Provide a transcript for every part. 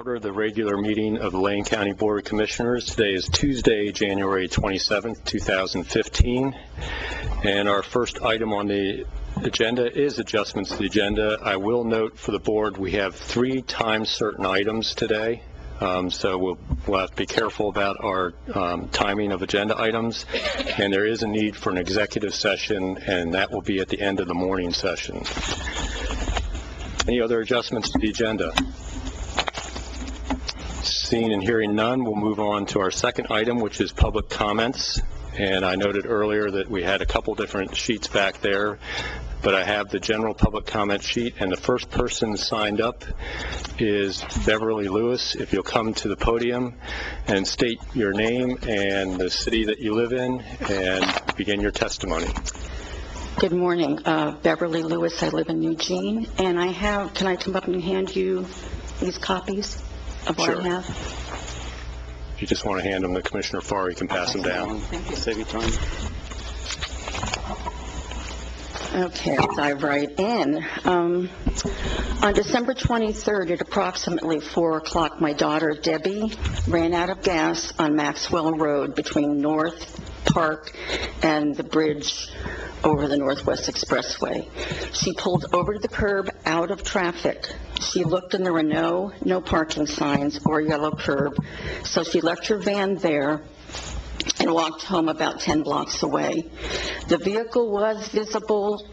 Order the regular meeting of the Lane County Board of Commissioners. Today is Tuesday, January 27th, 2015, and our first item on the agenda is adjustments to the agenda. I will note for the board we have 3 time certain items today, so we'll have to be careful about our timing of agenda items, and there is a need for an executive session, and that will be at the end of the morning session. Any other adjustments to the agenda? Seeing and hearing none, we'll move on to our second item, which is public comments. And I noted earlier that we had a couple different sheets back there, but I have the general public comment sheet, and the first person signed up is Beverly Lewis. If you'll come to the podium and state your name and the city that you live in and begin your testimony. Good morning, Beverly Lewis. I live in Eugene, and can I come up and hand you these copies of what Sure. I have? If you just want to hand them to Commissioner Farr, you can pass them down. Thank you. Save you time. Okay, I'll dive right in. On December 23rd at approximately 4 o'clock, my daughter Debbie ran out of gas on Maxwell Road between North Park and the bridge over the Northwest Expressway. She pulled over to the curb out of traffic. She looked and there were no parking signs or yellow curb, so she left her van there and walked home about 10 blocks away. The vehicle was visible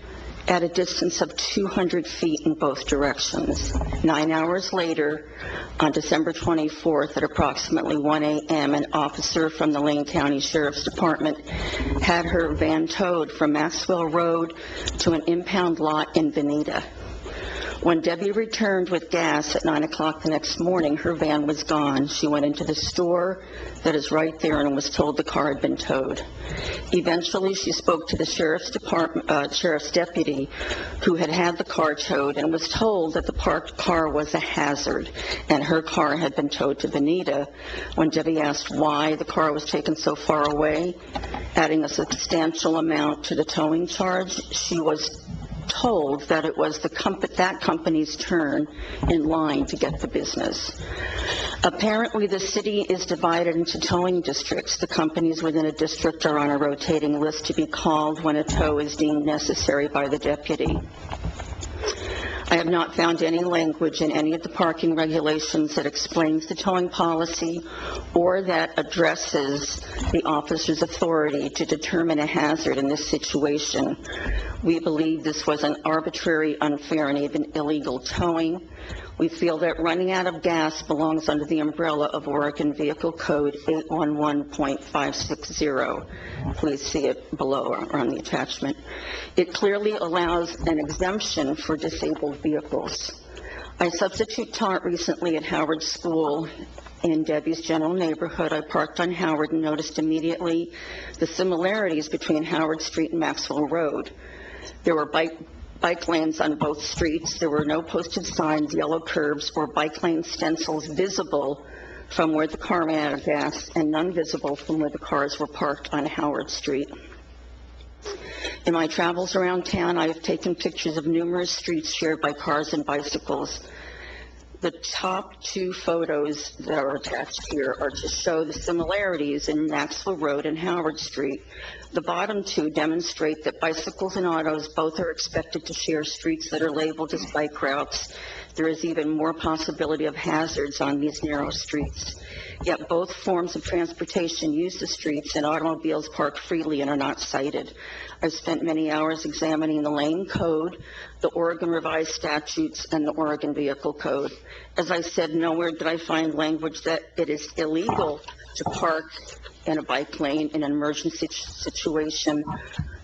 at a distance of 200 feet in both directions. 9 hours later, on December 24th at approximately 1 a.m., an officer from the Lane County Sheriff's Department had her van towed from Maxwell Road to an impound lot in Veneta. When Debbie returned with gas at 9 o'clock the next morning, her van was gone. She went into the store that is right there and was told the car had been towed. Eventually, she spoke to the sheriff's deputy who had the car towed and was told that the parked car was a hazard and her car had been towed to Veneta. When Debbie asked why the car was taken so far away, adding a substantial amount to the towing charge, she was told that it was that company's turn in line to get the business. Apparently, the city is divided into towing districts. The companies within a district are on a rotating list to be called when a tow is deemed necessary by the deputy. I have not found any language in any of the parking regulations that explains the towing policy or that addresses the officer's authority to determine a hazard in this situation. We believe this was an arbitrary, unfair, and even illegal towing. We feel that running out of gas belongs under the umbrella of Oregon Vehicle Code 811.560. Please see it below or on the attachment. It clearly allows an exemption for disabled vehicles. I substitute taught recently at Howard School in Debbie's general neighborhood. I parked on Howard and noticed immediately the similarities between Howard Street and Maxwell Road. There were bike lanes on both streets. There were no posted signs, yellow curbs, or bike lane stencils visible from where the car ran out of gas, and none visible from where the cars were parked on Howard Street. In my travels around town, I have taken pictures of numerous streets shared by cars and bicycles. The top 2 photos that are attached here are to show the similarities in Maxwell Road and Howard Street. The bottom 2 demonstrate that bicycles and autos both are expected to share streets that are labeled as bike routes. There is even more possibility of hazards on these narrow streets. Yet both forms of transportation use the streets, and automobiles park freely and are not cited. I've spent many hours examining the Lane Code, the Oregon Revised Statutes, and the Oregon Vehicle Code. As I said, nowhere did I find language that it is illegal to park in a bike lane in an emergency situation,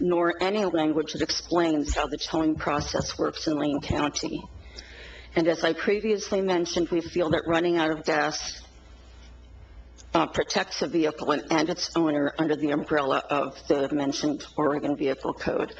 nor any language that explains how the towing process works in Lane County. And as I previously mentioned, we feel that running out of gas protects a vehicle and its owner under the umbrella of the mentioned Oregon Vehicle Code.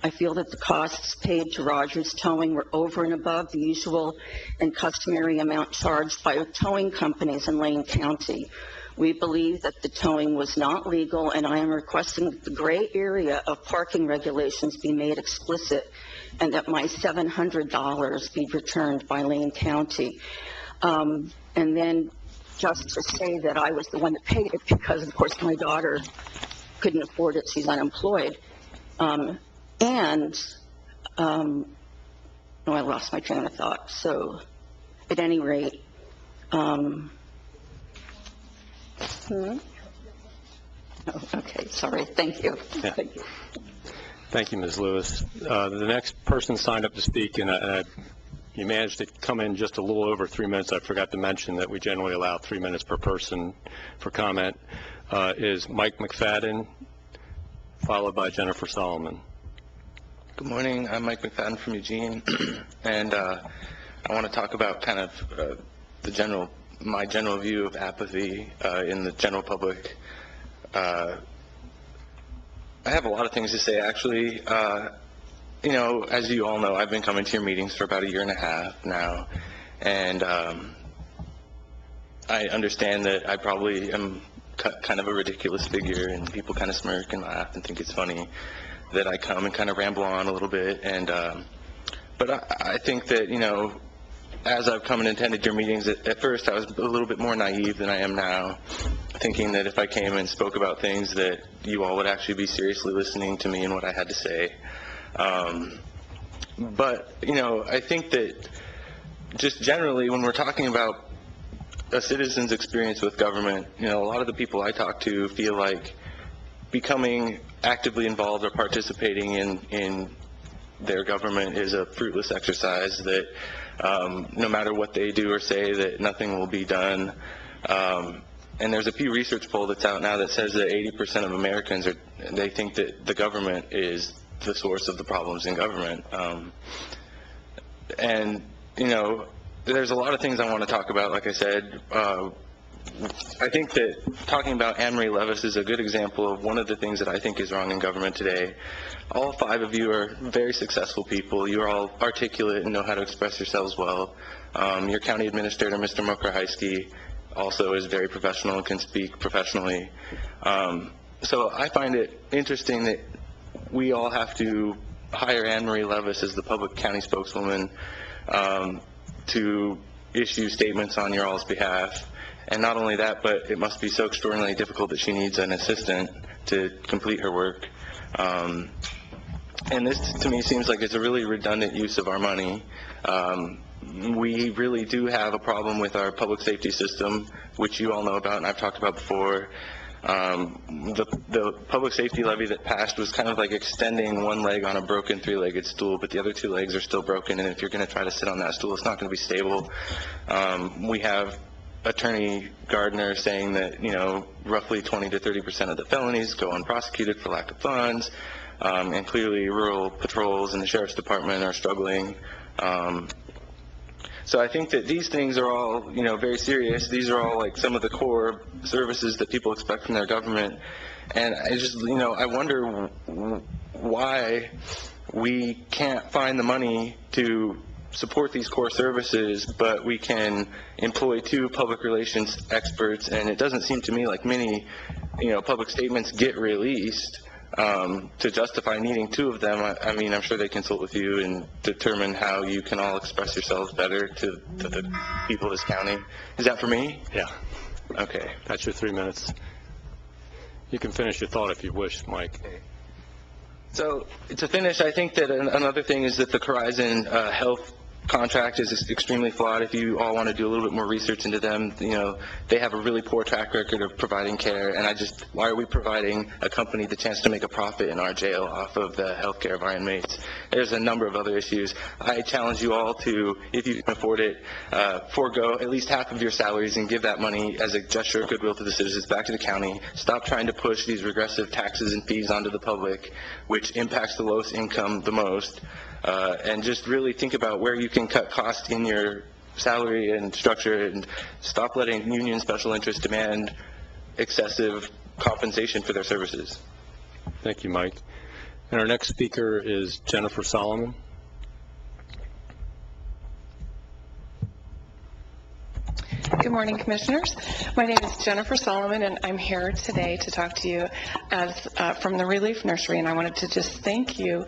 I feel that the costs paid to Rogers Towing were over and above the usual and customary amount charged by towing companies in Lane County. We believe that the towing was not legal, and I am requesting that the gray area of parking regulations be made explicit and that my $700 be returned by Lane County. And then just to say that I was the one that paid it because, of course, my daughter couldn't afford it, she's unemployed. Oh, I lost my train of thought. So, at any rate, oh, okay, sorry, thank you. Yeah. Thank you. Thank you, Ms. Lewis. The next person signed up to speak, and you managed to come in just a little over 3 minutes. I forgot to mention that we generally allow 3 minutes per person for comment, is Mike McFadden, followed by Jennifer Solomon. Good morning. I'm Mike McFadden from Eugene, and I want to talk about kind of my general view of apathy in the general public. I have a lot of things to say, actually. You know, as you all know, I've been coming to your meetings for about 1.5 years now, and I understand that I probably am kind of a ridiculous figure, and people kind of smirk and laugh and think it's funny that I come and kind of ramble on a little bit. And but I think that, you know, as I've come and attended your meetings, at first I was a little bit more naive than I am now, thinking that if I came and spoke about things that you all would actually be seriously listening to me and what I had to say. But, you know, I think that just generally when we're talking about a citizen's experience with government, you know, a lot of the people I talk to feel like becoming actively involved or participating in their government is a fruitless exercise, that no matter what they do or say, that nothing will be done. And there's a Pew Research poll that's out now that says that 80% of Americans they think that the government is the source of the problems in government. And, you know, there's a lot of things I want to talk about. Like I said, I think that talking about Anne Marie Levis is a good example of one of the things that I think is wrong in government today. All 5 of you are very successful people. You are all articulate and know how to express yourselves well. Your county administrator, Mr. Mokrahajski, also is very professional and can speak professionally. So I find it interesting that we all have to hire Anne Marie Levis as the public county spokeswoman to issue statements on your all's behalf. And not only that, but it must be so extraordinarily difficult that she needs an assistant to complete her work. And this, to me, seems like it's a really redundant use of our money. We really do have a problem with our public safety system, which you all know about and I've talked about before. The public safety levy that passed was kind of like extending one leg on a broken 3-legged stool, but the other 2 legs are still broken, and if you're going to try to sit on that stool, it's not going to be stable. We have Attorney Gardner saying that, you know, roughly 20 to 30% of the felonies go unprosecuted for lack of funds, and clearly rural patrols and the sheriff's department are struggling. So I think that these things are all, you know, very serious. These are all like some of the core services that people expect from their government. And I just, you know, I wonder why we can't find the money to support these core services, but we can employ 2 public relations experts, and it doesn't seem to me like many, you know, public statements get released to justify needing 2 of them. I mean, I'm sure they consult with you and determine how you can all express yourselves better to the people of this county. Is that for me? Yeah. Okay. That's your 3 minutes. You can finish your thought if you wish, Mike. Okay. So to finish, I think that another thing is that the Corizon Health contract is extremely flawed. If you all want to do a little bit more research into them, you know, they have a really poor track record of providing care, and why are we providing a company the chance to make a profit in our jail off of the health care of our inmates? There's a number of other issues. I challenge you all to, if you can afford it, forego at least half of your salaries and give that money as a gesture of goodwill to the citizens back to the county. Stop trying to push these regressive taxes and fees onto the public, which impacts the lowest income the most. And just really think about where you can cut costs in your salary and structure, and stop letting union special interests demand excessive compensation for their services. Thank you, Mike. And our next speaker is Jennifer Solomon. Good morning, Commissioners. My name is Jennifer Solomon, and I'm here today to talk to you as from the Relief Nursery, and I wanted to just thank you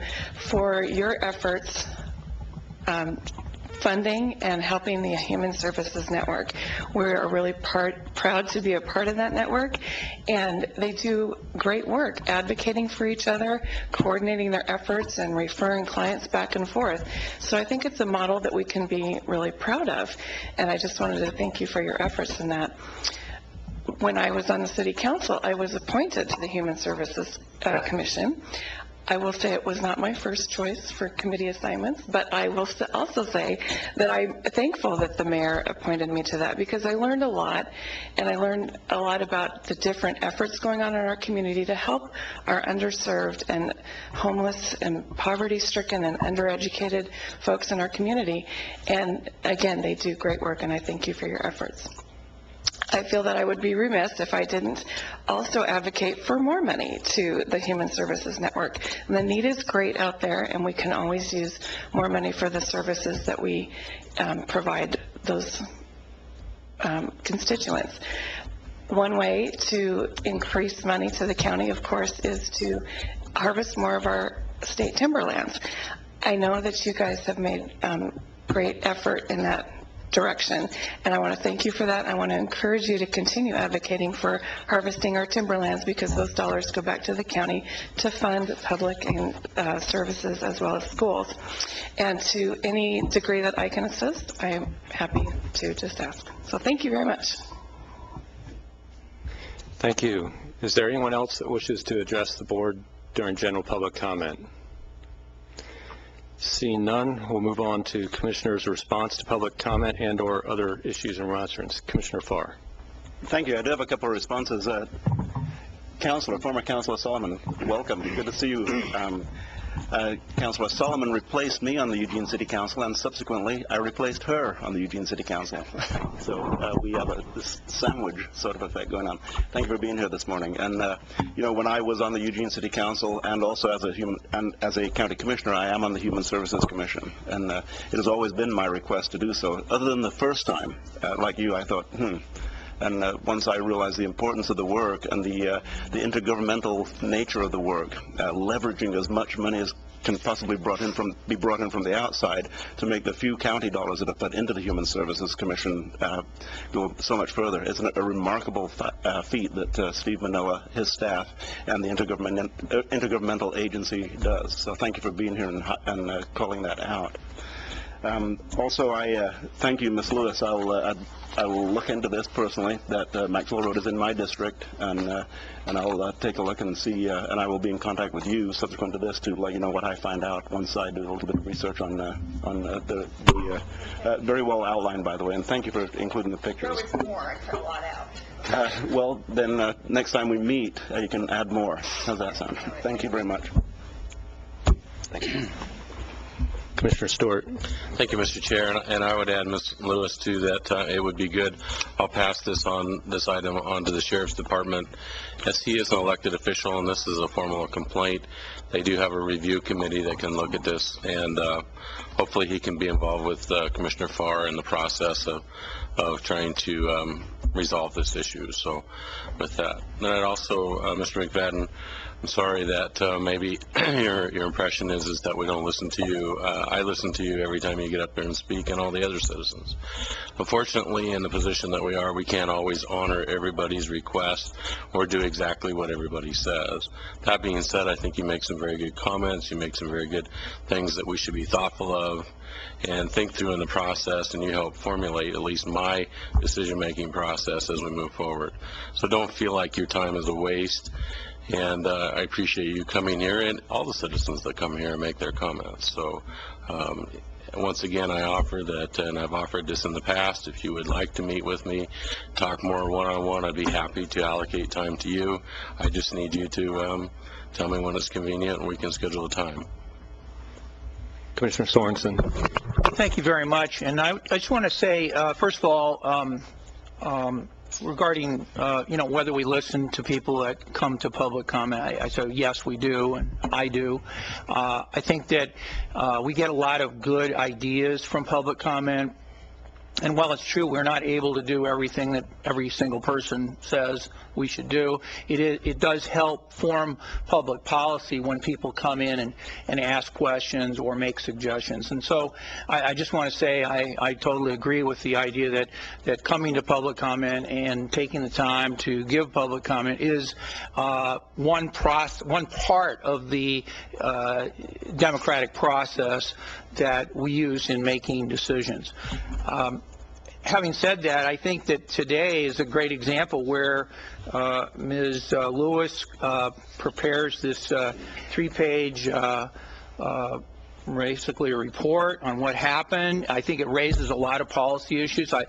for your efforts funding and helping the Human Services Network. We're really proud to be a part of that network, and they do great work advocating for each other, coordinating their efforts, and referring clients back and forth. So I think it's a model that we can be really proud of, and I just wanted to thank you for your efforts in that. When I was on the City Council, I was appointed to the Human Services Commission. I will say it was not my first choice for committee assignments, but I will also say that I'm thankful that the mayor appointed me to that, because I learned a lot, and I learned a lot about the different efforts going on in our community to help our underserved and homeless and poverty-stricken and undereducated folks in our community. And again, they do great work, and I thank you for your efforts. I feel that I would be remiss if I didn't also advocate for more money to the Human Services Network. And the need is great out there, and we can always use more money for the services that we provide those constituents. One way to increase money to the county, of course, is to harvest more of our state timberlands. I know that you guys have made great effort in that direction, and I want to thank you for that. I want to encourage you to continue advocating for harvesting our timberlands, because those dollars go back to the county to fund public and services as well as schools. And to any degree that I can assist, I am happy to just ask. So thank you very much. Thank you. Is there anyone else that wishes to address the board during general public comment? Seeing none, we'll move on to Commissioner's response to public comment and or other issues and remonstrance. Commissioner Farr. Thank you. I do have a couple of responses. Former Councilor Solomon, welcome. Good to see you. Councilor Solomon replaced me on the Eugene City Council, and subsequently I replaced her on the Eugene City Council. So we have this sandwich sort of effect going on. Thank you for being here this morning. And when I was on the Eugene City Council and also as a county commissioner, I am on the Human Services Commission, and it has always been my request to do so. Other than the first time, like you, I thought, And once I realized the importance of the work and the intergovernmental nature of the work, leveraging as much money as can possibly be brought in from the outside to make the few county dollars that are put into the Human Services Commission go so much further. It's a remarkable feat that Steve Manoa, his staff, and the intergovernmental agency does. So thank you for being here and calling that out. Also, I thank you, Ms. Lewis. I will look into this personally, that Maxwell Road is in my district, and I'll take a look and see, and I will be in contact with you subsequent to this to let you know what I find out once I do a little bit of research on the very well outlined, by the way, and thank you for including the pictures. There was more. I cut a lot out. Well, then next time we meet, you can add more. How's that sound? Thank you very much. Thank you. Commissioner Stewart. Thank you, Mr. Chair, and I would add, Ms. Lewis, too, that it would be good. I'll pass this item on to the Sheriff's Department. As he is an elected official and this is a formal complaint, they do have a review committee that can look at this, and hopefully he can be involved with Commissioner Farr in the process of trying to resolve this issue. So with that. Then I'd also, Mr. McFadden, I'm sorry that maybe your impression is that we don't listen to you. I listen to you every time you get up there and speak, and all the other citizens. Unfortunately, in the position that we are, we can't always honor everybody's request or do exactly what everybody says. That being said, I think you make some very good comments. You make some very good things that we should be thoughtful of and think through in the process, and you help formulate at least my decision-making process as we move forward. So don't feel like your time is a waste. And I appreciate you coming here and all the citizens that come here and make their comments. So once again, I offer that, and I've offered this in the past, if you would like to meet with me, talk more one-on-one, I'd be happy to allocate time to you. I just need you to tell me when it's convenient and we can schedule a time. Commissioner Sorensen. Thank you very much. And I just want to say, first of all, regarding, whether we listen to people that come to public comment, I say yes, we do, and I do. I think that we get a lot of good ideas from public comment. And while it's true we're not able to do everything that every single person says we should do, it does help form public policy when people come in and ask questions or make suggestions. And so I just want to say I totally agree with the idea that coming to public comment and taking the time to give public comment is one part of the democratic process that we use in making decisions. Having said that, I think that today is a great example where Ms. Lewis prepares this three-page basically a report on what happened. I think it raises a lot of policy issues. I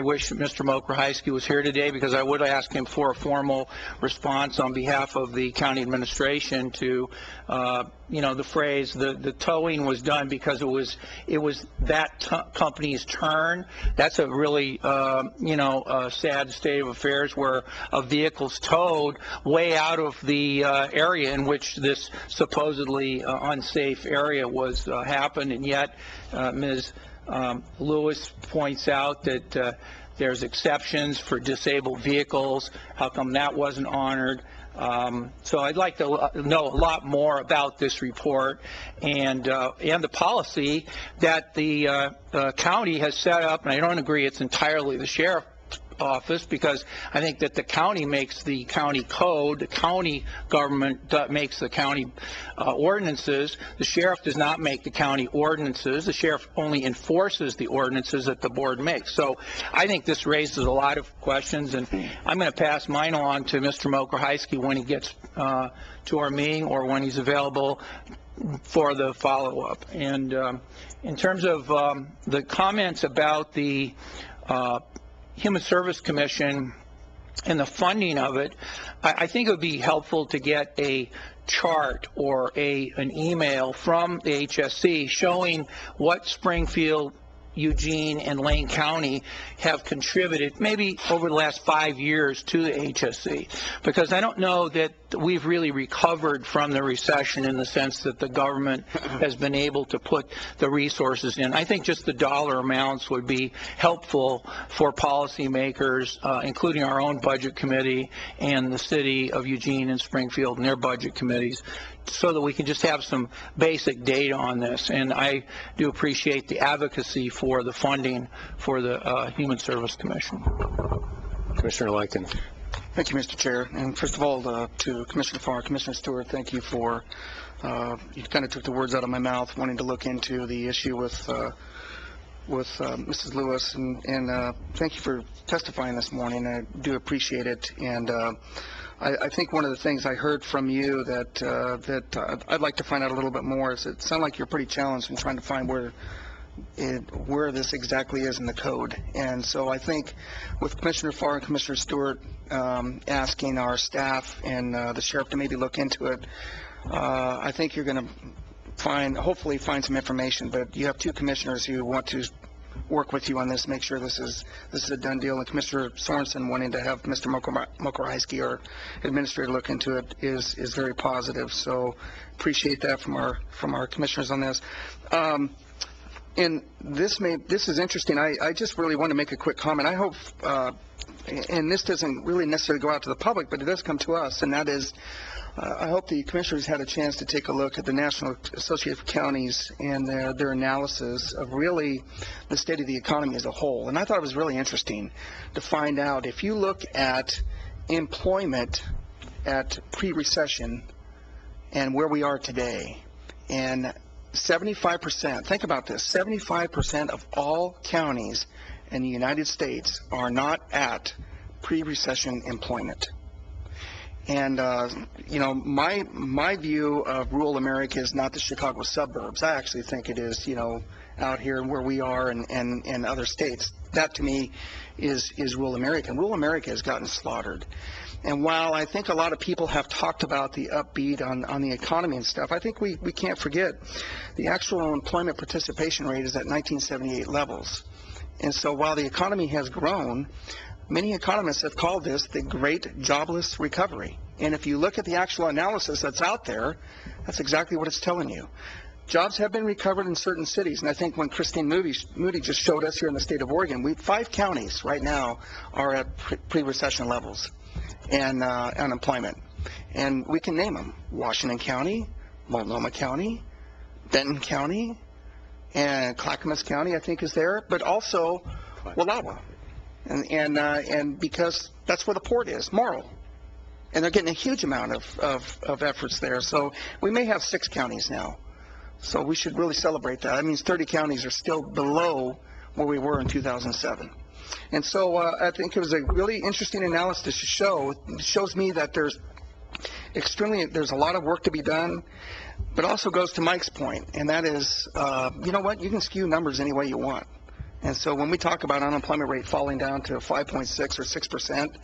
wish Mr. Mokrahysky was here today, because I would ask him for a formal response on behalf of the county administration to, the phrase, the towing was done because it was that company's turn. That's a really, sad state of affairs where a vehicle's towed way out of the area in which this supposedly unsafe area was happened, and yet Ms. Lewis points out that there's exceptions for disabled vehicles. How come that wasn't honored? So I'd like to know a lot more about this report and the policy that the county has set up. And I don't agree it's entirely the sheriff's office, because I think that the county makes the county code, the county government makes the county ordinances. The sheriff does not make the county ordinances. The sheriff only enforces the ordinances that the board makes. So I think this raises a lot of questions, and I'm going to pass mine on to Mr. Mokrahysky when he gets to our meeting or when he's available for the follow-up. And in terms of the comments about the Human Service Commission and the funding of it, I think it would be helpful to get a chart or an email from the HSC showing what Springfield, Eugene, and Lane County have contributed maybe over the last 5 years to the HSC, because I don't know that we've really recovered from the recession in the sense that the government has been able to put the resources in. I think just the dollar amounts would be helpful for policymakers, including our own budget committee and the city of Eugene and Springfield and their budget committees, so that we can just have some basic data on this. And I do appreciate the advocacy for the funding for the Human Service Commission. Commissioner Langton. Thank you, Mr. Chair. And first of all, to Commissioner Farr, Commissioner Stewart, thank you for, you kind of took the words out of my mouth, wanting to look into the issue with Mrs. Lewis, and thank you for testifying this morning. I do appreciate it. And I think one of the things I heard from you that I'd like to find out a little bit more is it sounded like you're pretty challenged in trying to find where this exactly is in the code. And so I think with Commissioner Farr and Commissioner Stewart asking our staff and the sheriff to maybe look into it, I think you're going to hopefully find some information. But you have two commissioners who want to work with you on this, make sure this is a done deal. And Commissioner Sorensen wanting to have Mr. Mokrahysky, our administrator, look into it is very positive. So appreciate that from our commissioners on this. And this is interesting. I just really want to make a quick comment. I hope, and this doesn't really necessarily go out to the public, but it does come to us, and that is, I hope the commissioners had a chance to take a look at the National Association of Counties and their analysis of really the state of the economy as a whole. And I thought it was really interesting to find out, if you look at employment at pre-recession and where we are today, and 75%, think about this, 75% of all counties in the United States are not at pre-recession employment. And, my view of rural America is not the Chicago suburbs. I actually think it is, out here where we are and other states. That, to me, is rural America. And rural America has gotten slaughtered. And while I think a lot of people have talked about the upbeat on the economy and stuff, I think we can't forget the actual employment participation rate is at 1978 levels. And so while the economy has grown, many economists have called this the Great Jobless Recovery. And if you look at the actual analysis that's out there, that's exactly what it's telling you. jobs have been recovered in certain cities, and I think when Christine Moody just showed us here in the state of Oregon, 5 counties right now are at pre-recession levels and unemployment. And we can name them: Washington County, Multnomah County, Benton County, and Clackamas County, I think, is there, but also Wallowa. And because that's where the port is, Morrow. And they're getting a huge amount of efforts there. So we may have 6 counties now. So we should really celebrate that. That means 30 counties are still below where we were in 2007. And so I think it was a really interesting analysis to show. It shows me that there's a lot of work to be done, but also goes to Mike's point, and that is, you know what, you can skew numbers any way you want. And so when we talk about unemployment rate falling down to 5.6 or 6%,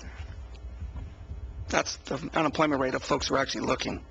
that's the unemployment rate of folks who are actually looking,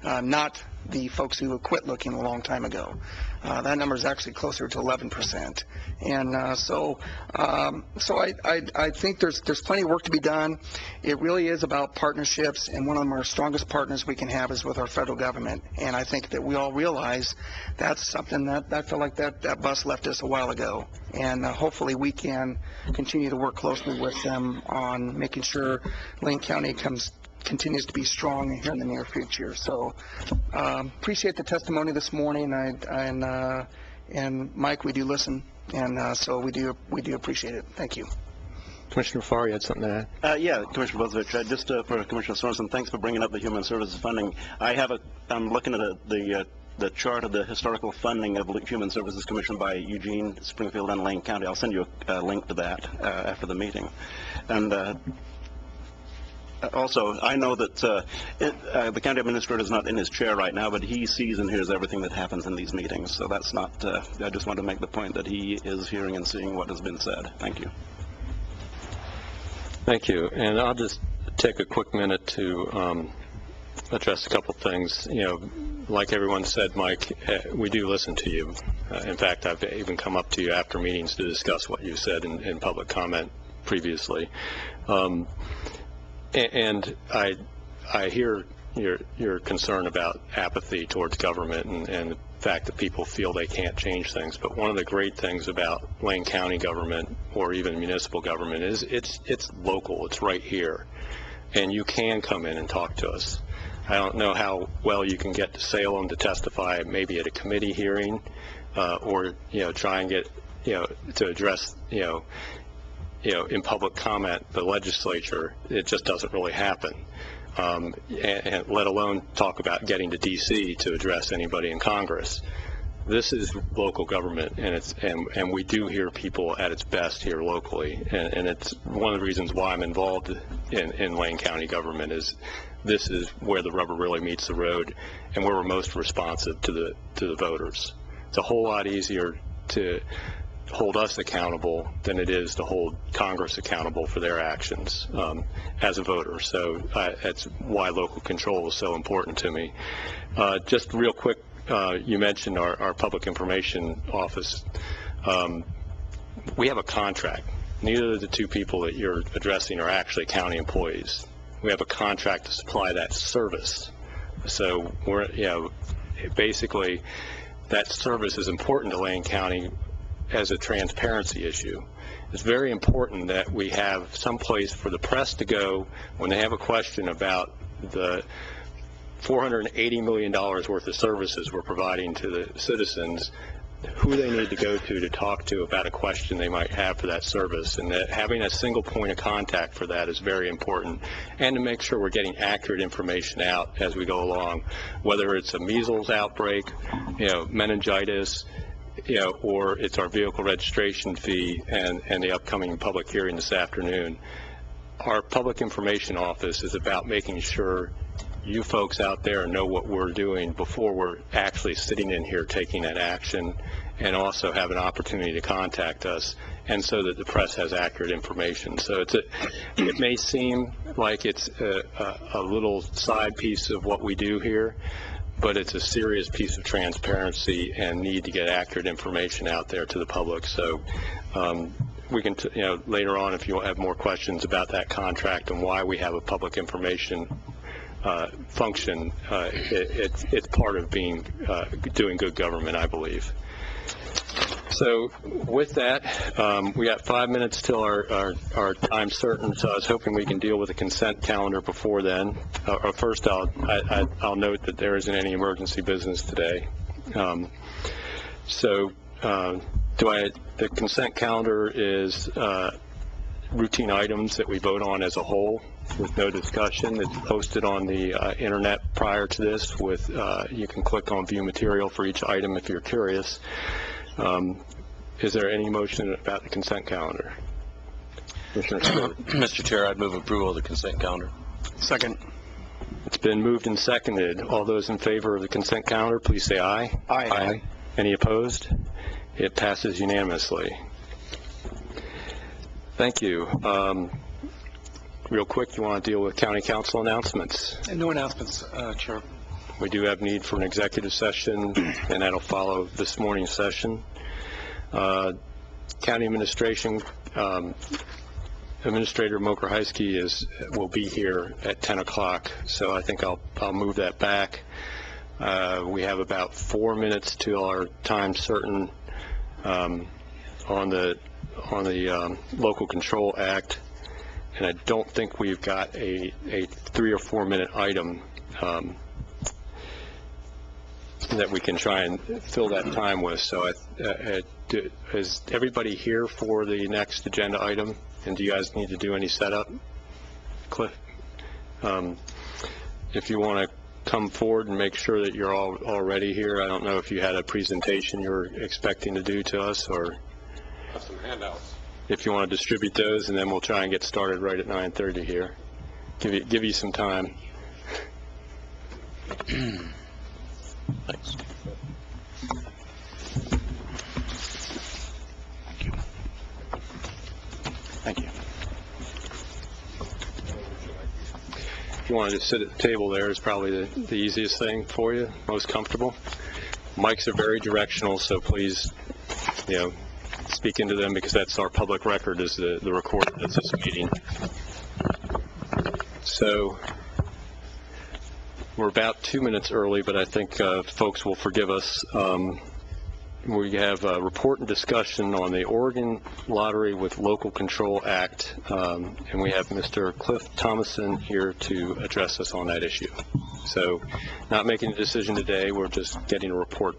not the folks who quit looking a long time ago. That number is actually closer to 11%. And so I think there's plenty of work to be done. It really is about partnerships, and one of our strongest partners we can have is with our federal government. And I think that we all realize that's something that I feel like that bus left us a while ago. And hopefully we can continue to work closely with them on making sure Lane County continues to be strong here in the near future. So appreciate the testimony this morning, and Mike, we do listen, and so we do appreciate it. Thank you. Commissioner Farr, you had something to add? Yeah, Commissioner Bozovich, just for Commissioner Sorensen, thanks for bringing up the human services funding. I'm looking at the chart of the historical funding of Human Services Commission by Eugene, Springfield, and Lane County. I'll send you a link to that after the meeting. And also, I know that the county administrator is not in his chair right now, but he sees and hears everything that happens in these meetings. So that's not, I just want to make the point that he is hearing and seeing what has been said. Thank you. Thank you. And I'll just take a quick minute to address a couple things. You know, like everyone said, Mike, we do listen to you. In fact, I've even come up to you after meetings to discuss what you said in public comment previously. And I hear your concern about apathy towards government and the fact that people feel they can't change things. But one of the great things about Lane County government, or even municipal government, is it's local. It's right here, and you can come in and talk to us. I don't know how well you can get to Salem to testify, maybe at a committee hearing, or try and get to address in public comment the legislature. It just doesn't really happen, and let alone talk about getting to D.C. to address anybody in Congress. This is local government, and we do hear people at its best here locally, and it's one of the reasons why I'm involved in Lane County government. Is this is where the rubber really meets the road, and where we're most responsive to the voters. It's a whole lot easier to hold us accountable than it is to hold Congress accountable for their actions as a voter. So that's why local control is so important to me. Just real quick, you mentioned our public information office. We have a contract. Neither of the two people that you're addressing are actually county employees. We have a contract to supply that service. So we're, basically that service is important to Lane County as a transparency issue. It's very important that we have some place for the press to go when they have a question about the $480 million worth of services we're providing to the citizens, who they need to go to talk to about a question they might have for that service, and that having a single point of contact for that is very important, and to make sure we're getting accurate information out as we go along, whether it's a measles outbreak, meningitis, or it's our vehicle registration fee and the upcoming public hearing this afternoon. Our public information office is about making sure you folks out there know what we're doing before we're actually sitting in here taking that action, and also have an opportunity to contact us, and so that the press has accurate information. So it may seem like it's a little side piece of what we do here, but it's a serious piece of transparency and need to get accurate information out there to the public. So we can, later on, if you have more questions about that contract and why we have a public information function, it's part of doing good government, I believe. So with that, we got 5 minutes till our time certain, so I was hoping we can deal with the consent calendar before then. First, I'll note that there isn't any emergency business today. The consent calendar is routine items that we vote on as a whole with no discussion. It's posted on the internet prior to this you can click on view material for each item if you're curious. Is there any motion about the consent calendar? Mr. Chair, I'd move approval of the consent calendar. Second. It's been moved and seconded. All those in favor of the consent calendar, please say aye. Aye. Any opposed? It passes unanimously. Thank you. Real quick, you want to deal with county council announcements? No announcements, Chair. We do have need for an executive session, and that'll follow this morning's session. County administration, Administrator Mokrzycki will be here at 10 o'clock, so I think I'll move that back. We have about 4 minutes till our time certain on the Local Control Act, and I don't think we've got a 3 or 4 minute item that we can try and fill that time with. So is everybody here for the next agenda item? And do you guys need to do any setup? Cliff, if you want to come forward and make sure that you're all already here. I don't know if you had a presentation you were expecting to do to us, or Some handouts. if you want to distribute those, and then we'll try and get started right at 9:30 here. Give you some time. Thanks. Thank you. If you want to just sit at the table there is probably the easiest thing for you, most comfortable. Mics are very directional, so please, speak into them, because that's our public record, is the record of this meeting. So we're about 2 minutes early, but I think folks will forgive us. We have a report and discussion on the Oregon Lottery with Local Control Act, and we have Mr. Cliff Thomason here to address us on that issue. So not making a decision today, we're just getting a report.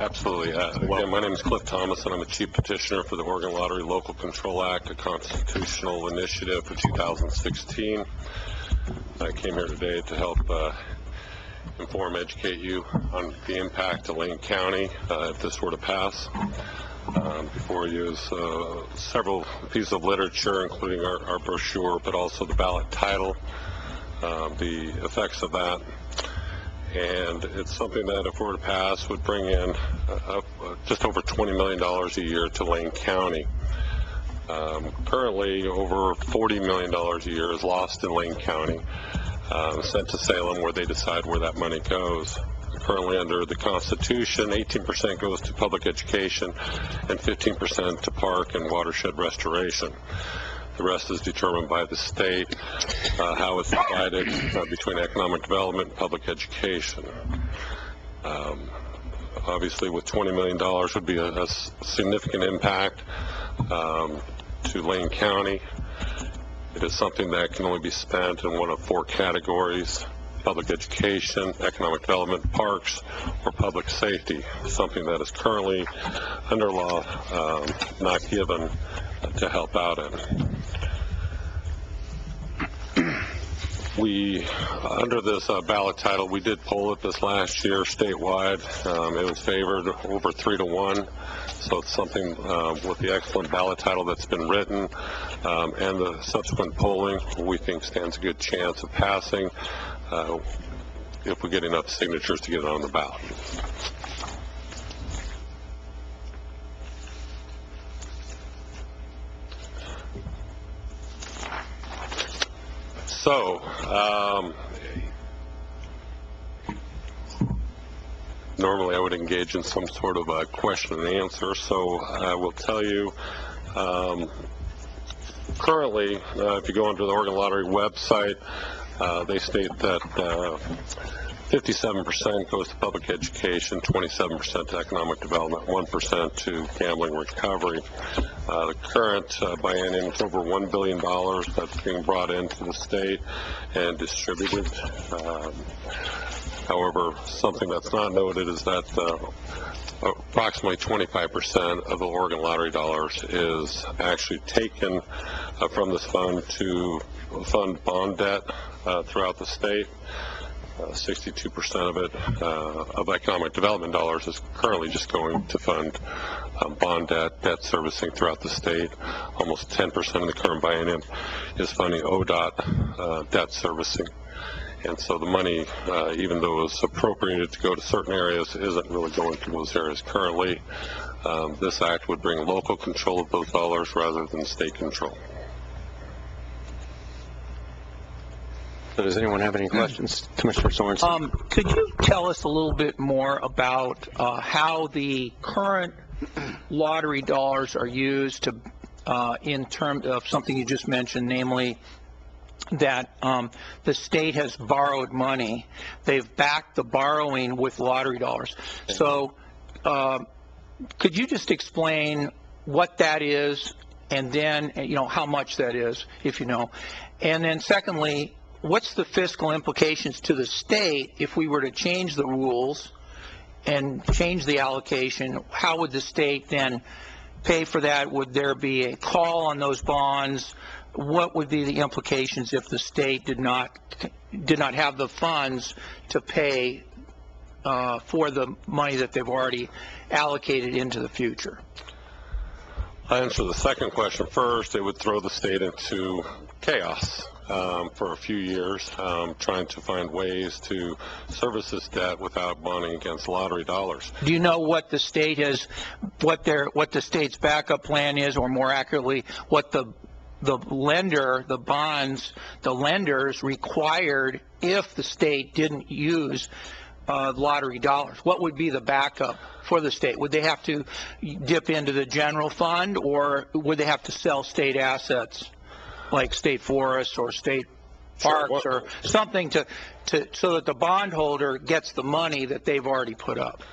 Absolutely. Again, my name is Cliff Thomas, and I'm the Chief Petitioner for the Oregon Lottery Local Control Act, a constitutional initiative for 2016. I came here today to help inform, educate you on the impact to Lane County if this were to pass. Before you is several pieces of literature, including our brochure, but also the ballot title, the effects of that. And it's something that, if it were to pass, would bring in just over $20 million a year to Lane County. Currently, over $40 million a year is lost in Lane County, sent to Salem, where they decide where that money goes. Currently, under the Constitution, 18% goes to public education and 15% to park and watershed restoration. The rest is determined by the state, how it's divided between economic development and public education. Obviously, with $20 million would be a significant impact to Lane County. It is something that can only be spent in one of 4 categories: public education, economic development, parks, or public safety, something that is currently under law not given to help out in. We, under this ballot title, we did poll it this last year statewide. It was favored over 3-1. So it's something with the excellent ballot title that's been written and the subsequent polling, we think stands a good chance of passing if we get enough signatures to get it on the ballot. So, normally I would engage in some sort of a question and answer, so I will tell you, currently, if you go onto the Oregon Lottery website, They state that 57% goes to public education, 27% to economic development, 1% to gambling recovery. The current biennium is over $1 billion that's being brought into the state and distributed. However, something that's not noted is that approximately 25% of the Oregon lottery dollars is actually taken from this fund to fund bond debt throughout the state. 62% of it, of economic development dollars, is currently just going to fund bond debt servicing throughout the state. Almost 10% of the current biennium is funding ODOT debt servicing. And so the money, even though it's appropriated to go to certain areas, isn't really going to those areas currently. This act would bring local control of those dollars rather than state control. So does anyone have any questions? Commissioner Sorensen? Could you tell us a little bit more about how the current lottery dollars are used to, in terms of something you just mentioned, namely that the state has borrowed money. They've backed the borrowing with lottery dollars. So could you just explain what that is, and then, how much that is, if you know? And then secondly, what's the fiscal implications to the state if we were to change the rules and change the allocation? How would the state then pay for that? Would there be a call on those bonds? What would be the implications if the state did not have the funds to pay for the money that they've already allocated into the future? I'll answer the second question first. It would throw the state into chaos for a few years, trying to find ways to service this debt without bonding against lottery dollars. Do you know what the state has, what the state's backup plan is, or more accurately, what the lender, the bonds, the lenders required if the state didn't use lottery dollars? What would be the backup for the state? Would they have to dip into the general fund, or would they have to sell state assets like state forests or state parks or something to so that the bondholder gets the money that they've already put up?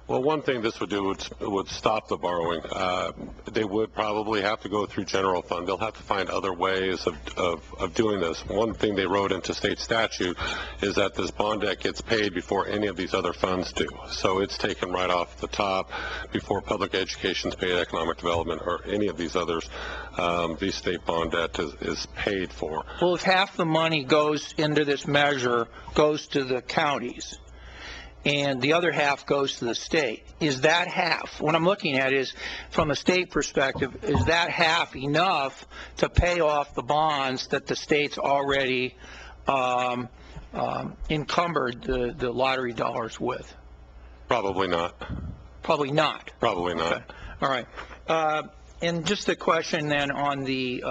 Well, one thing this would do would stop the borrowing. They would probably have to go through general fund. They'll have to find other ways of doing this. One thing they wrote into state statute is that this bond debt gets paid before any of these other funds do. So it's taken right off the top before public education's paid, economic development, or any of these others. The state bond debt is paid for. Well, if half the money goes into this measure, goes to the counties, and the other half goes to the state, is that half, what I'm looking at is, from a state perspective, is that half enough to pay off the bonds that the state's already encumbered the lottery dollars with? Probably not. Probably not? Probably not. Okay. All right. And just a question then on the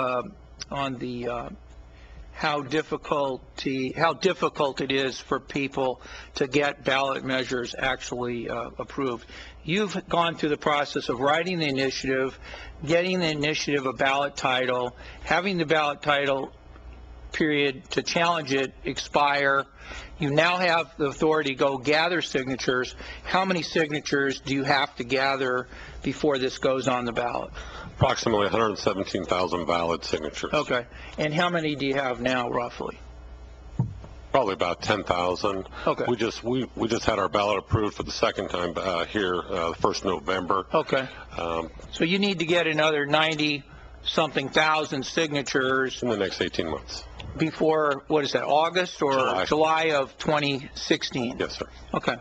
how difficult it is for people to get ballot measures actually approved. You've gone through the process of writing the initiative, getting the initiative a ballot title, having the ballot title period to challenge it expire. You now have the authority to go gather signatures. How many signatures do you have to gather before this goes on the ballot? Approximately 117,000 valid signatures. Okay. And how many do you have now, roughly? Probably about 10,000. Okay. We just had our ballot approved for the second time here, 1st November. Okay. So you need to get another 90-something thousand signatures In the next 18 months. before, what is that, August or July of 2016? Yes, sir. Okay.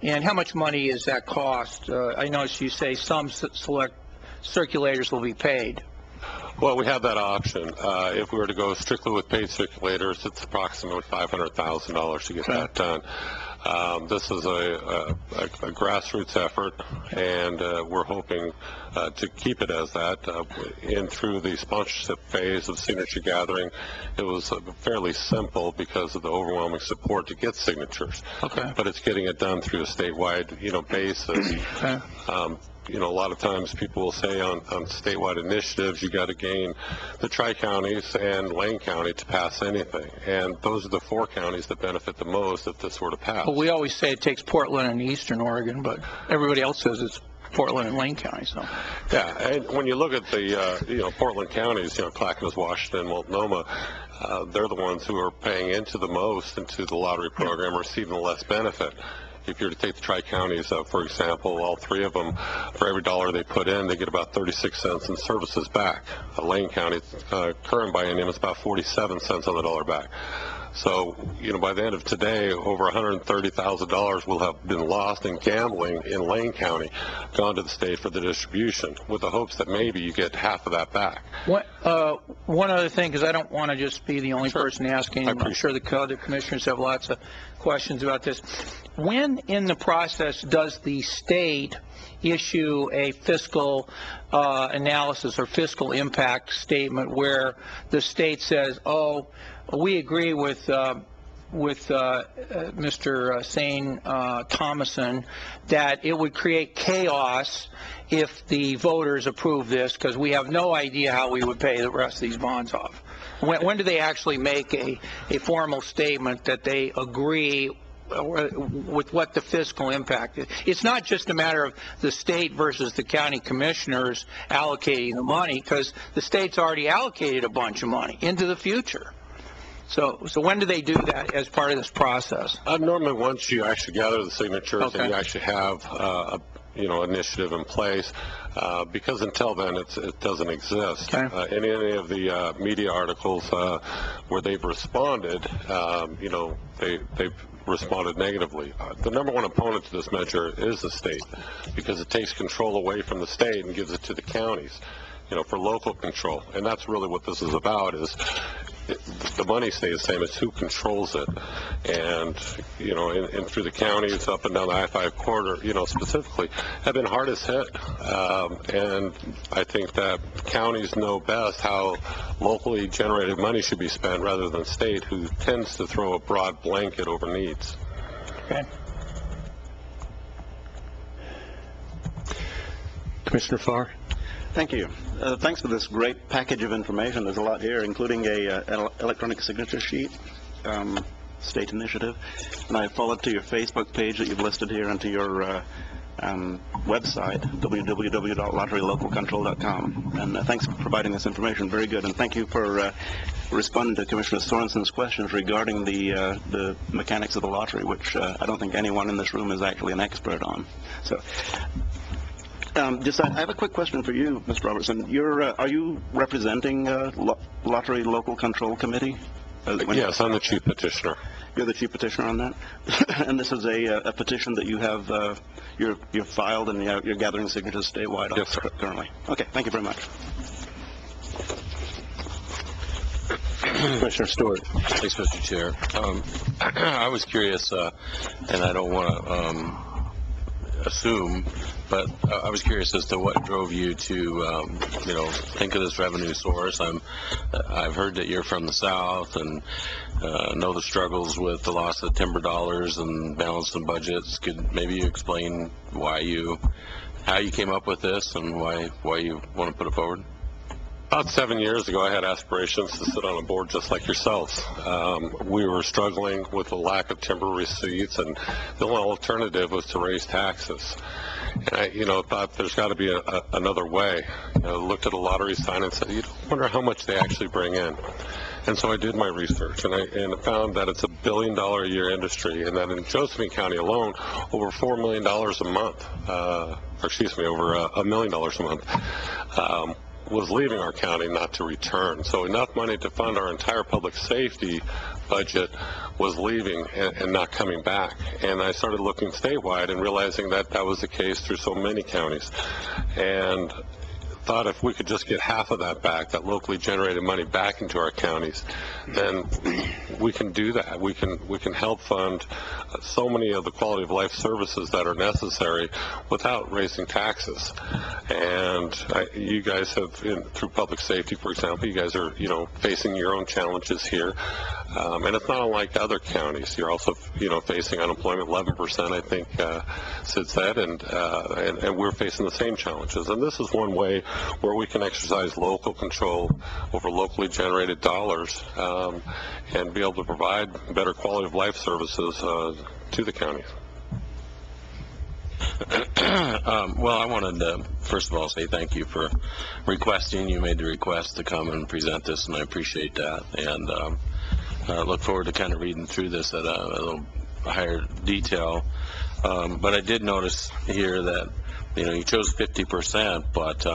And how much money is that cost? I noticed you say some select circulators will be paid. Well, we have that option. If we were to go strictly with paid circulators, it's approximately $500,000 to get that done. This is a grassroots effort, and we're hoping to keep it as that. And through the sponsorship phase of signature gathering, it was fairly simple because of the overwhelming support to get signatures. Okay. But it's getting it done through a statewide, basis. Okay. you know, a lot of times people will say on statewide initiatives, you got to gain the tri-counties and Lane County to pass anything. And those are the 4 counties that benefit the most if this were to pass. Well, we always say it takes Portland and Eastern Oregon, but everybody else says it's Portland and Lane County, so. Yeah, and when you look at the, you know, Portland counties, you know, Clackamas, Washington, Multnomah, they're the ones who are paying into the most into the lottery program, receiving the less benefit. If you were to take the tri-counties, for example, all 3 of them, for every dollar they put in, they get about 36 cents in services back. Lane County, current biennium is about 47 cents on the dollar back. So, you know, by the end of today, over $130,000 will have been lost in gambling in Lane County, gone to the state for the distribution, with the hopes that maybe you get half of that back. One other thing, because I don't want to just be the only person asking. I'm sure the other commissioners have lots of questions about this. When in the process does the state issue a fiscal analysis or fiscal impact statement where the state says, oh, we agree with Mr. Sane Thomason that it would create chaos if the voters approve this because we have no idea how we would pay the rest of these bonds off? When do they actually make a formal statement that they agree with what the fiscal impact is? It's not just a matter of the state versus the county commissioners allocating the money, because the state's already allocated a bunch of money into the future. So when do they do that as part of this process? Normally, once you actually gather the signatures Okay. and you actually have a initiative in place, because until then it doesn't exist. Okay. In any of the media articles where they've responded, they've responded negatively. The number one opponent to this measure is the state, because it takes control away from the state and gives it to the counties, for local control. And that's really what this is about, is the money stays the same. It's who controls it. And, and through the counties up and down the I-5 corridor, specifically, have been hardest hit. And I think that counties know best how locally generated money should be spent rather than state, who tends to throw a broad blanket over needs. Okay. Commissioner Farr? Thank you. Thanks for this great package of information. There's a lot here, including an electronic signature sheet, state initiative. And I followed to your Facebook page that you've listed here and to your website, www.lotterylocalcontrol.com. And thanks for providing this information. Very good. And thank you for responding to Commissioner Sorensen's questions regarding the mechanics of the lottery, which I don't think anyone in this room is actually an expert on. So. I have a quick question for you, Mr. Robertson. Are you representing Lottery Local Control Committee? Yes, I'm the chief petitioner. You're the chief petitioner on that? And this is a petition that you have, you're filed and you're gathering signatures statewide on. Yes, sir. Currently. Okay, thank you very much. Commissioner Stewart? Thanks, Mr. Chair. I was curious, and I don't want to assume, but I was curious as to what drove you to, think of this revenue source. I've heard that you're from the South and know the struggles with the loss of timber dollars and balancing budgets. Could maybe you explain how you came up with this and why you want to put it forward? About 7 years ago, I had aspirations to sit on a board just like yourselves. We were struggling with the lack of timber receipts, and the only alternative was to raise taxes. And I, thought there's got to be another way. Looked at a lottery sign and said, wonder how much they actually bring in. And so I did my research, and I found that it's $1 billion a year industry, and that in Josephine County alone, over $4 million a month, over $1 million a month, was leaving our county not to return. So enough money to fund our entire public safety budget was leaving and not coming back. And I started looking statewide and realizing that that was the case through so many counties. And thought if we could just get half of that back, that locally generated money back into our counties, then we can do that. We can help fund so many of the quality of life services that are necessary without raising taxes. And you guys have, through public safety, for example, you guys are, facing your own challenges here. And it's not unlike other counties. You're also, facing unemployment, 11%, I think, Sid said, and we're facing the same challenges. And this is one way where we can exercise local control over locally generated dollars and be able to provide better quality of life services to the counties. Well, I wanted to, first of all, say thank you for requesting. You made the request to come and present this, and I appreciate that. And I look forward to kind of reading through this at a little higher detail. But I did notice here that, you chose 50%, but,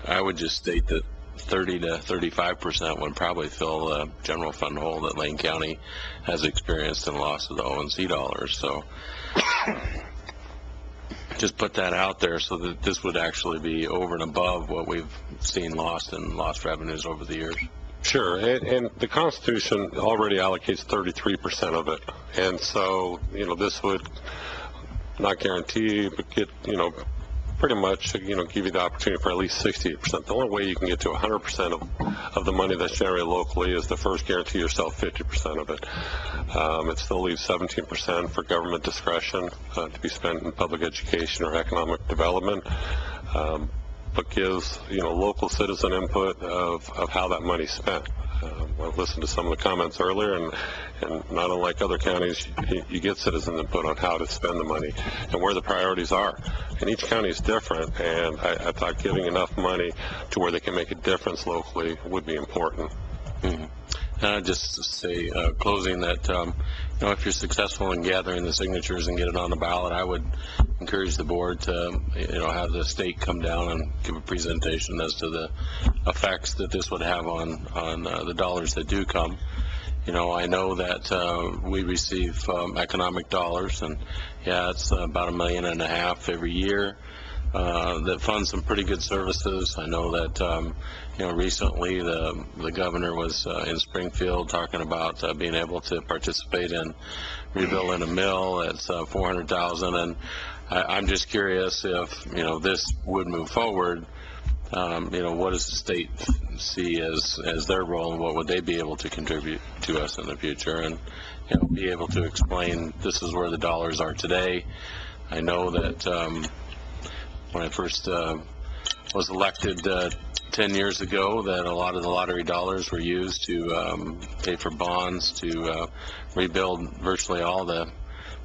I would just state that 30 to 35% would probably fill the general fund hole that Lane County has experienced in loss of the ONC dollars. So just put that out there so that this would actually be over and above what we've seen lost in lost revenues over the years. Sure, and the Constitution already allocates 33% of it, and so, this would not guarantee, but get, pretty much, give you the opportunity for at least 68%. The only way you can get to 100% of the money that's generated locally is to first guarantee yourself 50% of it. It still leaves 17% for government discretion to be spent in public education or economic development, but gives, local citizen input of how that money's spent. I've listened to some of the comments earlier, and not unlike other counties, you get citizen input on how to spend the money and where the priorities are. And each county is different, and I thought giving enough money to where they can make a difference locally would be important. Mm-hmm. Just to say, closing that, if you're successful in gathering the signatures and get it on the ballot, I would encourage the board to, have the state come down and give a presentation as to the effects that this would have on the dollars that do come. I know that we receive economic dollars, and it's about $1.5 million every year. That funds some pretty good services. I know that recently the governor was in Springfield talking about being able to participate in rebuilding a mill. It's $400,000, and I'm just curious if this would move forward. What does the state see as their role, and what would they be able to contribute to us in the future, and be able to explain this is where the dollars are today. I know that when I first was elected 10 years ago, that a lot of the lottery dollars were used to pay for bonds to rebuild virtually all the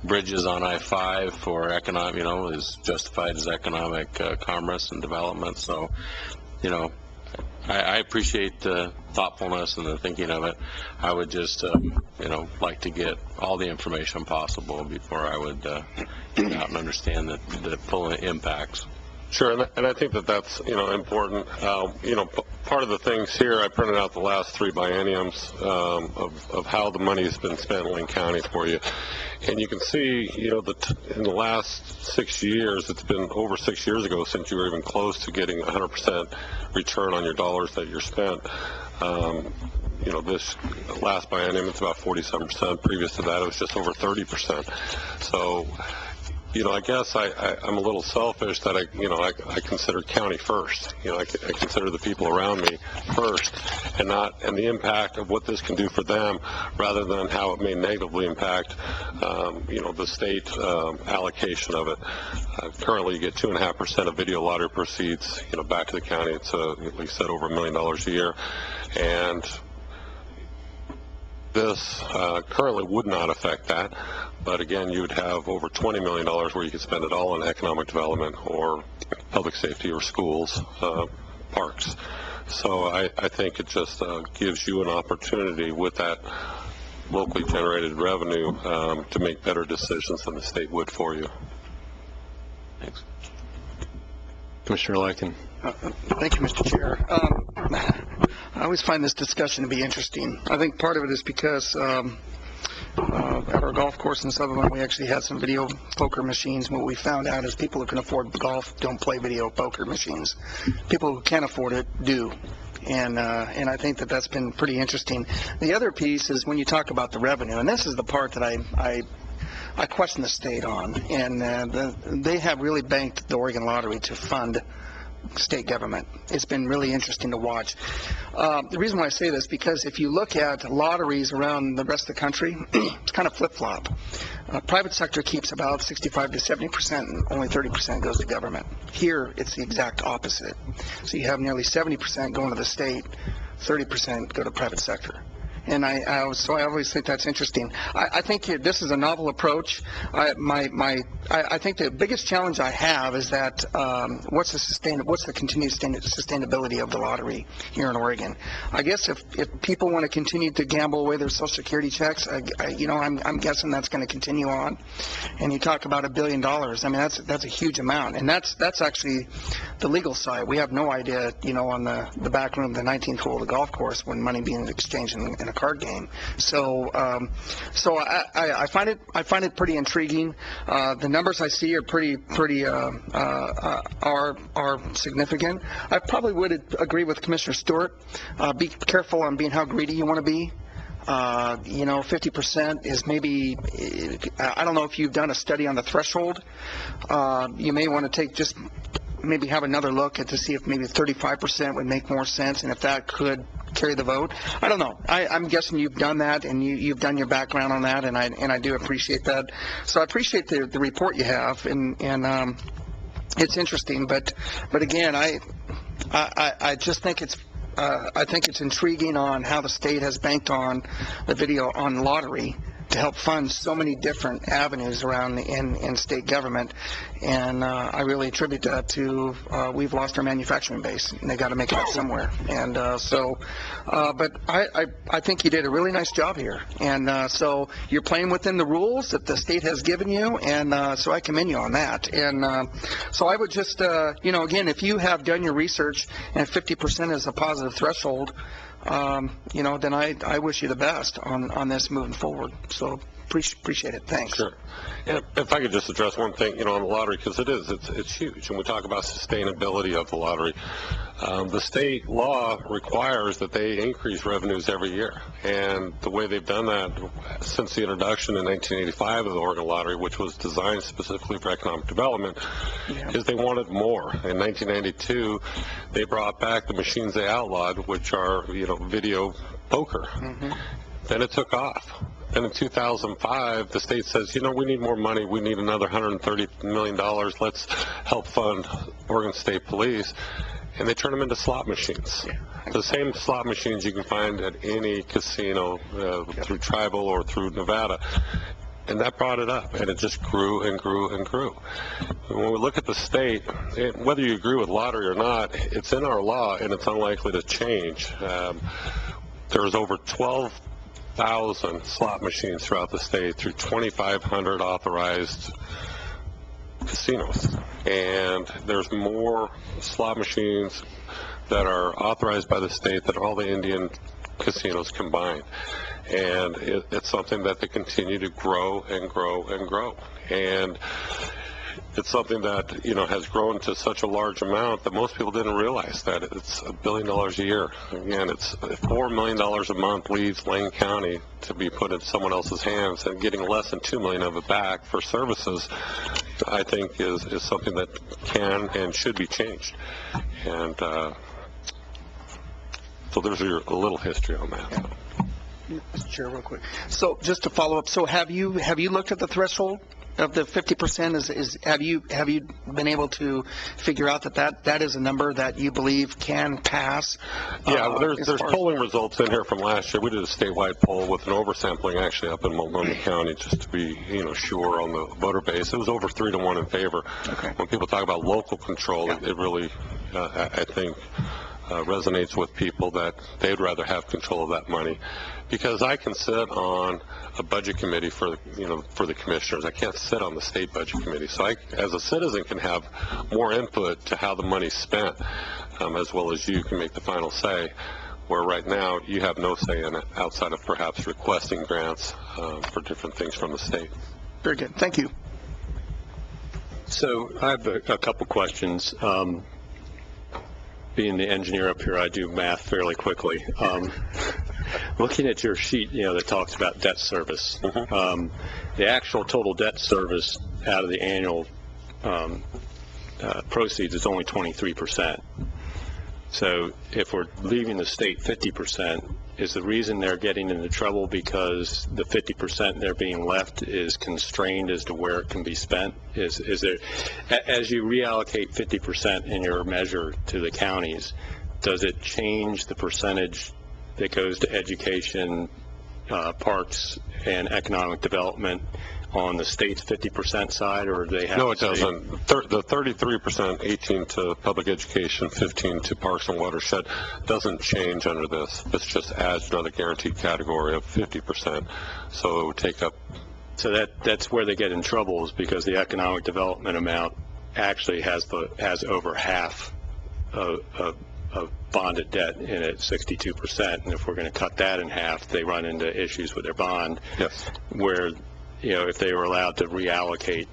bridges on I-5 for economic, is justified as economic commerce and development. So, I appreciate the thoughtfulness and the thinking of it. I would just, like to get all the information possible before I would get out and understand the full impacts. Sure, and I think that's, important. Part of the things here, I printed out the last 3 bienniums of how the money has been spent in Lane County for you. And you can see, in the last 6 years, it's been over 6 years ago since you were even close to getting 100% return on your dollars that you're spent. This last biennium, it's about 47%. Previous to that, it was just over 30%. So, I guess I'm a little selfish that I consider county first. I consider the people around me first, and the impact of what this can do for them, rather than how it may negatively impact, the state allocation of it. Currently, you get 2.5% of video lottery proceeds, back to the county. It's like we said, over $1 million a year, and this currently would not affect that, but again, you would have over $20 million where you could spend it all on economic development or public safety or schools, parks. So I think it just gives you an opportunity with that locally generated revenue to make better decisions than the state would for you. Thanks. Commissioner Lycan. Thank you, Mr. Chair. I always find this discussion to be interesting. I think part of it is because at our golf course in Sutherland, we actually had some video poker machines. What we found out is people who can afford golf don't play video poker machines. People who can't afford it do. And I think that that's been pretty interesting. The other piece is when you talk about the revenue, and this is the part that I question the state on, and they have really banked the Oregon Lottery to fund state government. It's been really interesting to watch. The reason why I say this, because if you look at lotteries around the rest of the country, it's kind of flip-flop. Private sector keeps about 65 to 70%, and only 30% goes to government. Here, it's the exact opposite. So you have nearly 70% going to the state, 30% go to private sector. And I always think that's interesting. I think this is a novel approach. I think the biggest challenge I have is that what's the continued sustainability of the lottery here in Oregon? I guess if people want to continue to gamble away their Social Security checks, I'm guessing that's going to continue on. And you talk about $1 billion. I mean, that's a huge amount, and that's actually the legal side. We have no idea, on the back room, the 19th hole of the golf course, when money being exchanged in a card game. So I find it pretty intriguing. The numbers I see are pretty are significant. I probably would agree with Commissioner Stewart. Be careful on being how greedy you want to be. 50% is maybe, I don't know if you've done a study on the threshold. You may want to maybe have another look to see if maybe 35% would make more sense, and if that could carry the vote. I don't know. I'm guessing you've done that, and you've done your background on that, and I do appreciate that. So I appreciate the report you have, and it's interesting. But again, I just think it's intriguing on how the state has banked on the video on lottery to help fund so many different avenues around in state government, and I really attribute that to we've lost our manufacturing base, and they got to make it up somewhere. And but I think you did a really nice job here, and so you're playing within the rules that the state has given you, and so I commend you on that. And so I would just again, if you have done your research and 50% is a positive threshold, then I wish you the best on this moving forward. So appreciate it. Thanks. Sure. Yeah, if I could just address one thing, on the lottery, because it's huge, and we talk about sustainability of the lottery. The state law requires that they increase revenues every year, and the way they've done that since the introduction in 1985 of the Oregon Lottery, which was designed specifically for economic development, is they wanted more. In 1992, they brought back the machines they outlawed, which are video poker. Mm-hmm. Then it took off. And in 2005, the state says, we need more money. We need another $130 million. Let's help fund Oregon State Police. And they turn them into slot machines. The same slot machines you can find at any casino through Tribal or through Nevada. And that brought it up, and it just grew and grew and grew. And when we look at the state, whether you agree with lottery or not, it's in our law, and it's unlikely to change. There's over 12,000 slot machines throughout the state through 2,500 authorized casinos. And there's more slot machines that are authorized by the state than all the Indian casinos combined. And it's something that they continue to grow and grow and grow. And it's something that, has grown to such a large amount that most people didn't realize that it's $1 billion a year. Again, it's $4 million a month leaves Lane County to be put in someone else's hands, and getting less than $2 million of it back for services, I think is something that can and should be changed. And so there's a little history on that. Yeah. Mr. Chair, real quick. So just to follow up, so have you looked at the threshold of the 50%? Have you been able to figure out that is a number that you believe can pass? Yeah, there's polling results in here from last year. We did a statewide poll with an oversampling actually up in Multnomah County just to be sure on the voter base. It was over 3-1 in favor. Okay. When people talk about local control, it really I think resonates with people that they'd rather have control of that money. Because I can sit on a budget committee for the commissioners. I can't sit on the state budget committee. So I, as a citizen, can have more input to how the money's spent, as well as you can make the final say. where right now you have no say in it outside of perhaps requesting grants for different things from the state. Very good. Thank you. So I have a couple questions. Being the engineer up here, I do math fairly quickly. Looking at your sheet, that talks about debt service, the actual total debt service out of the annual proceeds is only 23%. So if we're leaving the state 50%, is the reason they're getting into trouble because the 50% they're being left is constrained as to where it can be spent? Is there, as you reallocate 50% in your measure to the counties, does it change the percentage that goes to education, parks, and economic development on the state's 50% side, or do they have? No, it doesn't. The 33%, 18 to public education, 15 to parks and watershed, doesn't change under this. This just adds another guaranteed category of 50%. So it would take up. So that's where they get in trouble, is because the economic development amount actually has over half of bonded debt in it, 62%. And if we're going to cut that in half, they run into issues with their bond. Yes. Where, if they were allowed to reallocate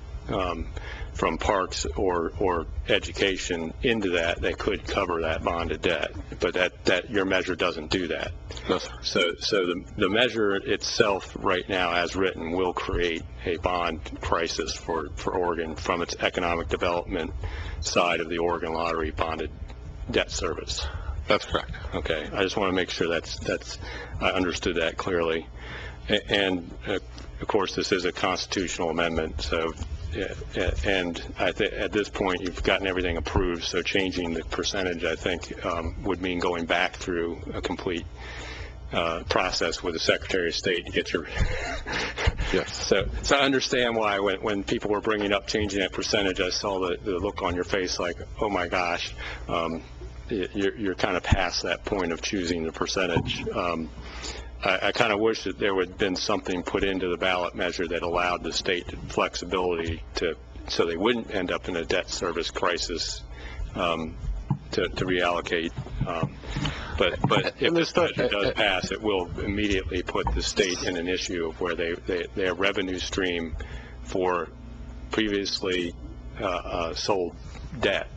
from parks or education into that, they could cover that bonded debt. But that your measure doesn't do that. No, sir. So the measure itself right now, as written, will create a bond crisis for Oregon from its economic development side of the Oregon Lottery bonded debt service. That's correct. Okay, I just want to make sure that's I understood that clearly. And of course, this is a constitutional amendment, so and at this point you've gotten everything approved, so changing the percentage, I think, would mean going back through a complete process with the Secretary of State to get your Yes. So I understand why when people were bringing up changing that percentage, I saw the look on your face like, oh my gosh, you're kind of past that point of choosing the percentage. I kind of wish that there would have been something put into the ballot measure that allowed the state flexibility so they wouldn't end up in a debt service crisis to reallocate. But if this measure does pass, it will immediately put the state in an issue of where their revenue stream for previously sold debt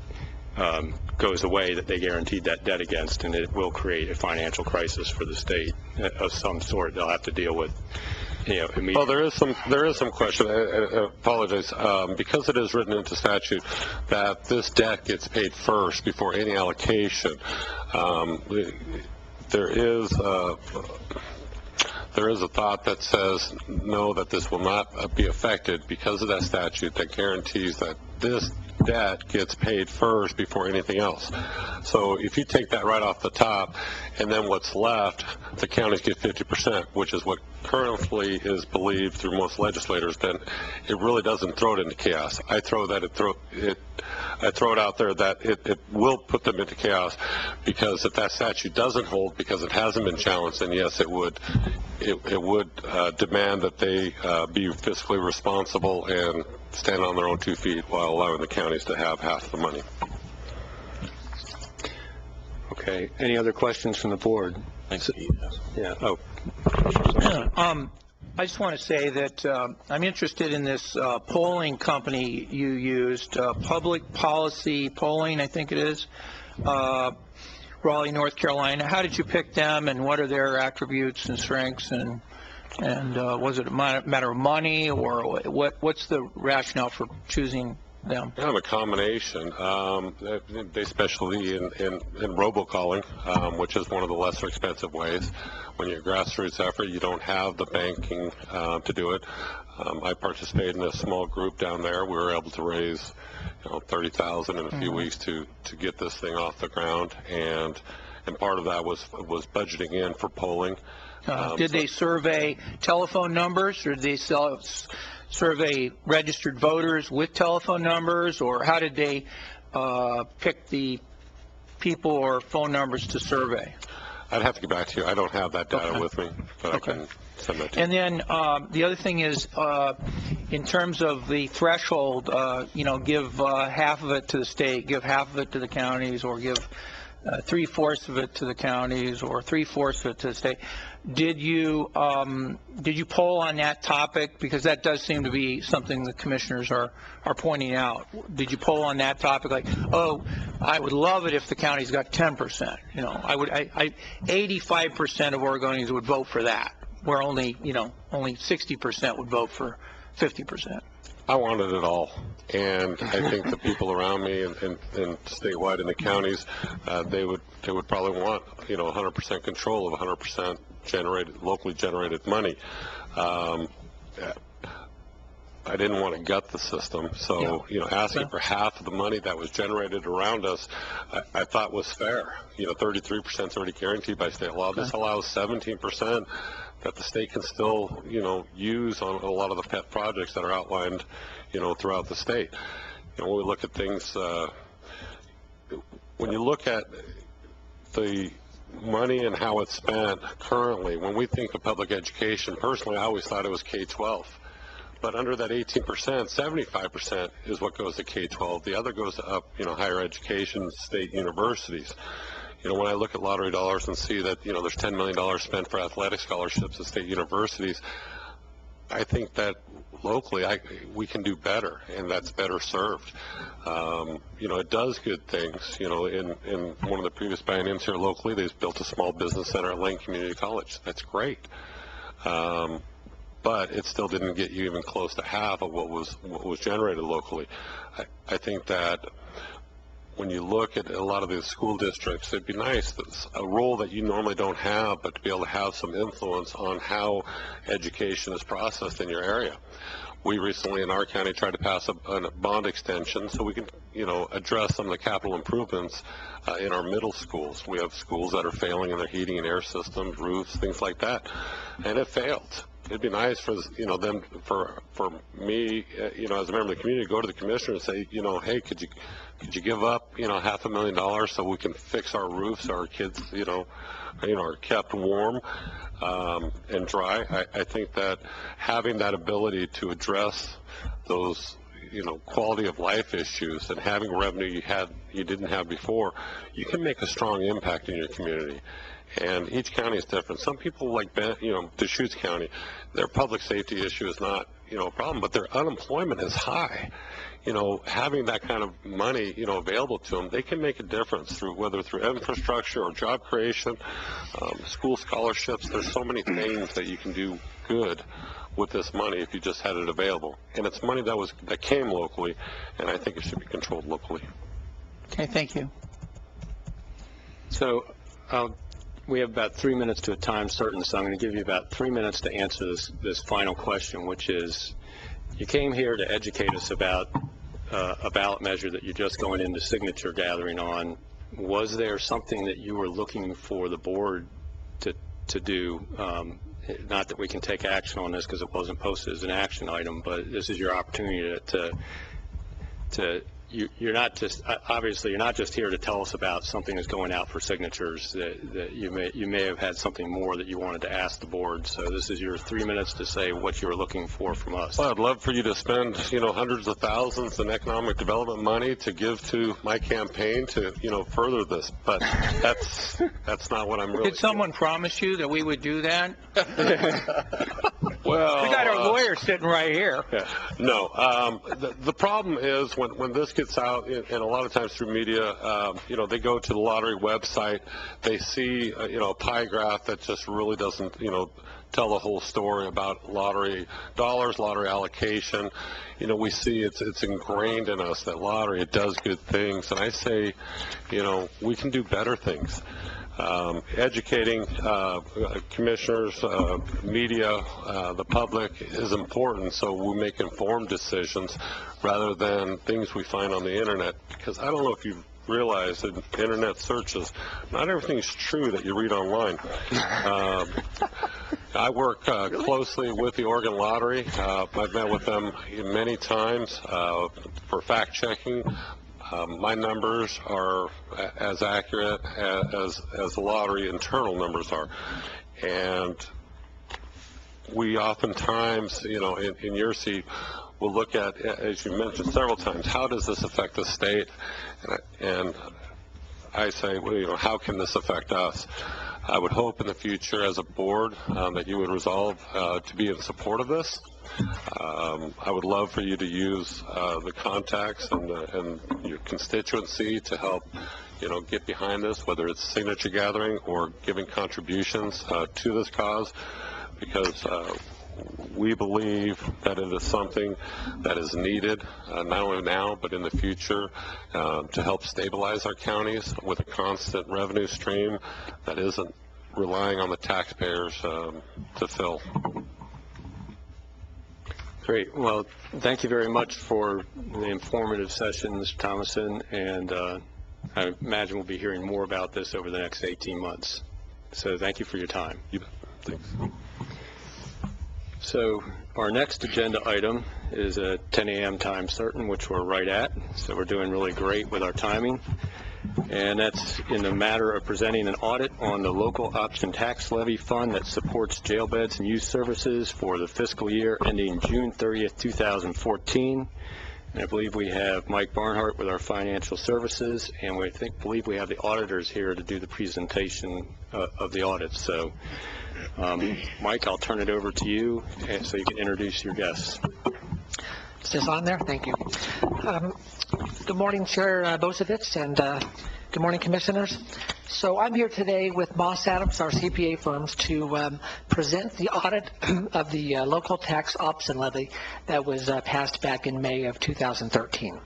goes away that they guaranteed that debt against, and it will create a financial crisis for the state of some sort they'll have to deal with, immediately. Well, there is some question. I apologize, because it is written into statute that this debt gets paid first before any allocation. There is a thought that says no, that this will not be affected because of that statute that guarantees that this debt gets paid first before anything else. So if you take that right off the top, and then what's left, the counties get 50%, which is what currently is believed through most legislators, then it really doesn't throw it into chaos. I throw it out there that it will put them into chaos, because if that statute doesn't hold because it hasn't been challenged, then yes, it would demand that they be fiscally responsible and stand on their own 2 feet while allowing the counties to have half the money. Okay. Any other questions from the board? Thanks. Yeah. Oh. I just want to say that I'm interested in this polling company you used, Public Policy Polling, I think it is, Raleigh, North Carolina. How did you pick them, and what are their attributes and strengths, and was it a matter of money, or what's the rationale for choosing them? Kind of a combination. They specialty in robocalling, which is one of the lesser expensive ways. When you're a grassroots effort, you don't have the banking to do it. I participated in a small group down there. We were able to raise, $30,000 in a few weeks to get this thing off the ground, and part of that was budgeting in for polling. Did they survey telephone numbers, or did they survey registered voters with telephone numbers, or how did they pick the people or phone numbers to survey? I'd have to get back to you. I don't have that data with me, but I can send that to you. And then the other thing is, in terms of the threshold, give half of it to the state, give half of it to the counties, or give 3/4 of it to the counties or 3/4 of it to the state. Did you poll on that topic? Because that does seem to be something the commissioners are pointing out. Did you poll on that topic? Like, oh, I would love it if the counties got 10%. 85% of Oregonians would vote for that, where only 60% would vote for 50%. I wanted it all, and I think the people around me and statewide in the counties, they would probably want 100% control of 100% locally generated money. I didn't want to gut the system, so asking for half of the money that was generated around us, I thought was fair. 33% is already guaranteed by state law. This allows 17% that the state can still use on a lot of the pet projects that are outlined throughout the state. When we look at things, when you look at the money and how it's spent currently, when we think of public education, personally I always thought it was K-12. But under that 18%, 75% is what goes to K-12. The other goes to up, higher education, state universities. When I look at lottery dollars and see that, there's $10 million spent for athletic scholarships at state universities, I think that locally we can do better, and that's better served. It does good things. In one of the previous bienniums here locally, they built a small business center at Lane Community College. That's great. But it still didn't get you even close to half of what was generated locally. I think that when you look at a lot of the school districts, it'd be nice, a role that you normally don't have, but to be able to have some influence on how education is processed in your area. We recently in our county tried to pass a bond extension so we can, address some of the capital improvements in our middle schools. We have schools that are failing in their heating and air systems, roofs, things like that, and it failed. It'd be nice for them, for me, as a member of the community, to go to the commissioner and say, hey, could you give up, $500,000 so we can fix our roofs, so our kids, are kept warm and dry. I think that having that ability to address those, quality of life issues and having revenue you didn't have before, you can make a strong impact in your community. And each county is different. Some people like, Deschutes County, their public safety issue is not, a problem, but their unemployment is high. Having that kind of money, available to them, they can make a difference whether through infrastructure or job creation, school scholarships. There's so many things that you can do good with this money if you just had it available. And it's money that came locally, and I think it should be controlled locally. Okay, thank you. So we have about 3 minutes to a time certain, so I'm going to give you about 3 minutes to answer this final question, which is, you came here to educate us about a ballot measure that you're just going into signature gathering on. Was there something that you were looking for the board to do? Not that we can take action on this because it wasn't posted as an action item, but this is your opportunity you're not just, obviously you're not just here to tell us about something that's going out for signatures, that you may have had something more that you wanted to ask the board. So this is your 3 minutes to say what you're looking for from us. Well, I'd love for you to spend, hundreds of thousands in economic development money to give to my campaign to, further this, but that's not what I'm really. Did someone promise you that we would do that? Well, we got our lawyer sitting right here. Yeah. No, the problem is when this gets out, and a lot of times through media, they go to the lottery website, they see, a pie graph that just really doesn't, tell the whole story about lottery dollars, lottery allocation. We see it's ingrained in us that lottery, it does good things, and I say, we can do better things. Educating commissioners, media, the public is important, so we make informed decisions rather than things we find on the internet. Because I don't know if you've realized in internet searches, not everything's true that you read online. I work closely with the Oregon Lottery. I've met with them many times for fact checking. My numbers are as accurate as the lottery internal numbers are. And we oftentimes, in your seat, will look at, as you mentioned several times, how does this affect the state? And I say, well, how can this affect us? I would hope in the future as a board that you would resolve to be in support of this. I would love for you to use the contacts and your constituency to help, get behind this, whether it's signature gathering or giving contributions to this cause, because we believe that it is something that is needed, not only now, but in the future, to help stabilize our counties with a constant revenue stream that isn't relying on the taxpayers to fill. Great. Well, thank you very much for the informative session, Mr. Thomason, and I imagine we'll be hearing more about this over the next 18 months. So thank you for your time. You bet. Thanks. So our next agenda item is a 10 a.m. time certain, which we're right at. So we're doing really great with our timing. And that's in the matter of presenting an audit on the local option tax levy fund that supports jail beds and youth services for the fiscal year ending June 30th, 2014. And I believe we have Mike Barnhart with our financial services, and we believe we have the auditors here to do the presentation of the audit. So, Mike, I'll turn it over to you so you can introduce your guests. Is this on there? Thank you. Good morning, Chair Bosevich, and good morning, Commissioners. So I'm here today with Moss Adams, our CPA firms, to present the audit of the local tax option levy that was passed back in May of 2013.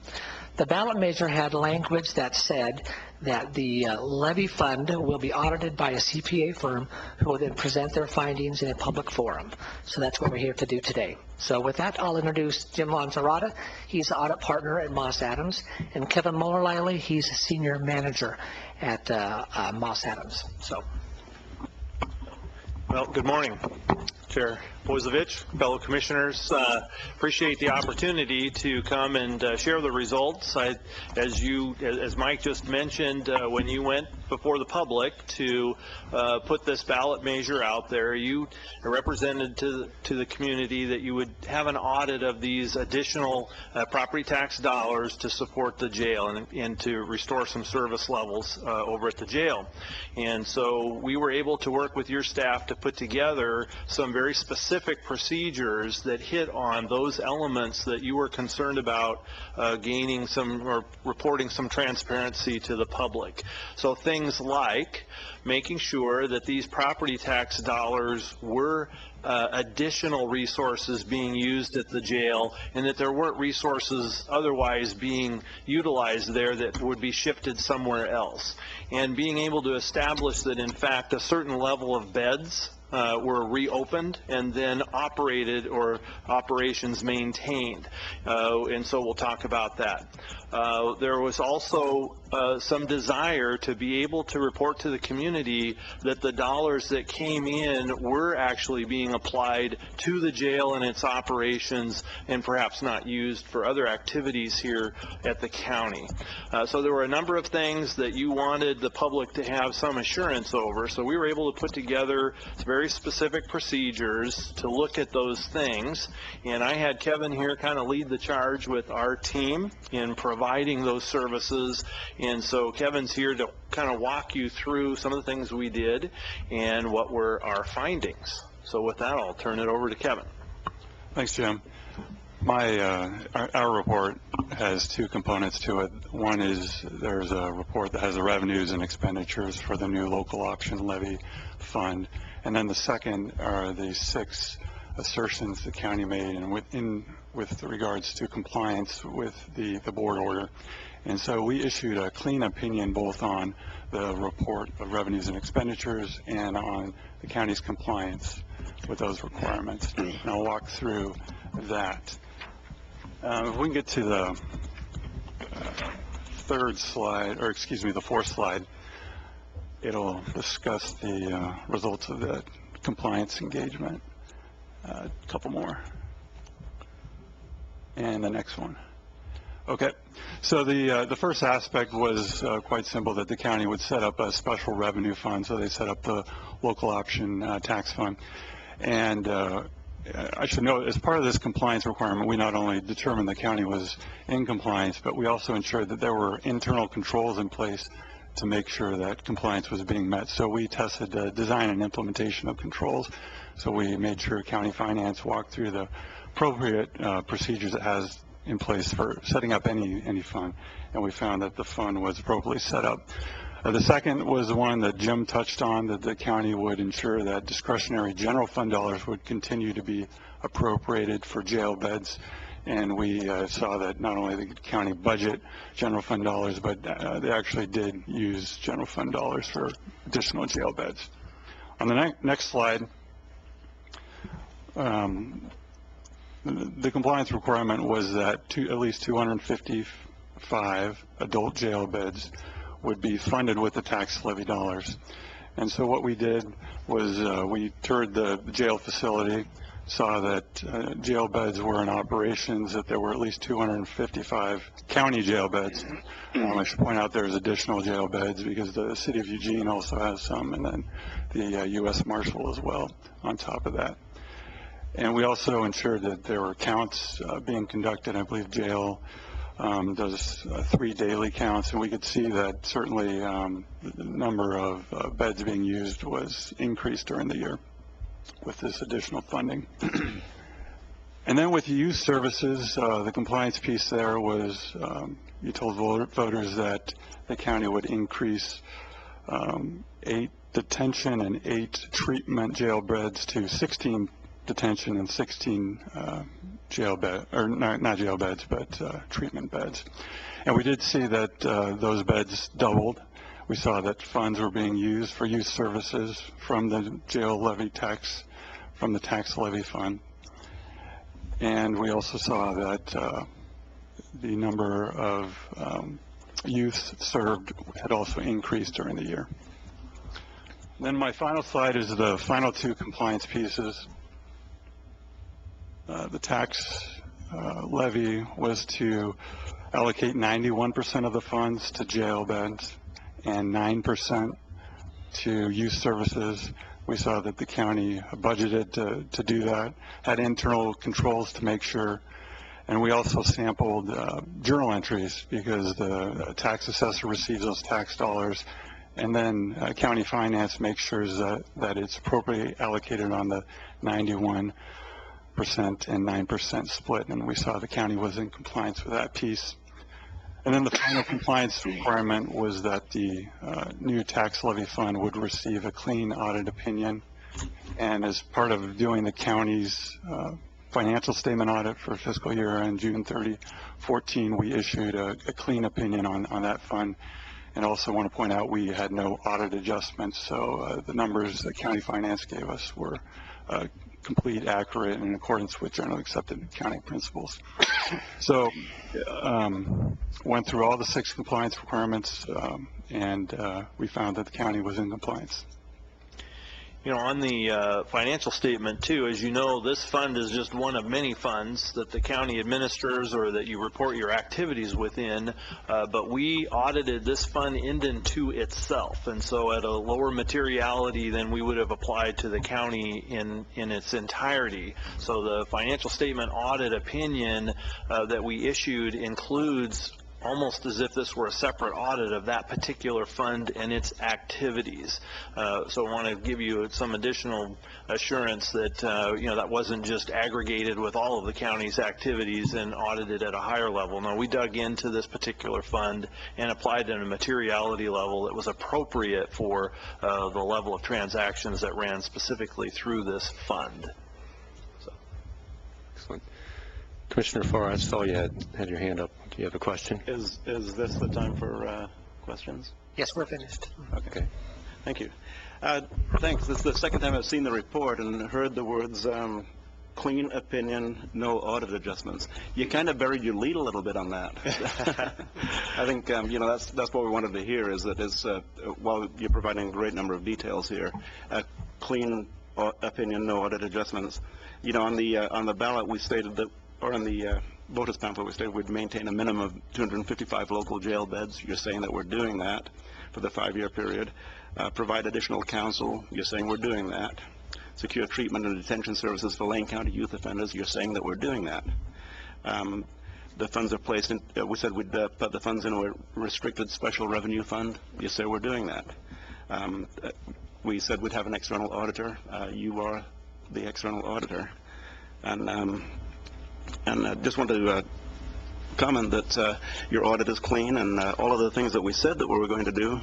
The ballot measure had language that said that the levy fund will be audited by a CPA firm who will then present their findings in a public forum. So that's what we're here to do today. So with that, I'll introduce Jim Lanzarada. He's the audit partner at Moss Adams, and Kevin Muller-Liley, he's a senior manager at Moss Adams. So. Well, good morning, Chair Bosevich, fellow commissioners. Appreciate the opportunity to come and share the results. As Mike just mentioned, when you went before the public to put this ballot measure out there, you represented to the community that you would have an audit of these additional property tax dollars to support the jail and to restore some service levels over at the jail. And so we were able to work with your staff to put together some very specific procedures that hit on those elements that you were concerned about gaining some or reporting some transparency to the public. So things like making sure that these property tax dollars were additional resources being used at the jail, and that there weren't resources otherwise being utilized there that would be shifted somewhere else. And being able to establish that in fact a certain level of beds were reopened and then operated or operations maintained. And so we'll talk about that. There was also some desire to be able to report to the community that the dollars that came in were actually being applied to the jail and its operations and perhaps not used for other activities here at the county. So there were a number of things that you wanted the public to have some assurance over. So we were able to put together very specific procedures to look at those things. And I had Kevin here kind of lead the charge with our team in providing those services. And so Kevin's here to kind of walk you through some of the things we did and what were our findings. So with that, I'll turn it over to Kevin. Thanks, Jim. Our report has two components to it. One is there's a report that has the revenues and expenditures for the new local option levy fund. And then the second are the 6 assertions the county made and with regards to compliance with the board order. And so we issued a clean opinion both on the report of revenues and expenditures and on the county's compliance with those requirements. And I'll walk through that. If we can get to the the fourth slide, it'll discuss the results of the compliance engagement. A couple more. And the next one. Okay, so the first aspect was quite simple, that the county would set up a special revenue fund. So they set up the local option tax fund. And I should note, as part of this compliance requirement, we not only determined the county was in compliance, but we also ensured that there were internal controls in place to make sure that compliance was being met. So we tested the design and implementation of controls. So we made sure county finance walked through the appropriate procedures it has in place for setting up any fund, and we found that the fund was appropriately set up. The second was the one that Jim touched on, that the county would ensure that discretionary general fund dollars would continue to be appropriated for jail beds. And we saw that not only the county budget general fund dollars, but they actually did use general fund dollars for additional jail beds. On the next slide, the compliance requirement was that at least 255 adult jail beds would be funded with the tax levy dollars. And so what we did was we toured the jail facility, saw that jail beds were in operations, that there were at least 255 county jail beds. I should point out there's additional jail beds because the city of Eugene also has some, and then the U.S. Marshal as well on top of that. And we also ensured that there were counts being conducted. I believe jail does 3 daily counts, and we could see that certainly the number of beds being used was increased during the year with this additional funding. And then with youth services, the compliance piece there was you told voters that the county would increase 8 detention and 8 treatment jail beds to 16 detention and 16 jail bed, or not jail beds, but treatment beds. And we did see that those beds doubled. We saw that funds were being used for youth services from the jail levy tax, from the tax levy fund. And we also saw that the number of youth served had also increased during the year. Then my final slide is the final 2 compliance pieces. The tax levy was to allocate 91% of the funds to jail beds and 9% to youth services. We saw that the county budgeted to do that, had internal controls to make sure, and we also sampled journal entries because the tax assessor receives those tax dollars, and then county finance makes sure that it's appropriately allocated on the 91% and 9% split, and we saw the county was in compliance with that piece. And then the final compliance requirement was that the new tax levy fund would receive a clean audit opinion, and as part of doing the county's financial statement audit for fiscal year end June 30, 2014, we issued a clean opinion on that fund. And also want to point out we had no audit adjustments, so the numbers that county finance gave us were complete, accurate, and in accordance with generally accepted accounting principles. So went through all the 6 compliance requirements, and we found that the county was in compliance. You know, on the financial statement too, as you know, this fund is just one of many funds that the county administers or that you report your activities within, but we audited this fund into itself, and so at a lower materiality than we would have applied to the county in its entirety. So the financial statement audit opinion that we issued includes almost as if this were a separate audit of that particular fund and its activities. So I want to give you some additional assurance that you know, that wasn't just aggregated with all of the county's activities and audited at a higher level. No, we dug into this particular fund and applied it at a materiality level that was appropriate for the level of transactions that ran specifically through this fund. So. Excellent. Commissioner Farr, I saw you had your hand up. Do you have a question? Is this the time for questions? Yes, we're finished. Okay. Thank you. Thanks. This is the second time I've seen the report and heard the words clean opinion, no audit adjustments. You kind of buried your lead a little bit on that. I think you know, that's what we wanted to hear, is that while you're providing a great number of details here, clean opinion, no audit adjustments. You know, on the ballot we stated that, or on the voters pamphlet we stated we'd maintain a minimum of 255 local jail beds. You're saying that we're doing that for the 5-year period. Provide additional counsel. You're saying we're doing that. Secure treatment and detention services for Lane County youth offenders. You're saying that we're doing that. the funds are placed in, we said we'd put the funds in a restricted special revenue fund. You say we're doing that. We said we'd have an external auditor. You are the external auditor. And I just want to comment that your audit is clean, and all of the things that we said that we were going to do,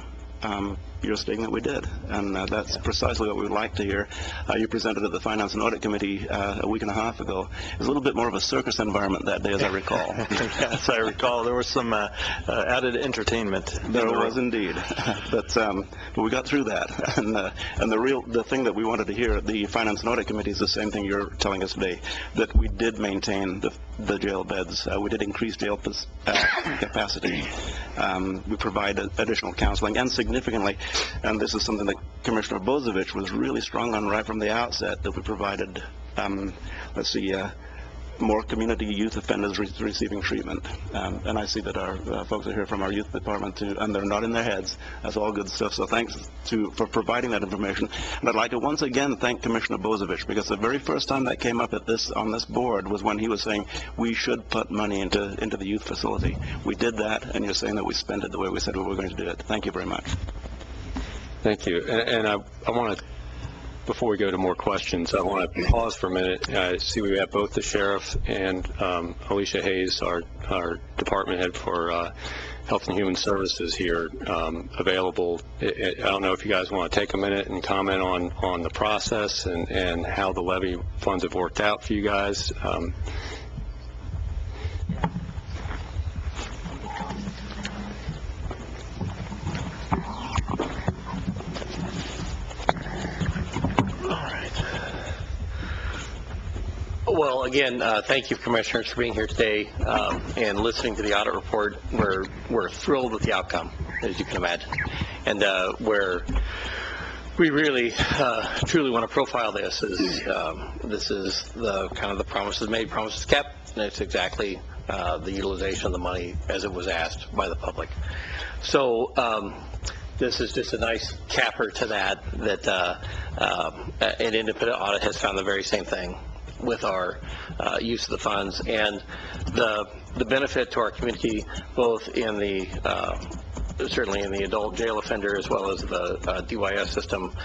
you're stating that we did, and that's precisely what we would like to hear. You presented at the Finance and Audit Committee a week and a half ago. It was a little bit more of a circus environment that day, as I recall. Yes, I recall. There was some added entertainment. There was indeed, but we got through that. And the thing that we wanted to hear at the Finance and Audit Committee is the same thing you're telling us today, that we did maintain the jail beds. We did increase jail capacity. We provided additional counseling, and significantly, and this is something that Commissioner Bozevich was really strong on right from the outset, that we provided, more community youth offenders receiving treatment. And I see that our folks are here from our youth department too, and they're not in their heads. That's all good stuff. So thanks for providing that information. And I'd like to once again thank Commissioner Bozevich, because the very first time that came up on this board was when he was saying we should put money into the youth facility. We did that, and you're saying that we spent it the way we said we were going to do it. Thank you very much. Thank you. And I want to, before we go to more questions, I want to pause for a minute. I see we have both the sheriff and Alicia Hayes, our department head for Health and Human Services here, available. I don't know if you guys want to take a minute and comment on the process and how the levy funds have worked out for you guys. Well, again, thank you, Commissioners, for being here today and listening to the audit report. We're thrilled with the outcome, as you can imagine, and where we really truly want to profile this is this is the kind of the promises made, promises kept, and it's exactly the utilization of the money as it was asked by the public. So this is just a nice capper to that an independent audit has found the very same thing with our use of the funds, and the benefit to our community, both in the certainly in the adult jail offender as well as the DYS system,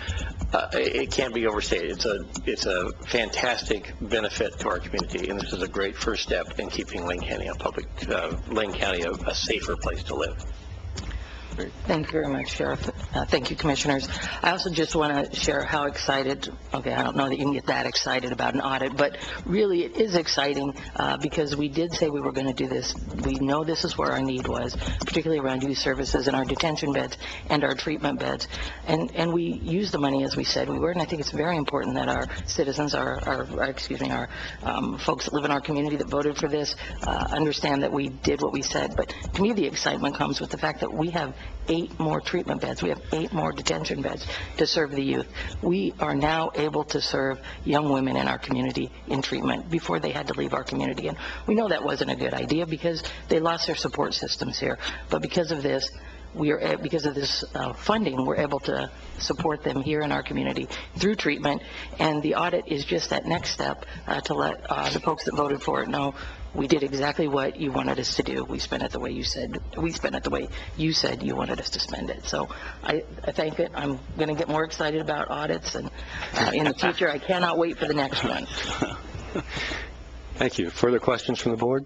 it can't be overstated. It's a fantastic benefit to our community, and this is a great first step in keeping Lane County a safer place to live. Thank you very much, Sheriff. Thank you, Commissioners. I also just want to share how excited, okay, I don't know that you can get that excited about an audit, but really it is exciting because we did say we were going to do this. We know this is where our need was, particularly around youth services and our detention beds and our treatment beds. And we used the money as we said we were, and I think it's very important that our citizens, our folks that live in our community that voted for this understand that we did what we said. But to me, the excitement comes with the fact that we have 8 more treatment beds. We have 8 more detention beds to serve the youth. We are now able to serve young women in our community in treatment before they had to leave our community. And we know that wasn't a good idea because they lost their support systems here. But because of this, funding, we're able to support them here in our community through treatment. And the audit is just that next step to let the folks that voted for it know we did exactly what you wanted us to do. We spent it the way you said. We spent it the way you said you wanted us to spend it. So I thank it. I'm going to get more excited about audits, and in the future, I cannot wait for the next one. Thank you. Further questions from the board?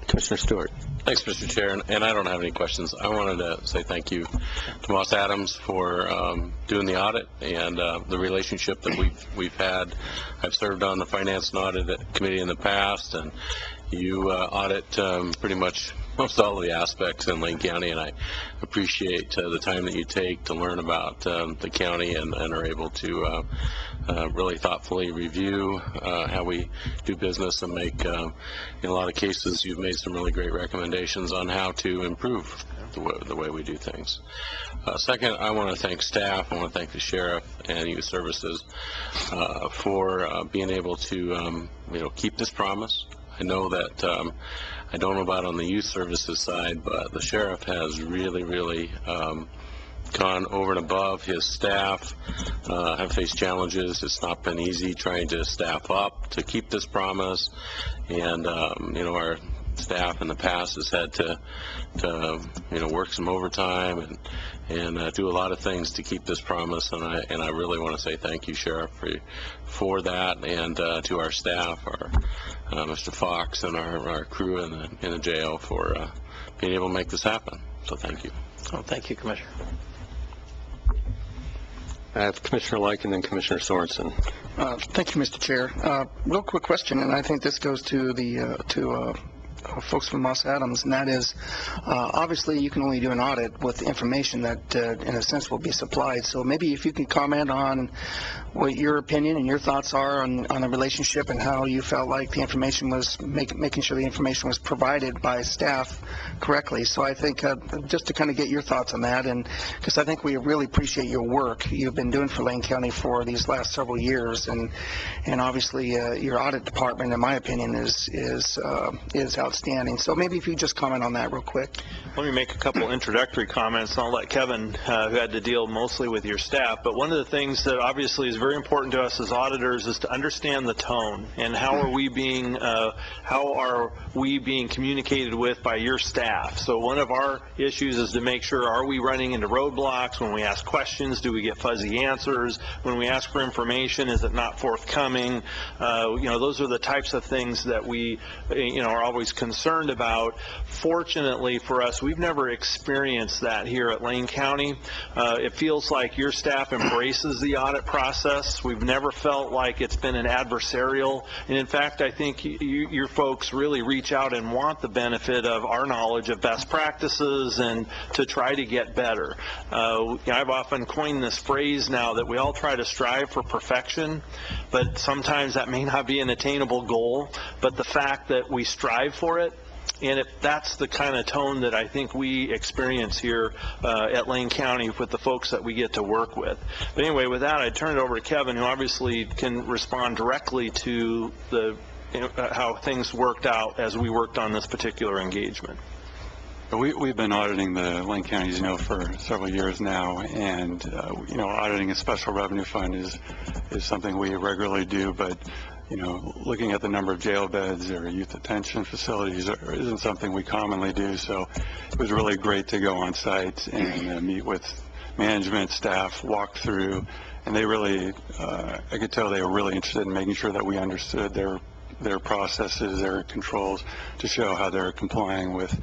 Commissioner Stewart. Thanks, Mr. Chair, and I don't have any questions. I wanted to say thank you to Moss Adams for doing the audit and the relationship that we've had. I've served on the Finance and Audit Committee in the past, and you audit pretty much most all of the aspects in Lane County, and I appreciate the time that you take to learn about the county and are able to really thoughtfully review how we do business and make, in a lot of cases, you've made some really great recommendations on how to improve the way we do things. Second, I want to thank staff. I want to thank the sheriff and youth services for being able to keep this promise. I know that I don't know about on the youth services side, but the sheriff has really gone over and above. His staff have faced challenges. It's not been easy trying to staff up to keep this promise, and our staff in the past has had to work some overtime and do a lot of things to keep this promise, and I really want to say thank you, Sheriff, for that, and to our staff, Mr. Fox and our crew in the jail for being able to make this happen. So thank you. Oh, thank you, Commissioner. I have Commissioner Like and then Commissioner Sorensen. Thank you, Mr. Chair. Real quick question, and I think this goes to the folks from Moss Adams, and that is, obviously, you can only do an audit with the information that, in a sense, will be supplied. So maybe if you can comment on what your opinion and your thoughts are on the relationship and how you felt like the information was, making sure the information was provided by staff correctly. So I think just to kind of get your thoughts on that, and because I think we really appreciate your work you've been doing for Lane County for these last several years, and obviously your audit department, in my opinion, is outstanding. So maybe if you just comment on that real quick. Let me make a couple introductory comments, and I'll let Kevin, who had to deal mostly with your staff. But one of the things that obviously is very important to us as auditors is to understand the tone and how are we being communicated with by your staff. So one of our issues is to make sure, are we running into roadblocks when we ask questions? Do we get fuzzy answers? When we ask for information, is it not forthcoming? Those are the types of things that we are always concerned about. Fortunately for us, we've never experienced that here at Lane County. It feels like your staff embraces the audit process. We've never felt like it's been an adversarial, and in fact, I think your folks really reach out and want the benefit of our knowledge of best practices and to try to get better. I've often coined this phrase now that we all try to strive for perfection, but sometimes that may not be an attainable goal, but the fact that we strive for it, and if that's the kind of tone that I think we experience here at Lane County with the folks that we get to work with. But anyway, with that, I turn it over to Kevin, who obviously can respond directly to how things worked out as we worked on this particular engagement. We've been auditing the Lane County, for several years now, and auditing a special revenue fund is something we regularly do, but looking at the number of jail beds or youth detention facilities isn't something we commonly do. So it was really great to go on site and meet with management, staff, walk through, and they really, I could tell they were really interested in making sure that we understood their processes, their controls, to show how they're complying with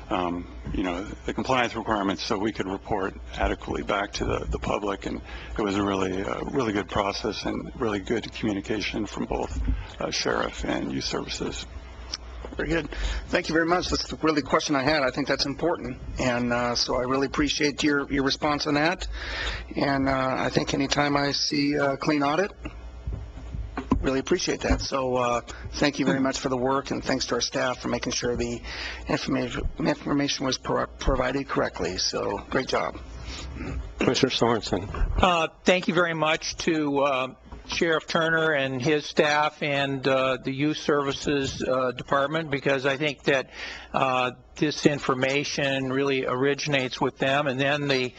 the compliance requirements, so we could report adequately back to the public. And it was a really good process and really good communication from both sheriff and youth services. Very good. Thank you very much. That's really the question I had. I think that's important, and so I really appreciate your response on that. And I think anytime I see a clean audit, really appreciate that. So thank you very much for the work, and thanks to our staff for making sure the information was provided correctly. So great job. Commissioner Sorensen. Thank you very much to Sheriff Turner and his staff and the Youth Services Department, because I think that this information really originates with them, and then the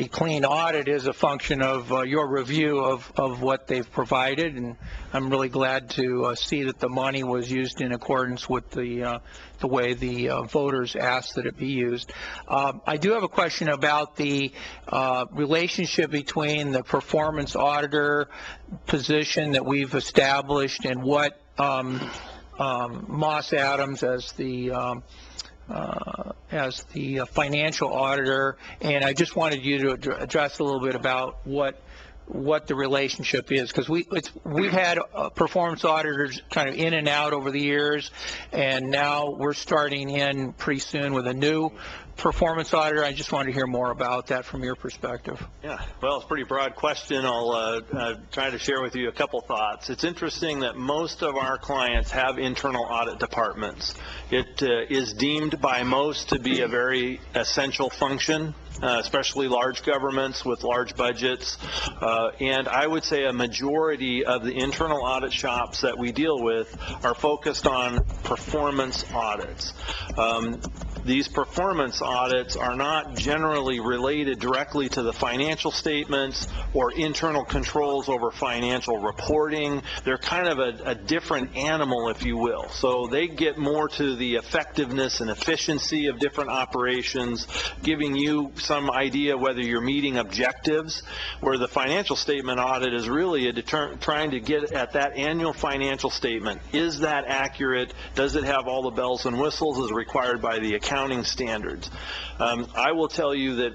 clean audit is a function of your review of what they've provided, and I'm really glad to see that the money was used in accordance with the way the voters asked that it be used. I do have a question about the relationship between the performance auditor position that we've established and what Moss Adams as the financial auditor, and I just wanted you to address a little bit about what the relationship is, because we've had performance auditors kind of in and out over the years, and now we're starting in pretty soon with a new performance auditor. I just wanted to hear more about that from your perspective. Yeah, well, it's a pretty broad question. I'll try to share with you a couple thoughts. It's interesting that most of our clients have internal audit departments. It is deemed by most to be a very essential function, especially large governments with large budgets. And I would say a majority of the internal audit shops that we deal with are focused on performance audits. these performance audits are not generally related directly to the financial statements or internal controls over financial reporting. They're kind of a different animal, if you will. So they get more to the effectiveness and efficiency of different operations, giving you some idea whether you're meeting objectives, where the financial statement audit is really trying to get at that annual financial statement. Is that accurate? Does it have all the bells and whistles as required by the accounting standards? I will tell you that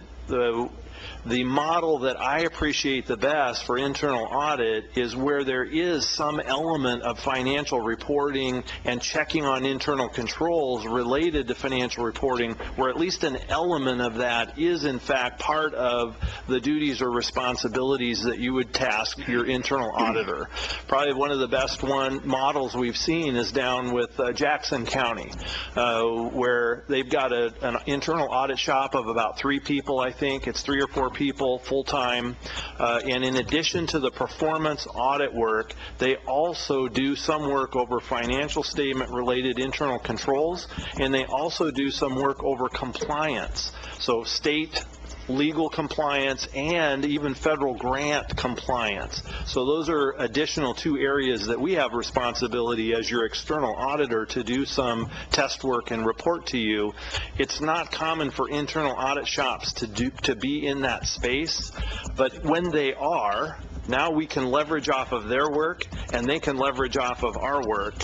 the model that I appreciate the best for internal audit is where there is some element of financial reporting and checking on internal controls related to financial reporting, where at least an element of that is in fact part of the duties or responsibilities that you would task your internal auditor. Probably one of the best models we've seen is down with Jackson County, where they've got an internal audit shop of about 3 people, I think. It's 3 or 4 people full-time, and in addition to the performance audit work, they also do some work over financial statement related internal controls, and they also do some work over compliance, so state legal compliance and even federal grant compliance. So those are additional 2 areas that we have responsibility as your external auditor to do some test work and report to you. It's not common for internal audit shops to be in that space, but when they are, now we can leverage off of their work and they can leverage off of our work,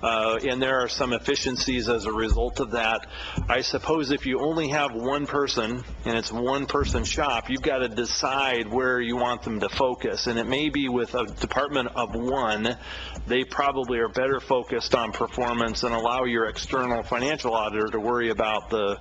and there are some efficiencies as a result of that. I suppose if you only have one person and it's one person shop, you've got to decide where you want them to focus, and it may be with a department of 1, they probably are better focused on performance and allow your external financial auditor to worry about the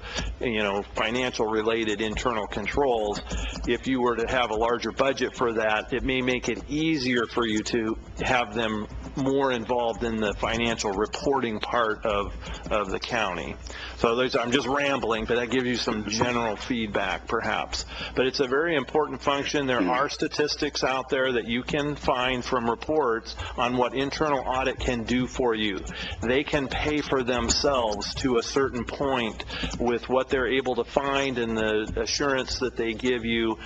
financial related internal controls. If you were to have a larger budget for that, it may make it easier for you to have them more involved in the financial reporting part of the county. So I'm just rambling, but that gives you some general feedback perhaps. But it's a very important function. There are statistics out there that you can find from reports on what internal audit can do for you. They can pay for themselves to a certain point with what they're able to find and the assurance that they give you.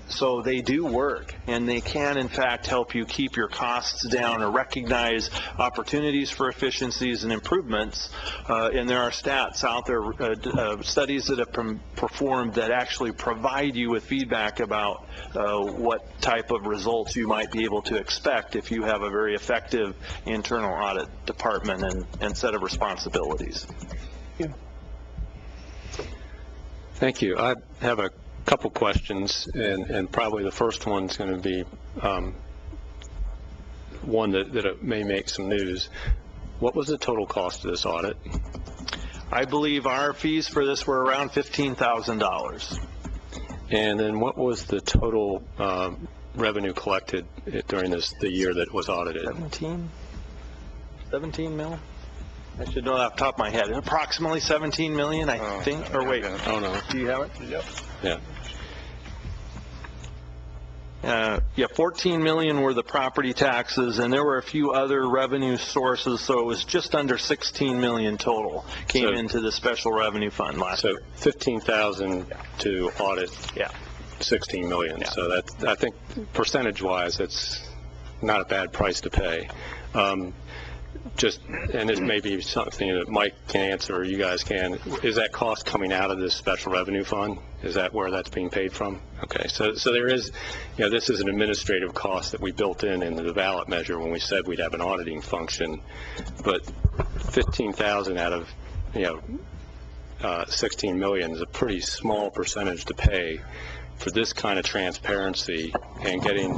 So they do work, and they can in fact help you keep your costs down or recognize opportunities for efficiencies and improvements. And there are stats out there, studies that have performed that actually provide you with feedback about what type of results you might be able to expect if you have a very effective internal audit department and set of responsibilities. Thank you. I have a couple questions, and probably the first one's going to be one that may make some news. What was the total cost of this audit? I believe our fees for this were around $15,000. And then what was the total revenue collected during the year that was audited? 17 mil? I should know that off the top of my head. Approximately 17 million, I think. Or wait, oh no. Do you have it? Yep. Yeah. 14 million were the property taxes, and there were a few other revenue sources, so it was just under 16 million total came into the special revenue fund last year. So 15,000 to audit. Yeah. 16 million. Yeah. So that, I think percentage-wise, it's not a bad price to pay. And this may be something that Mike can answer or you guys can. Is that cost coming out of this special revenue fund? Is that where that's being paid from? Okay, so there is, this is an administrative cost that we built in the ballot measure when we said we'd have an auditing function, but 15,000 out of, 16 million is a pretty small percentage to pay for this kind of transparency and getting,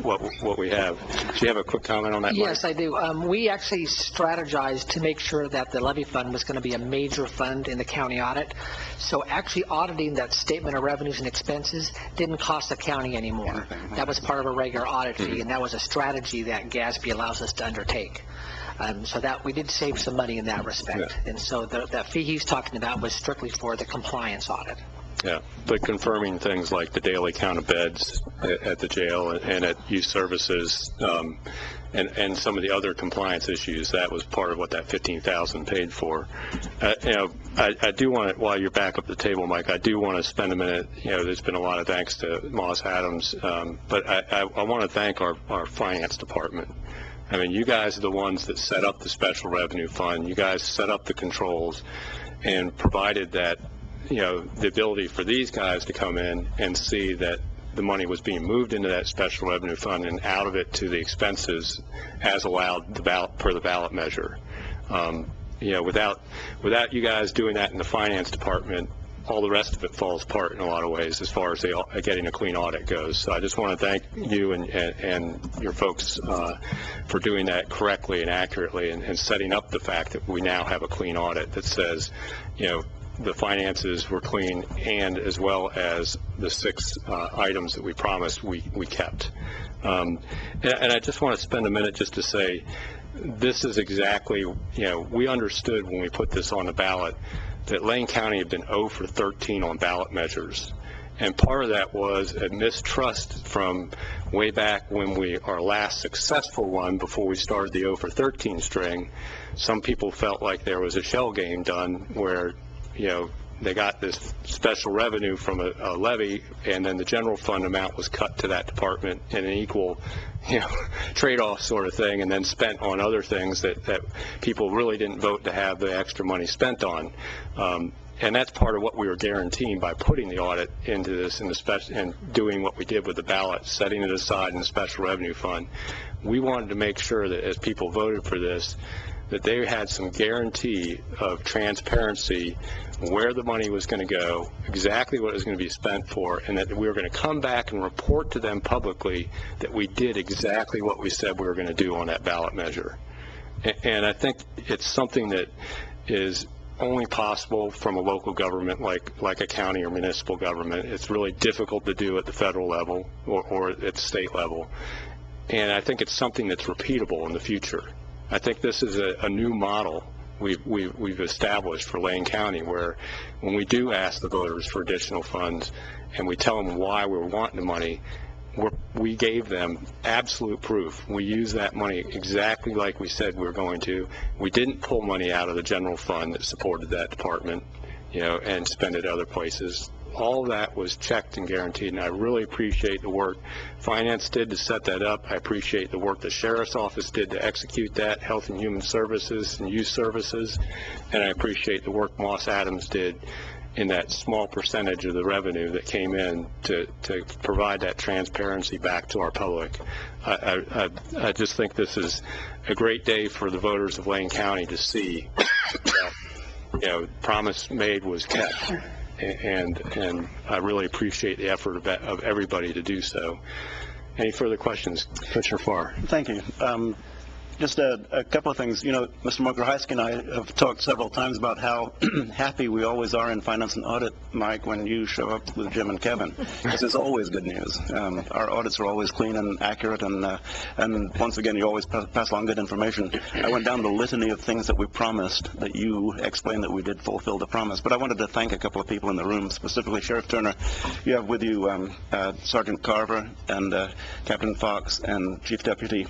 what we have. Do you have a quick comment on that, Mike? Yes, I do. We actually strategized to make sure that the levy fund was going to be a major fund in the county audit. So actually auditing that statement of revenues and expenses didn't cost the county anymore. That was part of a regular audit fee, and that was a strategy that GASB allows us to undertake. So that we did save some money in that respect. Yeah. And so the fee he's talking about was strictly for the compliance audit. Yeah, but confirming things like the daily count of beds at the jail and at youth services, and some of the other compliance issues. That was part of what that $15,000 paid for. I do want to, while you're back up the table, Mike, I do want to spend a minute. There's been a lot of thanks to Moss Adams, but I want to thank our finance department. I mean, you guys are the ones that set up the special revenue fund. You guys set up the controls and provided that, the ability for these guys to come in and see that the money was being moved into that special revenue fund and out of it to the expenses as allowed per the ballot measure. Without you guys doing that in the finance department, all the rest of it falls apart in a lot of ways as far as getting a clean audit goes. So I just want to thank you and your folks for doing that correctly and accurately and setting up the fact that we now have a clean audit that says, the finances were clean, and as well as the 6 items that we promised we kept. And I just want to spend a minute just to say this is exactly, we understood when we put this on the ballot that Lane County had been 0 for 13 on ballot measures. And part of that was a mistrust from way back when our last successful one, before we started the 0 for 13 string. Some people felt like there was a shell game done where they got this special revenue from a levy, and then the general fund amount was cut to that department in an equal, trade-off sort of thing, and then spent on other things that people really didn't vote to have the extra money spent on. And that's part of what we were guaranteeing by putting the audit into this and doing what we did with the ballot, setting it aside in the special revenue fund. We wanted to make sure that as people voted for this, that they had some guarantee of transparency, where the money was going to go, exactly what it was going to be spent for, and that we were going to come back and report to them publicly that we did exactly what we said we were going to do on that ballot measure. And I think it's something that is only possible from a local government like a county or municipal government. It's really difficult to do at the federal level or at the state level. And I think it's something that's repeatable in the future. I think this is a new model we've established for Lane County, where when we do ask the voters for additional funds and we tell them why we're wanting the money, we gave them absolute proof. We used that money exactly like we said we were going to. We didn't pull money out of the general fund that supported that department, and spend it other places. All of that was checked and guaranteed, and I really appreciate the work Finance did to set that up. I appreciate the work the Sheriff's Office did to execute that, Health and Human Services and Youth Services, and I appreciate the work Moss Adams did in that small percentage of the revenue that came in to provide that transparency back to our public. I just think this is a great day for the voters of Lane County to see that, promise made was kept. And I really appreciate the effort of everybody to do so. Any further questions? Commissioner Farr. Thank you. Just a couple of things. Mr. Mokrahayski and I have talked several times about how happy we always are in Finance and Audit, Mike, when you show up with Jim and Kevin, because it's always good news. Our audits are always clean and accurate, and once again, you always pass along good information. I went down the litany of things that we promised that you explained that we did fulfill the promise, but I wanted to thank a couple of people in the room, specifically Sheriff Turner. You have with you Sergeant Carver and Captain Fox and Chief Deputy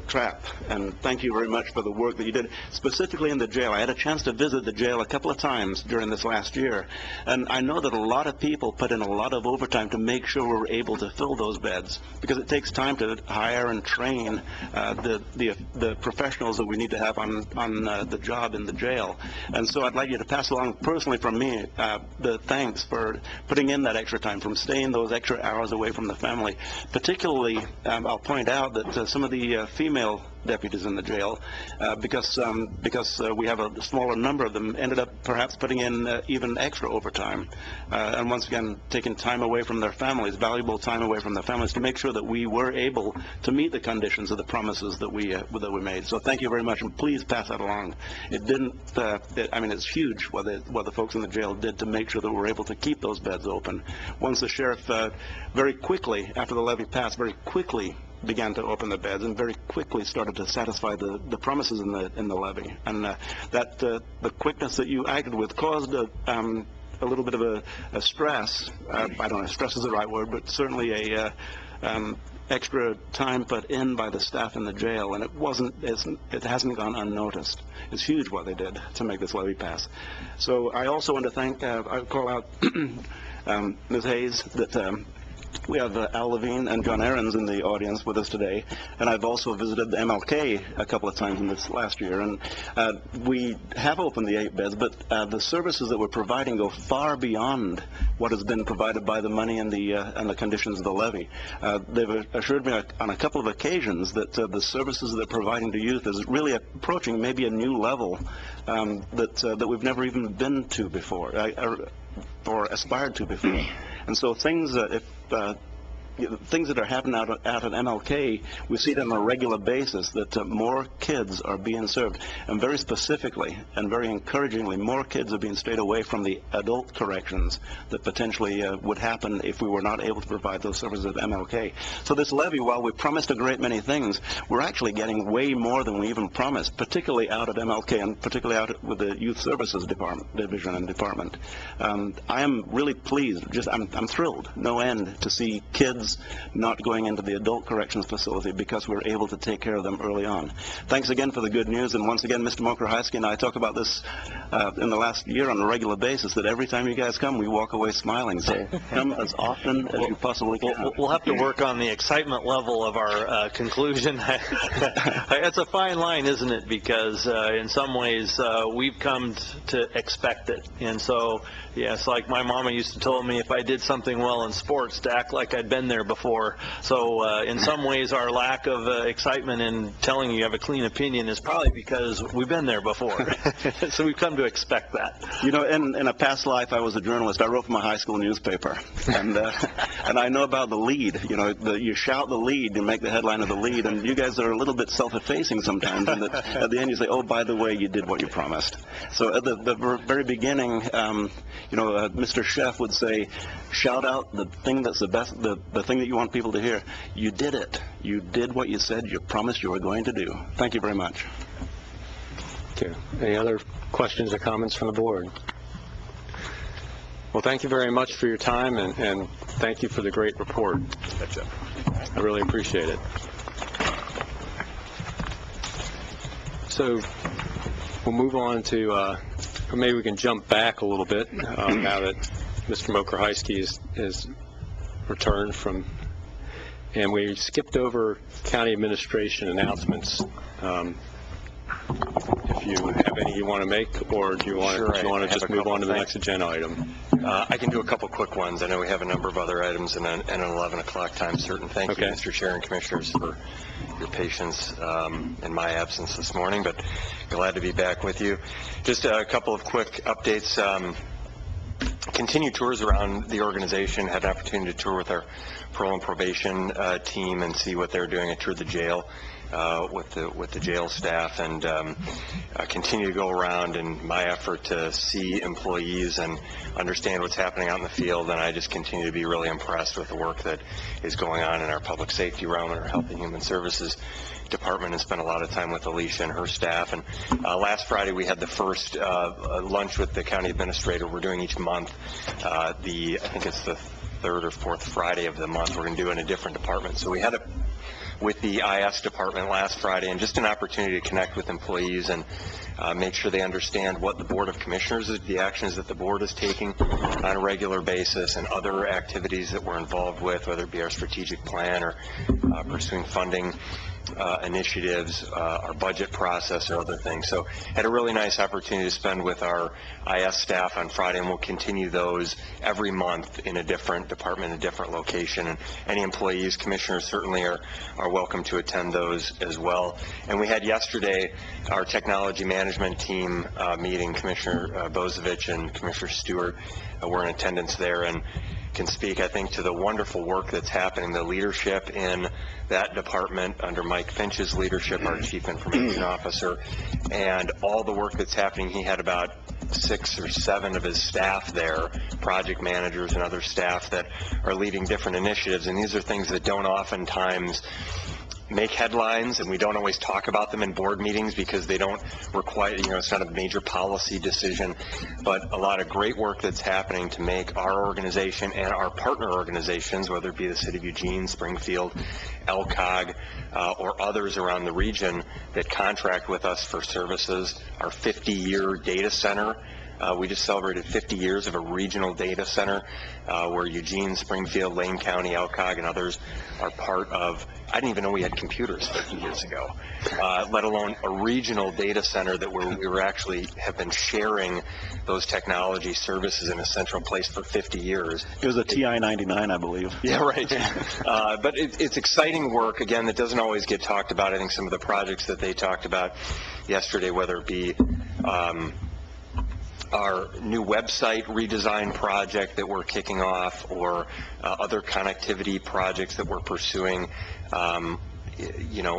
Trapp, and thank you very much for the work that you did, specifically in the jail. I had a chance to visit the jail a couple of times during this last year, and I know that a lot of people put in a lot of overtime to make sure we're able to fill those beds, because it takes time to hire and train the professionals that we need to have on the job in the jail. And so I'd like you to pass along personally from me the thanks for putting in that extra time, from staying those extra hours away from the family. Particularly, I'll point out that some of the female deputies in the jail, because we have a smaller number of them, ended up perhaps putting in even extra overtime, and once again taking time away from their families, valuable time away from their families, to make sure that we were able to meet the conditions of the promises that we made. So thank you very much, and please pass that along. It didn't. It's huge what the folks in the jail did to make sure that we're able to keep those beds open. Once the sheriff, very quickly after the levy passed, very quickly began to open the beds and very quickly started to satisfy the promises in the levy, and that the quickness that you acted with caused a little bit of a stress. I don't know if stress is the right word, but certainly extra time put in by the staff in the jail, and it hasn't gone unnoticed. It's huge what they did to make this levy pass. So I also want to thank, I call out Ms. Hayes, that we have Al Levine and John Ahrens in the audience with us today, and I've also visited the MLK a couple of times in this last year, and we have opened the 8 beds, but the services that we're providing go far beyond what has been provided by the money and the conditions of the levy. They've assured me on a couple of occasions that the services that they're providing to youth is really approaching maybe a new level that we've never even been to before, or aspired to before. And so things that things that are happening out at MLK, we see it on a regular basis, that more kids are being served. And very specifically and very encouragingly, more kids are being stayed away from the adult corrections that potentially would happen if we were not able to provide those services at MLK. So this levy, while we promised a great many things, we're actually getting way more than we even promised, particularly out at MLK and particularly out with the Youth Services Division and Department. I am really pleased, I'm thrilled, no end, to see kids not going into the adult corrections facility because we're able to take care of them early on. Thanks again for the good news, and once again, Mr. Mokrahayski and I talk about this in the last year on a regular basis, that every time you guys come, we walk away smiling. So come as often as you possibly can. We'll have to work on the excitement level of our conclusion. It's a fine line, isn't it? Because in some ways, we've come to expect it. And so, yes, like my mama used to tell me, if I did something well in sports, to act like I'd been there before. So in some ways, our lack of excitement in telling you have a clean opinion is probably because we've been there before. So we've come to expect that. You know, in a past life, I was a journalist. I wrote for my high school newspaper, and I know about the lead. You know, you shout the lead, you make the headline of the lead, and you guys are a little bit self-effacing sometimes. And at the end, you say, "Oh, by the way, you did what you promised." So at the very beginning, Mr. Chef would say, "Shout out the thing that's the best, the thing that you want people to hear. You did it. You did what you said you promised you were going to do." Thank you very much. Okay. Any other questions or comments from the board? Well, thank you very much for your time, and thank you for the great report. I really appreciate it. So we'll move on to, or maybe we can jump back a little bit now that Mr. Mokrahayski is returned from, and we skipped over county administration announcements. If you have any you want to make, or do you want to just move on to the next agenda item? I can do a couple quick ones. I know we have a number of other items and an 11 o'clock time certain. Thank you, Mr. Chair and Commissioners, for your patience in my absence this morning, but glad to be back with you. Just a couple of quick updates. Continued tours around the organization. Had an opportunity to tour with our parole and probation team and see what they're doing. I toured the jail with the jail staff, and continue to go around in my effort to see employees and understand what's happening out in the field. And I just continue to be really impressed with the work that is going on in our public safety realm and our Health and Human Services Department, and spent a lot of time with Alicia and her staff. And last Friday we had the first lunch with the county administrator. We're doing each month. I think it's the third or fourth Friday of the month. We're going to do it in a different department. So we had it with the IS department last Friday, and just an opportunity to connect with employees and make sure they understand what the Board of Commissioners, the actions that the board is taking on a regular basis, and other activities that we're involved with, whether it be our strategic plan or pursuing funding initiatives, our budget process, or other things. So had a really nice opportunity to spend with our IS staff on Friday, and we'll continue those every month in a different department, a different location. And any employees, commissioners certainly are welcome to attend those as well. And we had yesterday our technology management team meeting. Commissioner Bozovich and Commissioner Stewart were in attendance there, and can speak, I think, to the wonderful work that's happening, the leadership in that department under Mike Finch's leadership, our Chief Information Officer, and all the work that's happening. He had about 6 or 7 of his staff there, project managers and other staff that are leading different initiatives, and these are things that don't oftentimes make headlines, and we don't always talk about them in board meetings because they don't require, it's not a major policy decision, but a lot of great work that's happening to make our organization and our partner organizations, whether it be the City of Eugene, Springfield, LCOG, or others around the region that contract with us for services. Our 50-year data center, we just celebrated 50 years of a regional data center where Eugene, Springfield, Lane County, LCOG, and others are part of. I didn't even know we had computers 50 years ago, let alone a regional data center that we were actually have been sharing those technology services in a central place for 50 years. It was a TI-99, I believe. Yeah, right. But it's exciting work, again, that doesn't always get talked about. I think some of the projects that they talked about yesterday, whether it be our new website redesign project that we're kicking off, or other connectivity projects that we're pursuing,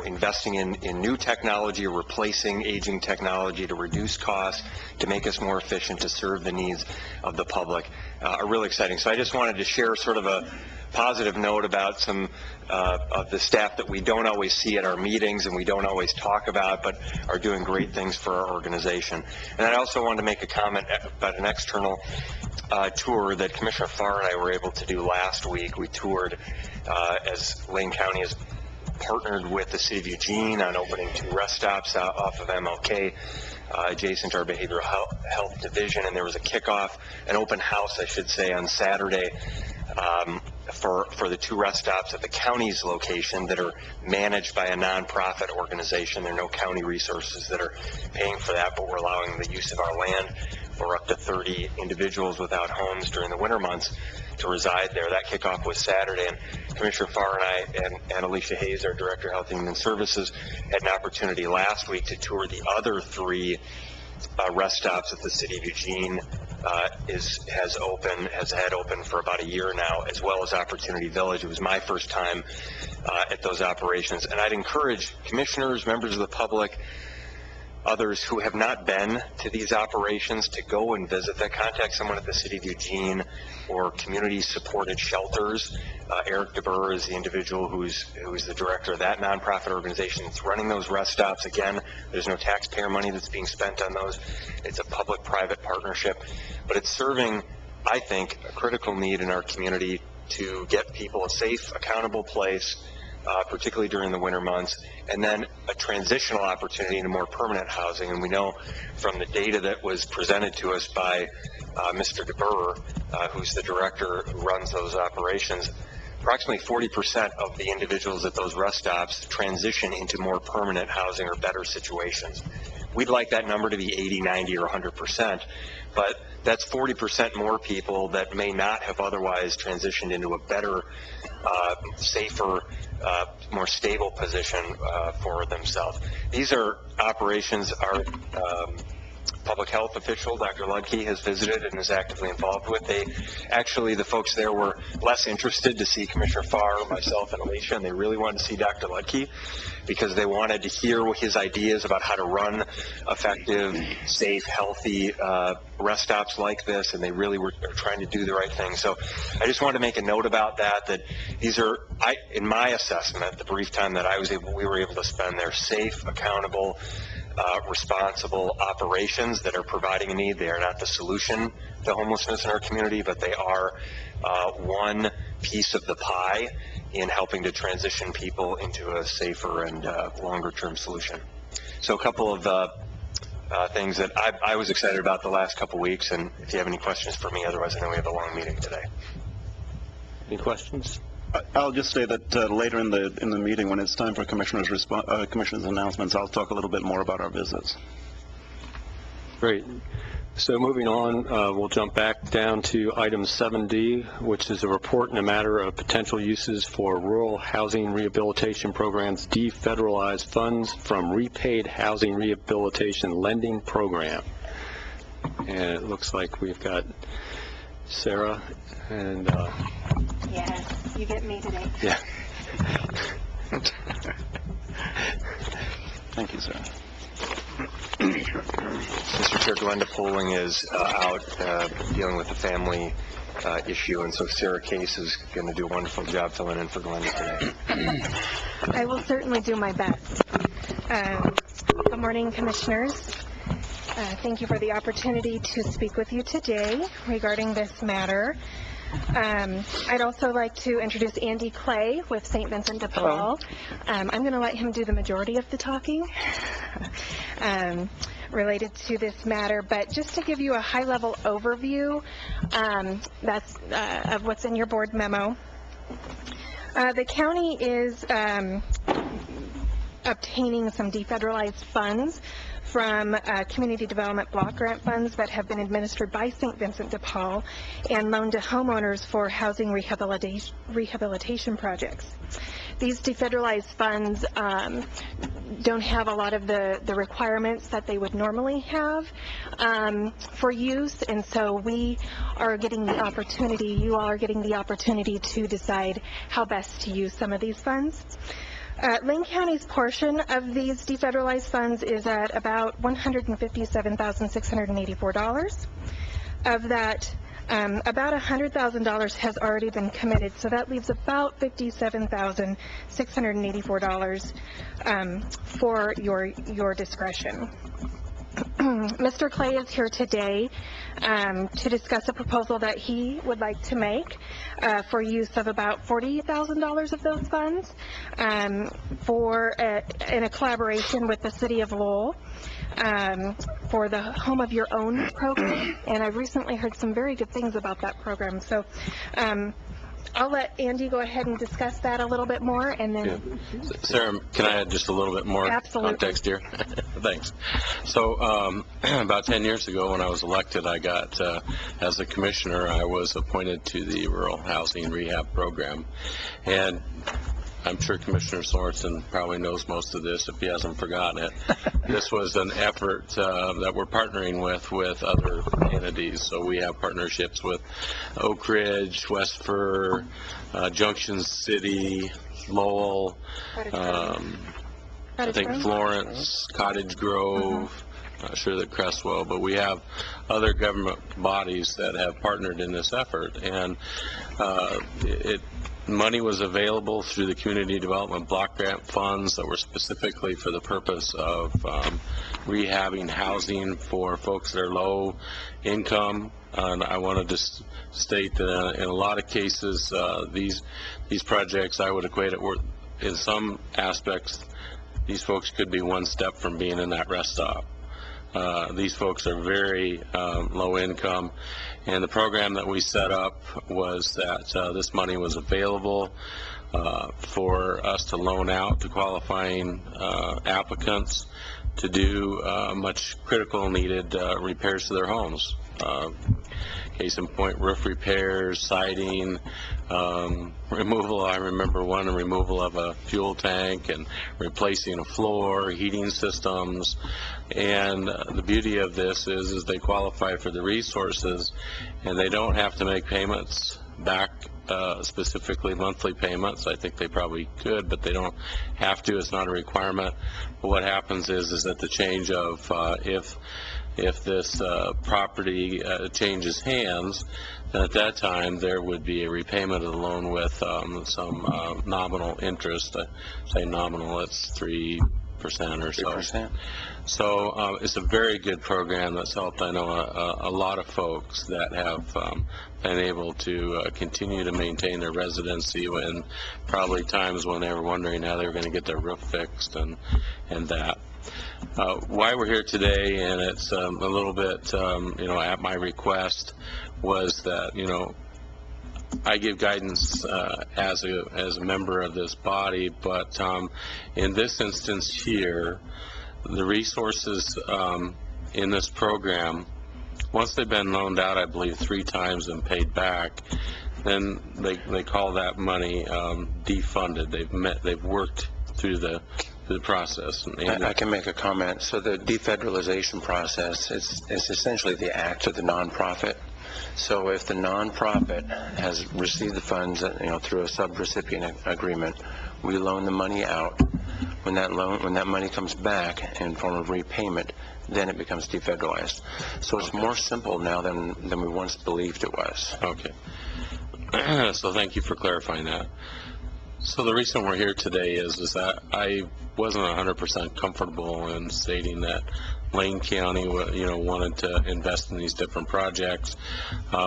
investing in new technology, replacing aging technology to reduce costs, to make us more efficient, to serve the needs of the public, are really exciting. So I just wanted to share sort of a positive note about some of the staff that we don't always see at our meetings and we don't always talk about, but are doing great things for our organization. And I also wanted to make a comment about an external tour that Commissioner Farr and I were able to do last week. We toured, as Lane County has partnered with the City of Eugene on opening 2 rest stops off of MLK, adjacent to our Behavioral Health Division, and there was a kickoff, an open house, I should say, on Saturday for the 2 rest stops at the county's location that are managed by a nonprofit organization. There are no county resources that are paying for that, but we're allowing the use of our land for up to 30 individuals without homes during the winter months to reside there. That kickoff was Saturday, and Commissioner Farr and I and Alicia Hayes, our Director of Health and Human Services, had an opportunity last week to tour the other 3 rest stops that the City of Eugene has had open for about a year now, as well as Opportunity Village. It was my first time at those operations, and I'd encourage commissioners, members of the public, others who have not been to these operations to go and visit them. Contact someone at the City of Eugene or community-supported shelters. Eric DeBurr is the individual who's the director of that nonprofit organization that's running those rest stops. Again, there's no taxpayer money that's being spent on those. It's a public-private partnership, but it's serving, I think, a critical need in our community to get people a safe, accountable place, particularly during the winter months, and then a transitional opportunity into more permanent housing. And we know from the data that was presented to us by Mr. DeBurr, who's the director who runs those operations, approximately 40% of the individuals at those rest stops transition into more permanent housing or better situations. We'd like that number to be 80, 90, or 100%, but that's 40% more people that may not have otherwise transitioned into a better, safer, more stable position for themselves. These are operations our public health official, Dr. Ludke, has visited and is actively involved with. The folks there were less interested to see Commissioner Farr, myself, and Alicia, and they really wanted to see Dr. Ludke because they wanted to hear his ideas about how to run effective, safe, healthy rest stops like this, and they really are trying to do the right thing. So I just wanted to make a note about that these are, in my assessment, the brief time that we were able to spend there, safe, accountable, responsible operations that are providing a need. They are not the solution to homelessness in our community, but they are one piece of the pie in helping to transition people into a safer and longer-term solution. So a couple of things that I was excited about the last couple weeks, and if you have any questions for me, otherwise I know we have a long meeting today. Any questions? I'll just say that later in the meeting, when it's time for commissioners' announcements, I'll talk a little bit more about our visits. Great. So moving on, we'll jump back down to item 7D, which is a report in a matter of potential uses for rural housing rehabilitation programs, defederalized funds from repaid housing rehabilitation lending program. And it looks like we've got Sarah and yes, you get me today. Yeah. Thank you, Sarah. Mr. Chair, Glenda Poling is out dealing with a family issue, and so Sarah Case is going to do a wonderful job filling in for Glenda today. I will certainly do my best. Good morning, Commissioners. Thank you for the opportunity to speak with you today regarding this matter. I'd also like to introduce Andy Clay with St. Vincent de Paul. I'm going to let him do the majority of the talking related to this matter, but just to give you a high-level overview of what's in your board memo. The county is obtaining some defederalized funds from community development block grant funds that have been administered by St. Vincent de Paul and loaned to homeowners for housing rehabilitation projects. These defederalized funds don't have a lot of the requirements that they would normally have for use, and so we are getting the opportunity, you all are getting the opportunity to decide how best to use some of these funds. Lane County's portion of these defederalized funds is at about $157,684. Of that, about $100,000 has already been committed, so that leaves about $57,684 for your discretion. Mr. Clay is here today to discuss a proposal that he would like to make for use of about $40,000 of those funds in a collaboration with the City of Lowell for the Home of Your Own program, and I've recently heard some very good things about that program. So I'll let Andy go ahead and discuss that a little bit more, and then... Sarah, can I add just a little bit more context here? Thanks. So about 10 years ago when I was elected, I got, as a commissioner, I was appointed to the Rural Housing Rehab Program. And I'm sure Commissioner Sorensen probably knows most of this if he hasn't forgotten it. This was an effort that we're partnering with other entities. So we have partnerships with Oak Ridge, West Fir, Junction City, Lowell, I think Florence, Cottage Grove, not sure that Crestwell, but we have other government bodies that have partnered in this effort. And money was available through the community development block grant funds that were specifically for the purpose of rehabbing housing for folks that are low income. And I wanted to state that in a lot of cases, these projects, I would equate it with, in some aspects, these folks could be one step from being in that rest stop. These folks are very low income, and the program that we set up was that this money was available for us to loan out to qualifying applicants to do much critical needed repairs to their homes. Case in point, roof repairs, siding, removal. I remember one, removal of a fuel tank and replacing a floor, heating systems. And the beauty of this is they qualify for the resources, and they don't have to make payments back, specifically monthly payments. I think they probably could, but they don't have to. It's not a requirement. But what happens is that the change of if this property changes hands, then at that time there would be a repayment of the loan with some nominal interest. Say nominal, it's 3% or so. 3%. So it's a very good program that's helped, I know, a lot of folks that have been able to continue to maintain their residency in probably times when they were wondering how they were going to get their roof fixed and that. Why we're here today, and it's a little bit, at my request, was that, I give guidance as a member of this body, but in this instance here, the resources in this program, once they've been loaned out, I believe 3 times and paid back, then they call that money defunded. They've worked through the process. I can make a comment. So the defederalization process is essentially the act of the nonprofit. So if the nonprofit has received the funds, through a subrecipient agreement, we loan the money out. When that money comes back in form of repayment, then it becomes defederalized. So it's more simple now than we once believed it was. Okay. So thank you for clarifying that. So the reason we're here today is that I wasn't 100% comfortable in stating that Lane County, wanted to invest in these different projects.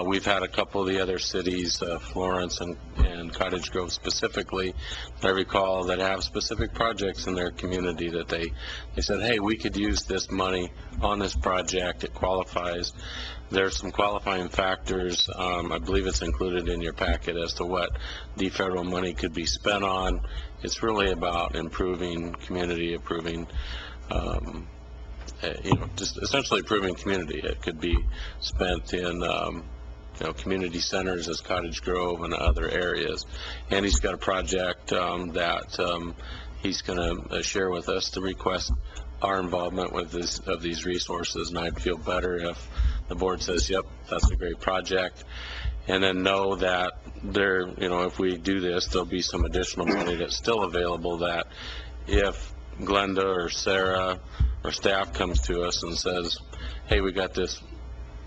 We've had a couple of the other cities, Florence and Cottage Grove specifically, I recall, that have specific projects in their community that they said, hey, we could use this money on this project. It qualifies. There's some qualifying factors. I believe it's included in your packet as to what the federal money could be spent on. It's really about improving community, just essentially improving community. It could be spent in, community centers as Cottage Grove and other areas. And he's got a project that he's going to share with us to request our involvement with these resources. And I'd feel better if the board says, yep, that's a great project. And then know that if we do this, there'll be some additional money that's still available, that if Glenda or Sarah or staff comes to us and says, hey, we got this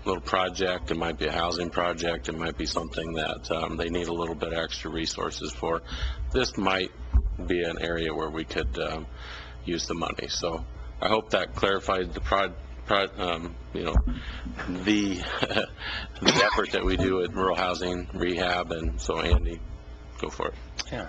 little project, it might be a housing project, it might be something that they need a little bit extra resources for, this might be an area where we could use the money. So I hope that clarified the the effort that we do at rural housing rehab. And so Andy, go for it. Yeah.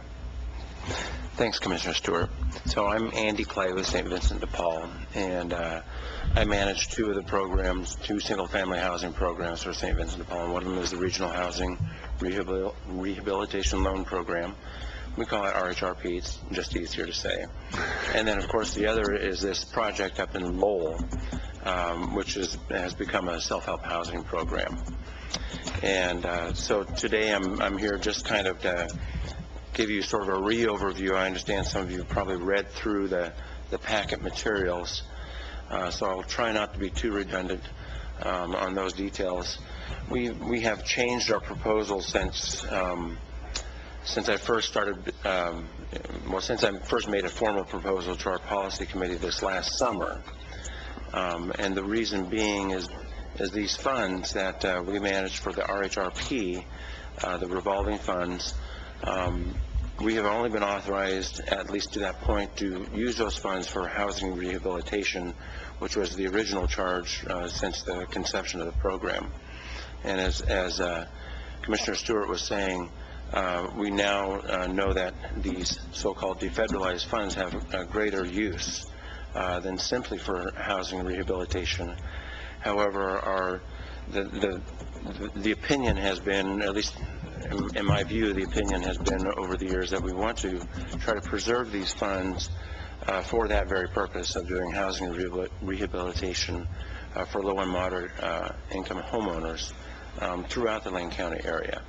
Thanks, Commissioner Stewart. So I'm Andy Clay with St. Vincent de Paul, and I manage two of the programs, two single-family housing programs for St. Vincent de Paul, and one of them is the Regional Housing Rehabilitation Loan Program. We call it RHRP, it's just easier to say. And then, of course, the other is this project up in Lowell, which has become a self-help housing program. And so today I'm here just kind of to give you sort of a re-overview. I understand some of you probably read through the packet materials, so I'll try not to be too redundant on those details. We have changed our proposal since I first started, since I first made a formal proposal to our policy committee this last summer. And the reason being is these funds that we manage for the RHRP, the revolving funds, we have only been authorized, at least to that point, to use those funds for housing rehabilitation, which was the original charge since the conception of the program. And as Commissioner Stewart was saying, we now know that these so-called defederalized funds have a greater use than simply for housing rehabilitation. However, the opinion has been, at least in my view, the opinion has been over the years that we want to try to preserve these funds for that very purpose of doing housing rehabilitation for low and moderate income homeowners throughout the Lane County area.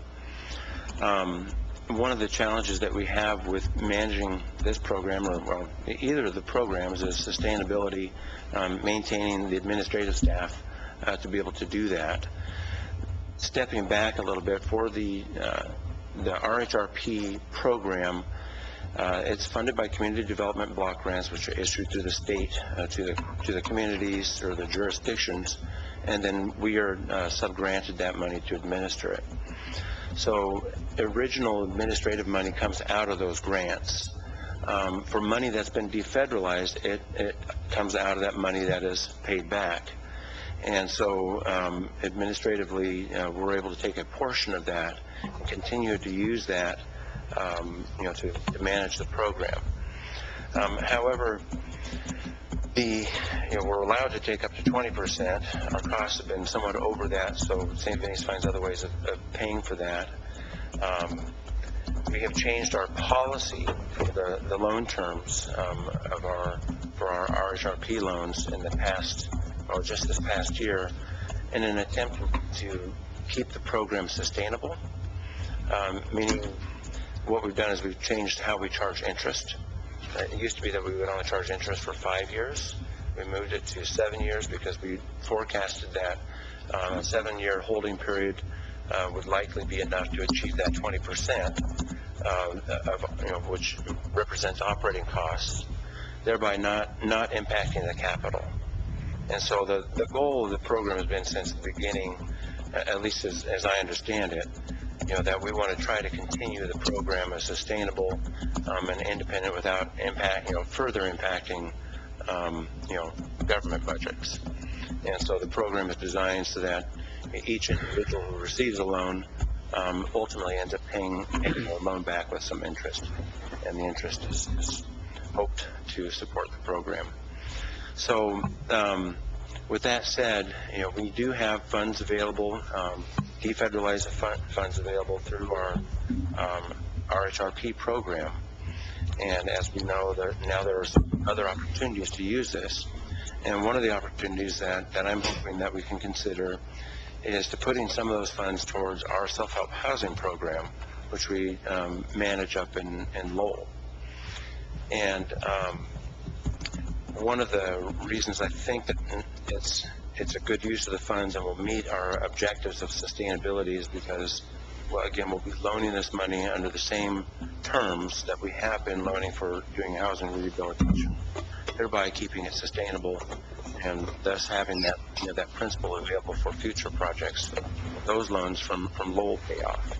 One of the challenges that we have with managing this program, or either of the programs, is sustainability, maintaining the administrative staff to be able to do that. Stepping back a little bit, for the RHRP program, it's funded by community development block grants, which are issued through the state to the communities or the jurisdictions, and then we are sub-granted that money to administer it. So original administrative money comes out of those grants. For money that's been defederalized, it comes out of that money that is paid back. And so administratively, we're able to take a portion of that and continue to use that to manage the program. However, we're allowed to take up to 20%. Our costs have been somewhat over that, so St. Vinny's finds other ways of paying for that. We have changed our policy for the loan terms for our RHRP loans in the past, or just this past year, in an attempt to keep the program sustainable, meaning what we've done is we've changed how we charge interest. It used to be that we would only charge interest for 5 years. We moved it to 7 years because we forecasted that a 7-year holding period would likely be enough to achieve that 20%, which represents operating costs, thereby not impacting the capital. And so the goal of the program has been since the beginning, at least as I understand it, that we want to try to continue the program as sustainable and independent without further impacting, government budgets. And so the program is designed so that each individual who receives a loan ultimately ends up paying a loan back with some interest, and the interest is hoped to support the program. So with that said, we do have funds available, defederalized funds available through our RHRP program. And as we know, now there are some other opportunities to use this. And one of the opportunities that I'm hoping that we can consider is to putting some of those funds towards our self-help housing program, which we manage up in Lowell. And one of the reasons I think that it's a good use of the funds and will meet our objectives of sustainability is because, well, again, we'll be loaning this money under the same terms that we have been loaning for doing housing rehabilitation, thereby keeping it sustainable and thus having that that principal available for future projects. Those loans from Lowell pay off.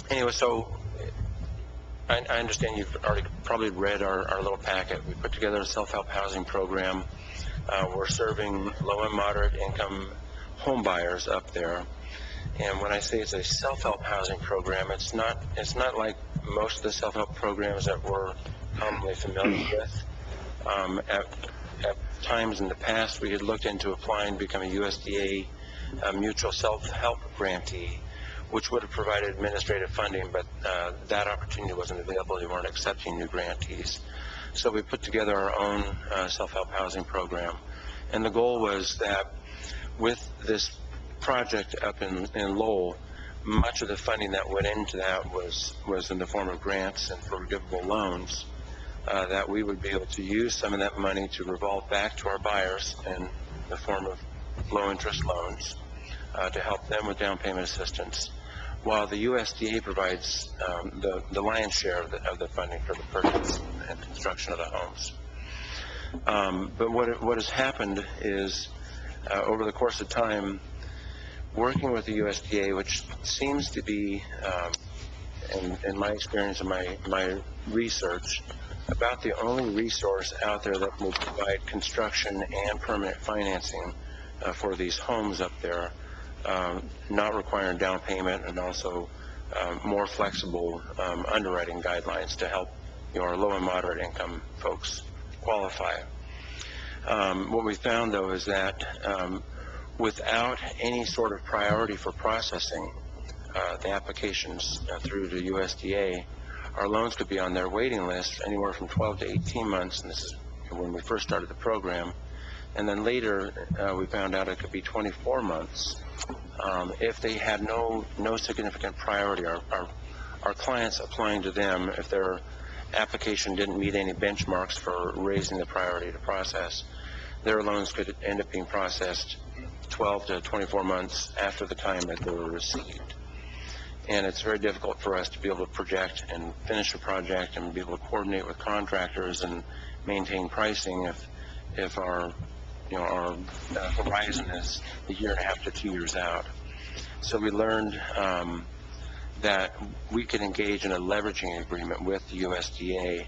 Anyway, so I understand you've already probably read our little packet. We put together a self-help housing program. We're serving low and moderate income home buyers up there. And when I say it's a self-help housing program, it's not like most of the self-help programs that we're commonly familiar with. At times in the past, we had looked into applying to become a USDA mutual self-help grantee, which would have provided administrative funding, but that opportunity wasn't available. They weren't accepting new grantees. So we put together our own self-help housing program. And the goal was that with this project up in Lowell, much of the funding that went into that was in the form of grants and forgivable loans, that we would be able to use some of that money to revolve back to our buyers in the form of low-interest loans to help them with down payment assistance, while the USDA provides the lion's share of the funding for the purchase and construction of the homes. But what has happened is, over the course of time, working with the USDA, which seems to be, in my experience and my research, about the only resource out there that will provide construction and permanent financing for these homes up there, not requiring down payment, and also more flexible underwriting guidelines to help our low and moderate income folks qualify. What we found, though, is that without any sort of priority for processing the applications through the USDA, our loans could be on their waiting list anywhere from 12 to 18 months, and this is when we first started the program. And then later, we found out it could be 24 months if they had no significant priority. Our clients applying to them, if their application didn't meet any benchmarks for raising the priority to process, their loans could end up being processed 12 to 24 months after the time that they were received. And it's very difficult for us to be able to project and finish a project and be able to coordinate with contractors and maintain pricing if our horizon is a year and a half to 2 years out. So we learned that we could engage in a leveraging agreement with the USDA.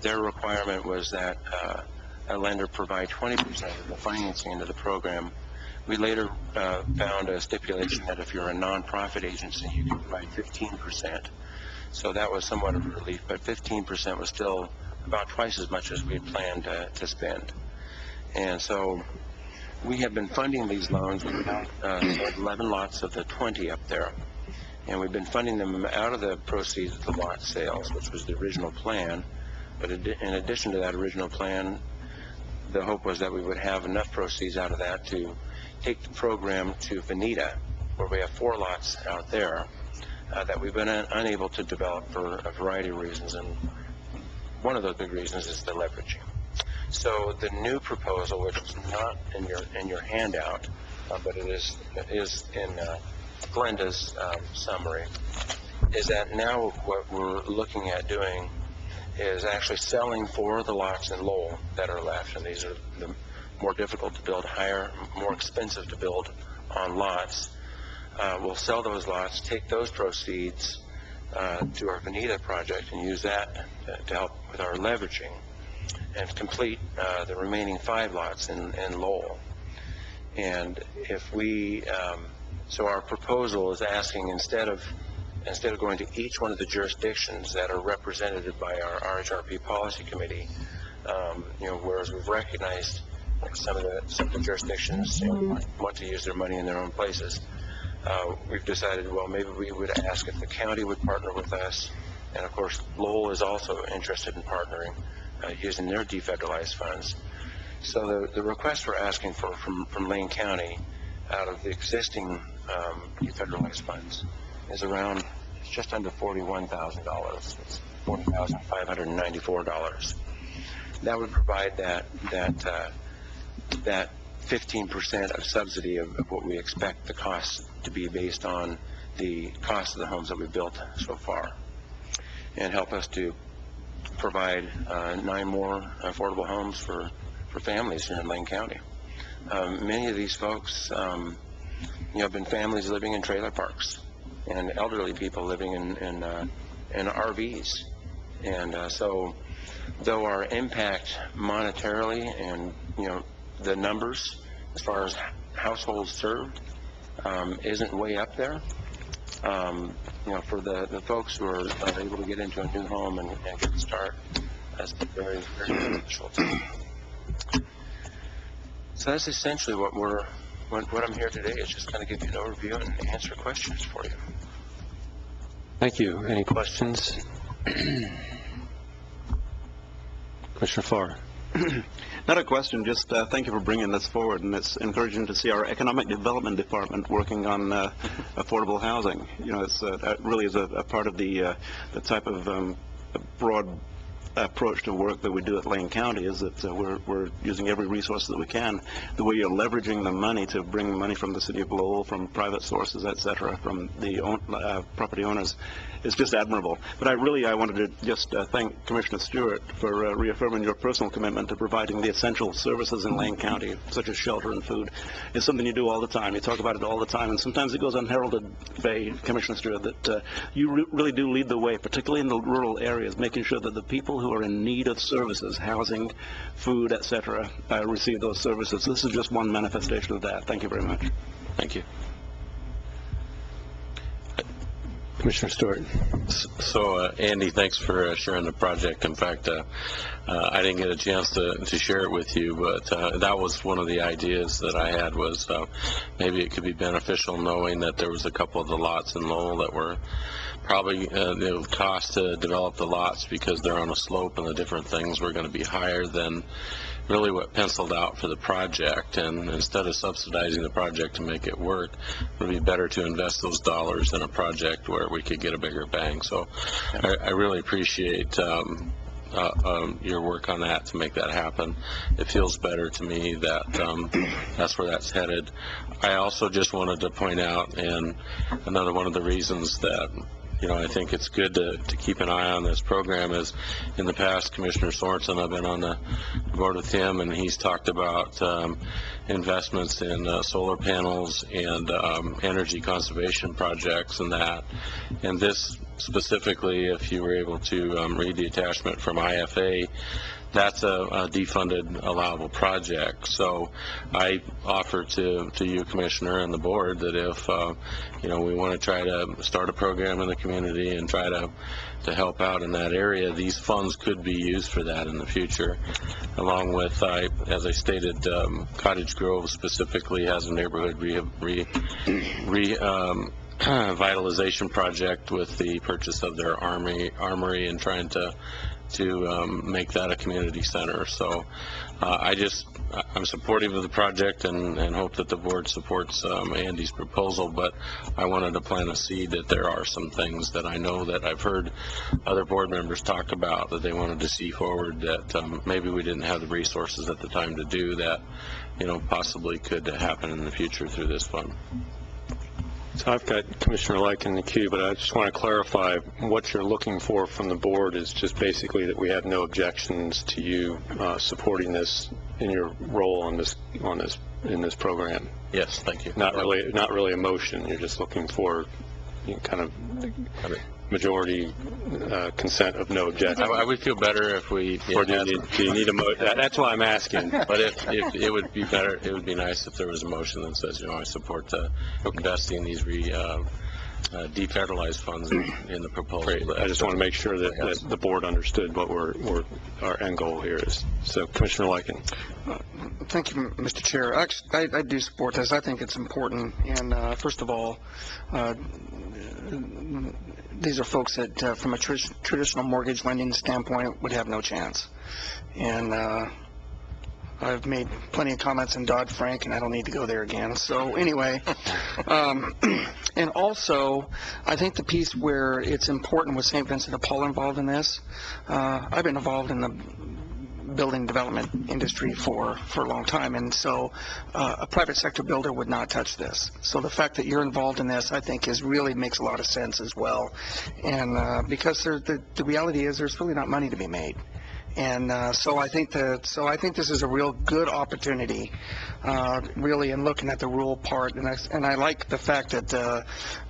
Their requirement was that a lender provide 20% of the financing into the program. We later found a stipulation that if you're a nonprofit agency, you can provide 15%. So that was somewhat of a relief, but 15% was still about twice as much as we had planned to spend. And so we have been funding these loans with about 11 lots of the 20 up there. And we've been funding them out of the proceeds of the lot sales, which was the original plan. But in addition to that original plan, the hope was that we would have enough proceeds out of that to take the program to Veneta, where we have 4 lots out there that we've been unable to develop for a variety of reasons. And one of those big reasons is the leveraging. So the new proposal, which is not in your handout, but it is in Glenda's summary, is that now what we're looking at doing is actually selling 4 of the lots in Lowell that are left, and these are the more difficult to build, higher, more expensive to build on lots. We'll sell those lots, take those proceeds to our Veneta project and use that to help with our leveraging and complete the remaining 5 lots in Lowell. And if we, so our proposal is asking instead of going to each one of the jurisdictions that are represented by our RHRP policy committee, whereas we've recognized some of the jurisdictions want to use their money in their own places, we've decided, well, maybe we would ask if the county would partner with us, and of course Lowell is also interested in partnering using their defederalized funds. So the request we're asking for from Lane County out of the existing defederalized funds is around just under $41,000. It's $40,594. That would provide that 15% of subsidy of what we expect the cost to be based on the cost of the homes that we've built so far, and help us to provide 9 more affordable homes for families here in Lane County. Many of these folks, have been families living in trailer parks and elderly people living in RVs. And so though our impact monetarily and, the numbers as far as households served isn't way up there, for the folks who are able to get into a new home and get a start, that's very, very beneficial to them. So that's essentially what I'm here today is just kind of give you an overview and answer questions for you. Thank you. Any questions? Commissioner Farr. Not a question, just thank you for bringing this forward, and it's encouraging to see our Economic Development Department working on affordable housing. That really is a part of the type of broad approach to work that we do at Lane County, is that we're using every resource that we can. The way you're leveraging the money to bring money from the city of Lowell, from private sources, etc., from the property owners, is just admirable. But I wanted to just thank Commissioner Stewart for reaffirming your personal commitment to providing the essential services in Lane County, such as shelter and food. It's something you do all the time. You talk about it all the time, and sometimes it goes unheralded, Commissioner Stewart, that you really do lead the way, particularly in the rural areas, making sure that the people who are in need of services, housing, food, etc., receive those services. This is just one manifestation of that. Thank you very much. Thank you. Commissioner Stewart. So, Andy, thanks for sharing the project. In fact, I didn't get a chance to share it with you, but that was one of the ideas that I had, was maybe it could be beneficial knowing that there was a couple of the lots in Lowell that were probably, it would cost to develop the lots because they're on a slope and the different things were going to be higher than really what penciled out for the project. And instead of subsidizing the project to make it work, it would be better to invest those dollars in a project where we could get a bigger bang. So I really appreciate your work on that to make that happen. It feels better to me that that's where that's headed. I also just wanted to point out, and another one of the reasons that I think it's good to keep an eye on this program is, in the past, Commissioner Sorensen, I've been on the board with him, and he's talked about investments in solar panels and energy conservation projects and that. And this specifically, if you were able to read the attachment from IFA, that's a defunded allowable project. So I offer to you, Commissioner, and the board, that if we want to try to start a program in the community and try to help out in that area, these funds could be used for that in the future. Along with, as I stated, Cottage Grove specifically has a neighborhood revitalization project with the purchase of their armory and trying to make that a community center. So I'm supportive of the project and hope that the board supports Andy's proposal, but I wanted to plant a seed that there are some things that I know that I've heard other board members talk about that they wanted to see forward that maybe we didn't have the resources at the time to do, that possibly could happen in the future through this fund. So I've got Commissioner Like in the queue, but I just want to clarify, what you're looking for from the board is just basically that we have no objections to you supporting this in your role in this program. Yes, thank you. Not really a motion. You're just looking for kind of majority consent of no objection. I would feel better if we... Or do you need a that's why I'm asking. But if it would be better, it would be nice if there was a motion that says, I support investing these defederalized funds in the proposal. Great. I just want to make sure that the board understood what our end goal here is. So, Commissioner Lyken. Thank you, Mr. Chair. Actually, I do support this. I think it's important. And first of all, these are folks that, from a traditional mortgage lending standpoint, would have no chance. And I've made plenty of comments in Dodd-Frank, and I don't need to go there again. So anyway, and also, I think the piece where it's important with St. Vincent de Paul involved in this, I've been involved in the building development industry for a long time, and so a private sector builder would not touch this. So the fact that you're involved in this, I think, really makes a lot of sense as well. And because the reality is there's really not money to be made. And so I think this is a real good opportunity, really, in looking at the rural part. And I like the fact that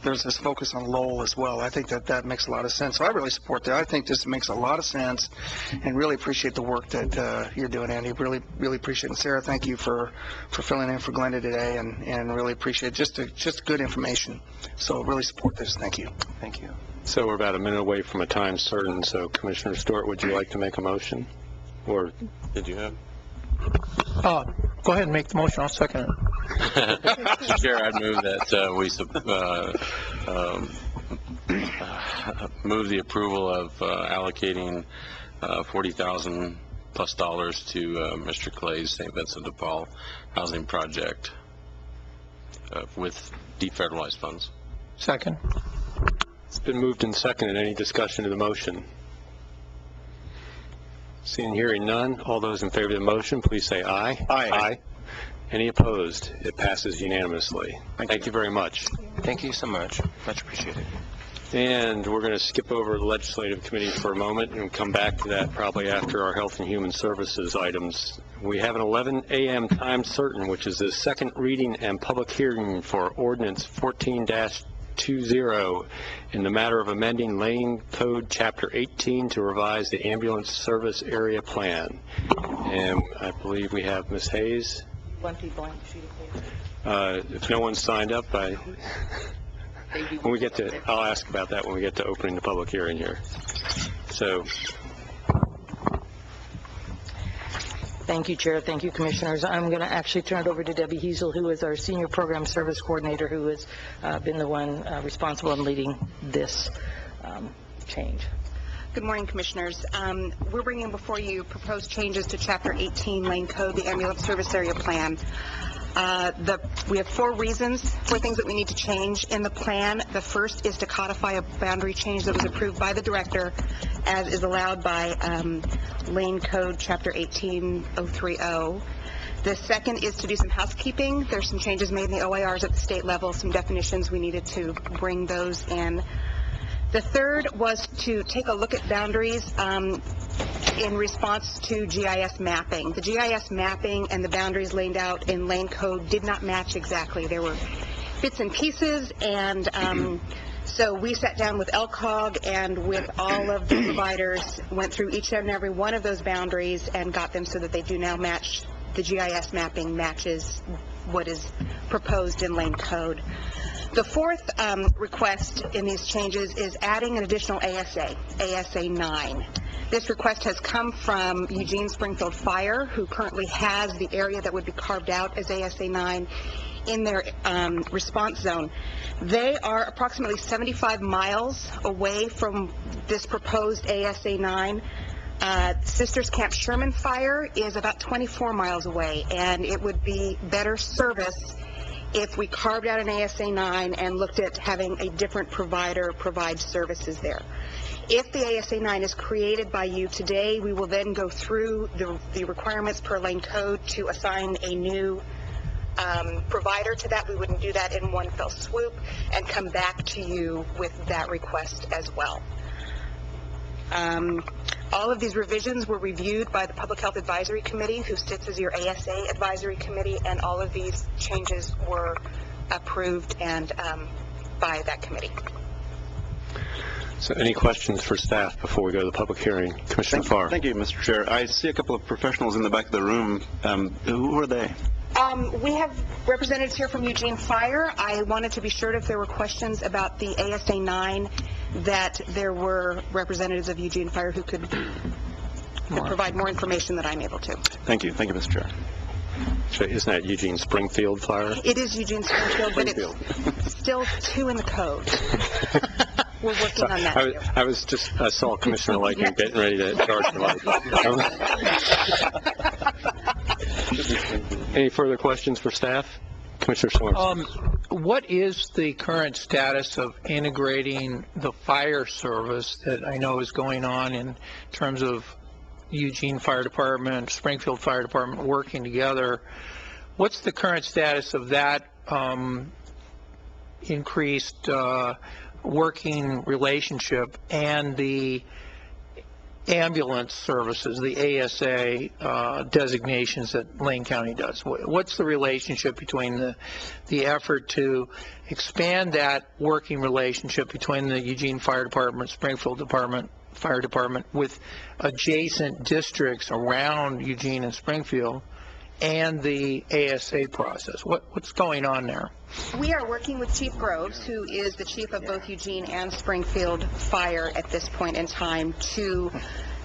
there's this focus on Lowell as well. I think that makes a lot of sense. So I really support that. I think this makes a lot of sense, and really appreciate the work that you're doing, Andy. Really appreciate it. And Sarah, thank you for filling in for Glenda today, and really appreciate just good information. So really support this. Thank you. Thank you. So we're about a minute away from a time certain, so Commissioner Stewart, would you like to make a motion? Or did you have? Go ahead and make the motion. I'll second it. Mr. Chair, I'd move that we move the approval of allocating $40,000 plus to Mr. Clay's St. Vincent de Paul housing project with defederalized funds. Second. It's been moved and seconded. Any discussion of the motion? Seeing and hearing none, all those in favor of the motion, please say aye. Aye. Any opposed? It passes unanimously. Thank you very much. Thank you so much. Much appreciated. And we're going to skip over the Legislative Committee for a moment and come back to that probably after our Health and Human Services items. We have an 11 a.m. time certain, which is the second reading and public hearing for Ordinance 14-20 in the matter of amending Lane Code Chapter 18 to revise the ambulance service area plan. And I believe we have Ms. Hayes. If no one's signed up, I'll ask about that when we get to opening the public hearing here. So. Thank you, Chair. Thank you, Commissioners. I'm going to actually turn it over to Debbie Hiesel, who is our Senior Program Service Coordinator, who has been the one responsible in leading this change. Good morning, Commissioners. We're bringing before you proposed changes to Chapter 18 Lane Code, the Ambulance Service Area Plan. We have 4 reasons for things that we need to change in the plan. The first is to codify a boundary change that was approved by the Director, as is allowed by Lane Code Chapter 18030. The second is to do some housekeeping. There's some changes made in the OIRs at the state level, some definitions. We needed to bring those in. The third was to take a look at boundaries in response to GIS mapping. The GIS mapping and the boundaries laid out in Lane Code did not match exactly. There were bits and pieces, and so we sat down with LCOG and with all of the providers, went through each and every one of those boundaries and got them so that they do now match. The GIS mapping matches what is proposed in Lane Code. The fourth request in these changes is adding an additional ASA, ASA 9. This request has come from Eugene Springfield Fire, who currently has the area that would be carved out as ASA 9 in their response zone. They are approximately 75 miles away from this proposed ASA 9. Sisters Camp Sherman Fire is about 24 miles away, and it would be better service if we carved out an ASA 9 and looked at having a different provider provide services there. If the ASA 9 is created by you today, we will then go through the requirements per Lane Code to assign a new provider to that. We wouldn't do that in one fell swoop and come back to you with that request as well. All of these revisions were reviewed by the Public Health Advisory Committee, who sits as your ASA advisory committee, and all of these changes were approved and by that committee. So any questions for staff before we go to the public hearing? Commissioner Farr. Thank you, Mr. Chair. I see a couple of professionals in the back of the room. Who are they? We have representatives here from Eugene Fire. I wanted to be sure if there were questions about the ASA 9 that there were representatives of Eugene Fire who could provide more information that I'm able to. Thank you. Thank you, Mr. Chair. So isn't that Eugene Springfield Fire? It is Eugene Springfield, but it's still 2 in the code. We're working on that too. I saw Commissioner Liking getting ready to charge the light. Any further questions for staff? Commissioner Sorensen. What is the current status of integrating the fire service that I know is going on in terms of Eugene Fire Department, Springfield Fire Department working together? What's the current status of that increased working relationship and the ambulance services, the ASA designations that Lane County does? What's the relationship between the effort to expand that working relationship between the Eugene Fire Department, Springfield Fire Department with adjacent districts around Eugene and Springfield, and the ASA process? What's going on there? We are working with Chief Groves, who is the chief of both Eugene and Springfield Fire at this point in time, to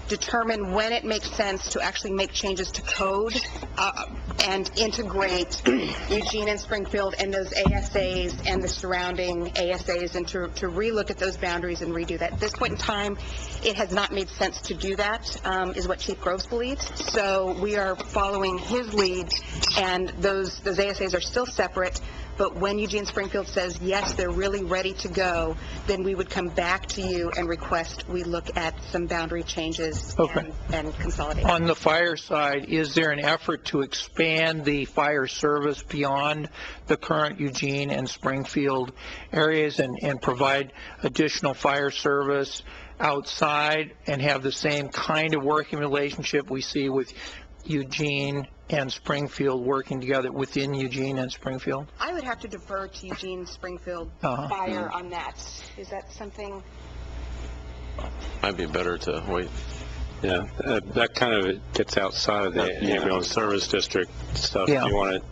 determine when it makes sense to actually make changes to code and integrate Eugene and Springfield and those ASAs and the surrounding ASAs, and to relook at those boundaries and redo that. At this point in time, it has not made sense to do that, is what Chief Groves believes. So we are following his lead, and those ASAs are still separate. But when Eugene Springfield says, yes, they're really ready to go, then we would come back to you and request we look at some boundary changes and consolidate. On the fire side, is there an effort to expand the fire service beyond the current Eugene and Springfield areas and provide additional fire service outside and have the same kind of working relationship we see with Eugene and Springfield working together within Eugene and Springfield? I would have to defer to Eugene Springfield Fire on that. Is that something? Might be better to wait. Yeah, that kind of gets outside of the ambulance service district stuff. Yeah. You want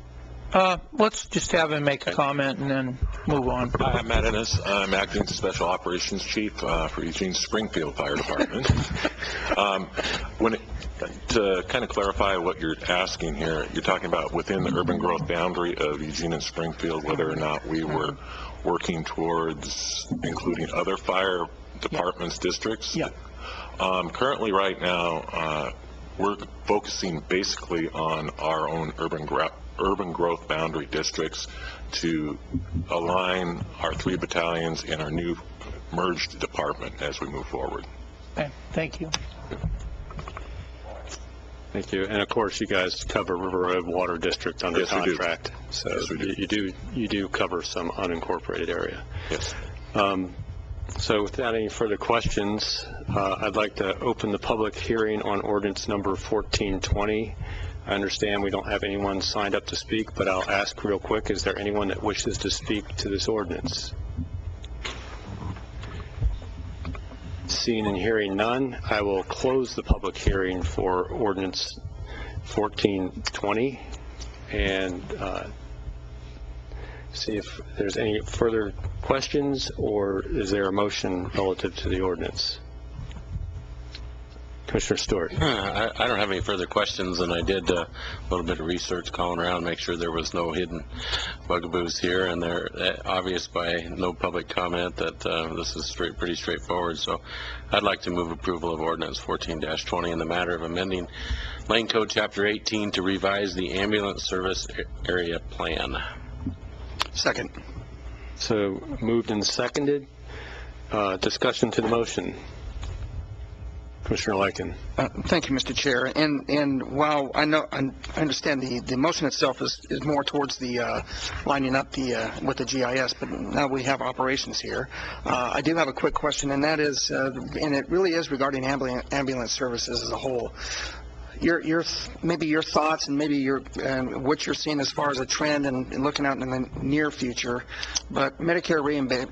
Let's just have him make a comment and then move on. Hi, I'm Matt Ennis. I'm Acting Special Operations Chief for Eugene Springfield Fire Department. To kind of clarify what you're asking here, you're talking about within the urban growth boundary of Eugene and Springfield, whether or not we were working towards including other fire departments, districts? Yeah. Currently, right now, we're focusing basically on our own urban growth boundary districts to align our 3 battalions in our new merged department as we move forward. Okay, thank you. Thank you. And of course, you guys cover River Road Water District under Yes, contract. So yes, we do. You do cover some unincorporated area. Yes. So without any further questions, I'd like to open the public hearing on ordinance number 1420. I understand we don't have anyone signed up to speak, but I'll ask real quick, is there anyone that wishes to speak to this ordinance? Seeing and hearing none, I will close the public hearing for ordinance 1420 and see if there's any further questions, or is there a motion relative to the ordinance? Commissioner Stewart. I don't have any further questions, and I did a little bit of research calling around, make sure there was no hidden bugaboos here, and they're obvious by no public comment that this is pretty straightforward. So I'd like to move approval of ordinance 14-20 in the matter of amending Lane Code Chapter 18 to revise the ambulance service area plan. Second. So moved and seconded. Discussion to the motion. Commissioner Lykin. Thank you, Mr. Chair. And while I understand the motion itself is more towards the lining up with the GIS, but now we have operations here. I do have a quick question, and that is, and it really is regarding ambulance services as a whole. Maybe your thoughts and maybe what you're seeing as far as a trend and looking out in the near future. But Medicare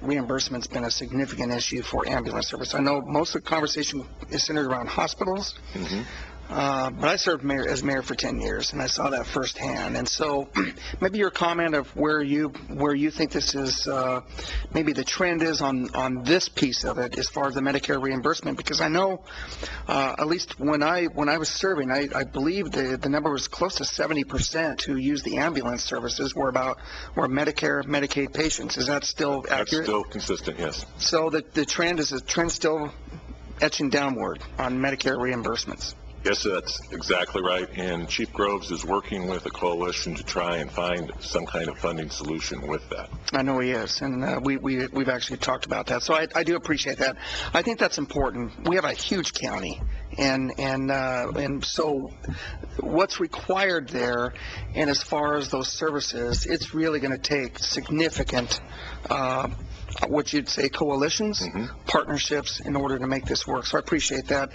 reimbursement's been a significant issue for ambulance service. I know most of the conversation is centered around hospitals. But I served as mayor for 10 years, and I saw that firsthand. And so maybe your comment of where you think this is, maybe the trend is on this piece of it as far as the Medicare reimbursement, because I know, at least when I was serving, I believe the number was close to 70% who use the ambulance services were Medicare, Medicaid patients. Is that still accurate? That's still consistent, yes. So the trend is still etching downward on Medicare reimbursements. Yes, that's exactly right, and Chief Groves is working with a coalition to try and find some kind of funding solution with that. I know he is, and we've actually talked about that, so I do appreciate that. I think that's important. We have a huge county, and so what's required there, and as far as those services, it's really going to take significant what you'd say coalitions, partnerships in order to make this work. So I appreciate that.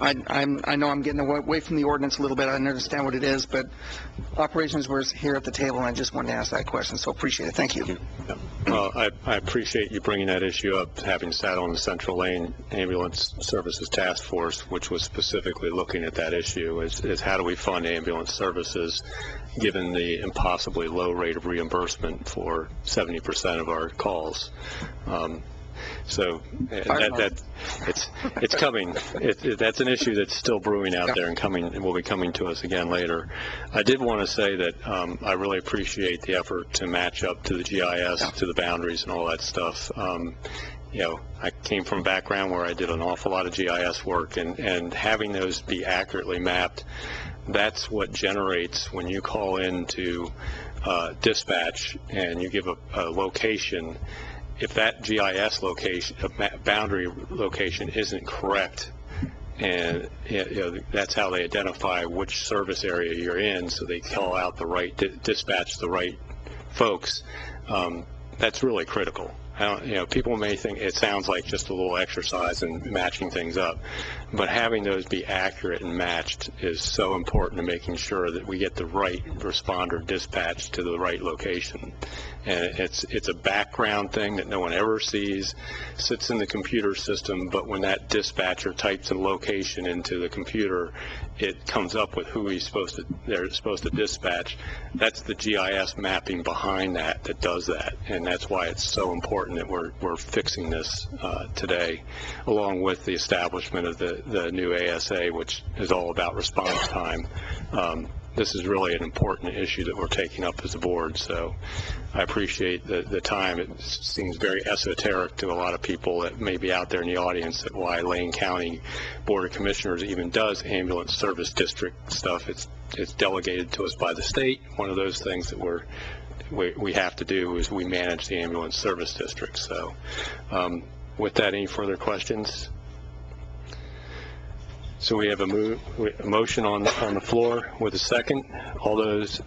I know I'm getting away from the ordinance a little bit. I understand what it is, but operations was here at the table, and I just wanted to ask that question. So appreciate it. Thank you. Well, I appreciate you bringing that issue up, having sat on the Central Lane Ambulance Services Task Force, which was specifically looking at that issue, is how do we fund ambulance services given the impossibly low rate of reimbursement for 70% of our calls. So it's coming. That's an issue that's still brewing out there and will be coming to us again later. I did want to say that I really appreciate the effort to match up to the GIS, to the boundaries and all that stuff. You know, I came from a background where I did an awful lot of GIS work, and having those be accurately mapped, that's what generates when you call into dispatch and you give a location. If that GIS location, boundary location isn't correct, and that's how they identify which service area you're in, so they call out the right, dispatch the right folks, that's really critical. People may think it sounds like just a little exercise in matching things up, but having those be accurate and matched is so important to making sure that we get the right responder dispatched to the right location. And it's a background thing that no one ever sees, sits in the computer system, but when that dispatcher types a location into the computer, it comes up with who they're supposed to dispatch. That's the GIS mapping behind that does that, and that's why it's so important that we're fixing this today, along with the establishment of the new ASA, which is all about response time. This is really an important issue that we're taking up as a board, so I appreciate the time. It seems very esoteric to a lot of people that may be out there in the audience, that why Lane County Board of Commissioners even does ambulance service district stuff. It's delegated to us by the state. One of those things that we have to do is we manage the ambulance service district. So with that, any further questions? So we have a motion on the floor with a second. All those,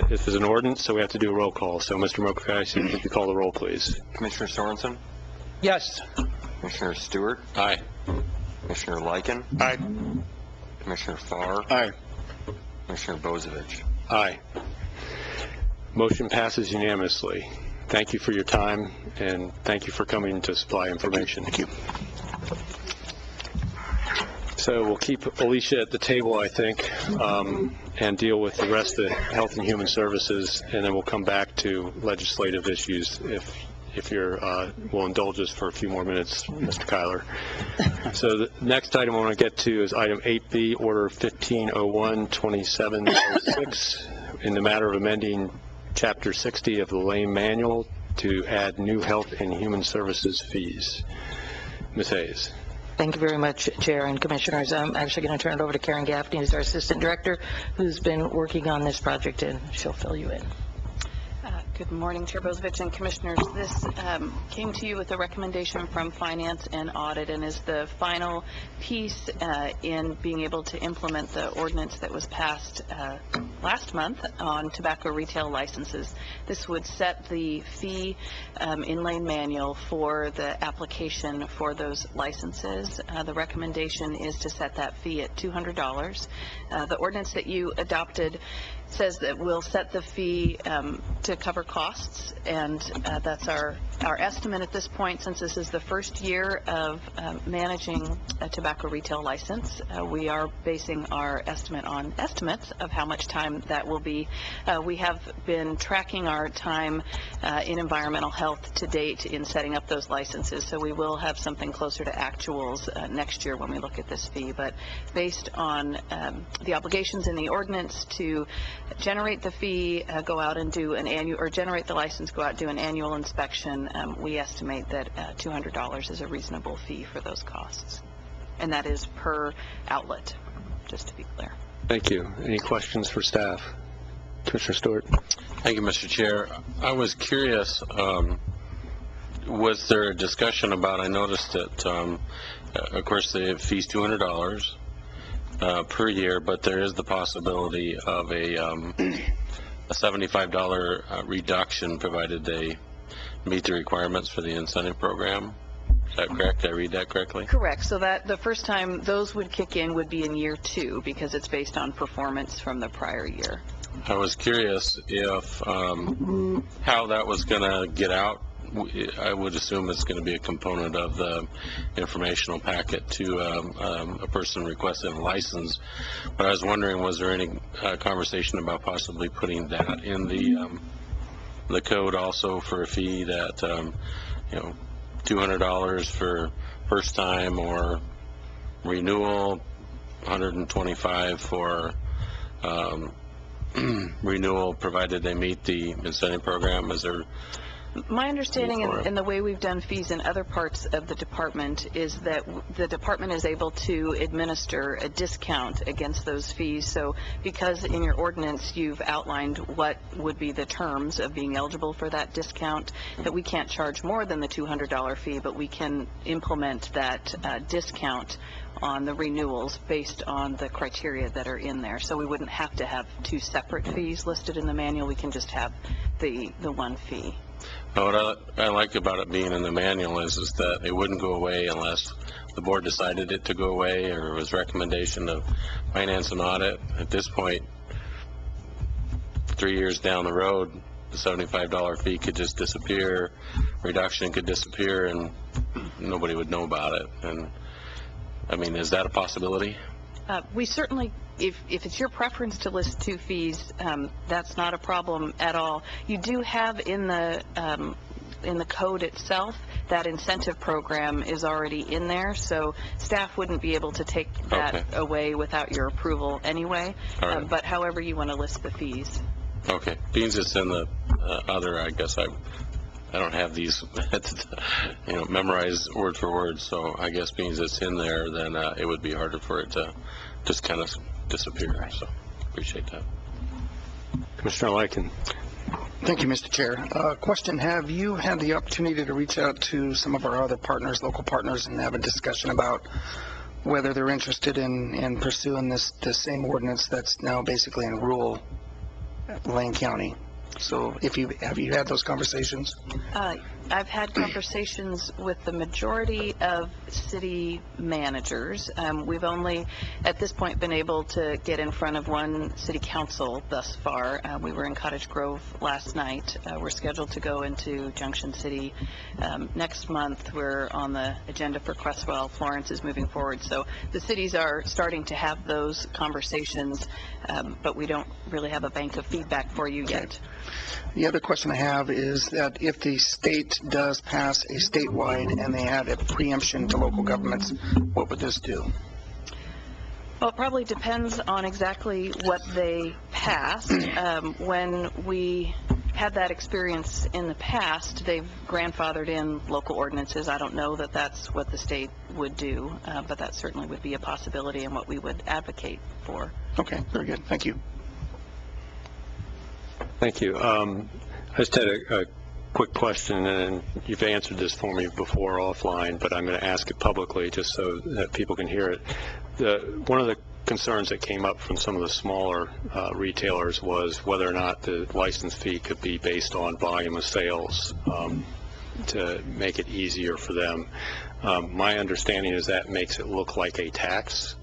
this is an ordinance, so we have to do a roll call. So Mr. Mokakaisi, if you call the roll, please. Commissioner Sorensen? Yes. Commissioner Stewart? Aye. Commissioner Lykin? Aye. Commissioner Farr? Aye. Commissioner Bozevich? Aye. Motion passes unanimously. Thank you for your time, and thank you for coming to supply information. Thank you. So we'll keep Alicia at the table, I think, and deal with the rest of Health and Human Services, and then we'll come back to legislative issues if you will indulge us for a few more minutes, Mr. Kyler. So the next item I want to get to is item 8B, Order 1501-2706, in the matter of amending Chapter 60 of the Lane Manual to add new Health and Human Services fees. Ms. Hayes. Thank you very much, Chair and Commissioners. I'm actually going to turn it over to Karen Gaffney, who's our Assistant Director, who's been working on this project, and she'll fill you in. Good morning, Chair Bozovich and Commissioners. This came to you with a recommendation from Finance and Audit and is the final piece in being able to implement the ordinance that was passed last month on tobacco retail licenses. This would set the fee in Lane Manual for the application for those licenses. The recommendation is to set that fee at $200. The ordinance that you adopted says that we'll set the fee to cover costs, and that's our estimate at this point. Since this is the first year of managing a tobacco retail license, we are basing our estimate on estimates of how much time that will be. We have been tracking our time in environmental health to date in setting up those licenses, so we will have something closer to actuals next year when we look at this fee. But based on the obligations in the ordinance to generate the fee, go out and do an annual, or generate the license, go out and do an annual inspection, we estimate that $200 is a reasonable fee for those costs. And that is per outlet, just to be clear. Thank you. Any questions for staff? Commissioner Stewart. Thank you, Mr. Chair. I was curious, was there a discussion about, I noticed that, of course, the fee's $200 per year, but there is the possibility of a $75 reduction provided they meet the requirements for the incentive program. Is that correct? Did I read that correctly? Correct. So that the first time those would kick in would be in year 2 because it's based on performance from the prior year. I was curious if how that was going to get out. I would assume it's going to be a component of the informational packet to a person requesting a license. But I was wondering, was there any conversation about possibly putting that in the code also for a fee that, $200 for first time or renewal, $125 for renewal provided they meet the incentive program? Is there My understanding in the way we've done fees in other parts of the department is that the department is able to administer a discount against those fees. So because in your ordinance you've outlined what would be the terms of being eligible for that discount, that we can't charge more than the $200 fee, but we can implement that discount on the renewals based on the criteria that are in there. So we wouldn't have to have 2 separate fees listed in the manual. We can just have the one fee. What I like about it being in the manual is that it wouldn't go away unless the board decided it to go away or it was recommendation of Finance and Audit. At this point, 3 years down the road, the $75 fee could just disappear, reduction could disappear, and nobody would know about it. And I mean, is that a possibility? We certainly, if it's your preference to list 2 fees, that's not a problem at all. You do have in the code itself that incentive program is already in there, so staff wouldn't be able to take that away without your approval anyway. But however you want to list the fees. Okay. Being it's in the other, I guess I don't have these memorized word for word, so I guess being it's in there, then it would be harder for it to just kind of disappear. So appreciate that. Commissioner Lyken. Thank you, Mr. Chair. Question, have you had the opportunity to reach out to some of our other partners, local partners, and have a discussion about whether they're interested in pursuing this same ordinance that's now basically in rural Lane County? So have you had those conversations? I've had conversations with the majority of city managers. We've only, at this point, been able to get in front of one city council thus far. We were in Cottage Grove last night. We're scheduled to go into Junction City next month. We're on the agenda for Crestwell. Florence is moving forward. So the cities are starting to have those conversations, but we don't really have a bank of feedback for you yet. The other question I have is that if the state does pass a statewide and they add a preemption to local governments, what would this do? Well, it probably depends on exactly what they passed. When we had that experience in the past, they've grandfathered in local ordinances. I don't know that that's what the state would do, but that certainly would be a possibility and what we would advocate for. Okay, very good. Thank you. Thank you. I just had a quick question, and you've answered this for me before offline, but I'm going to ask it publicly just so that people can hear it. One of the concerns that came up from some of the smaller retailers was whether or not the license fee could be based on volume of sales to make it easier for them. My understanding is that makes it look like a tax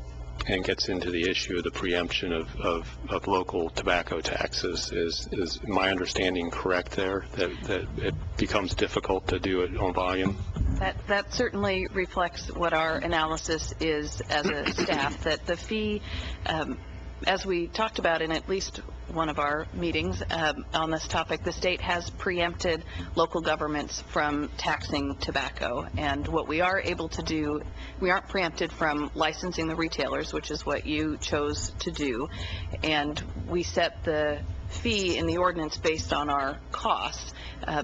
and gets into the issue of the preemption of local tobacco taxes. Is my understanding correct there, that it becomes difficult to do it on volume? That certainly reflects what our analysis is as a staff, that the fee, as we talked about in at least one of our meetings on this topic, the state has preempted local governments from taxing tobacco. And what we are able to do, we aren't preempted from licensing the retailers, which is what you chose to do. And we set the fee in the ordinance based on our costs,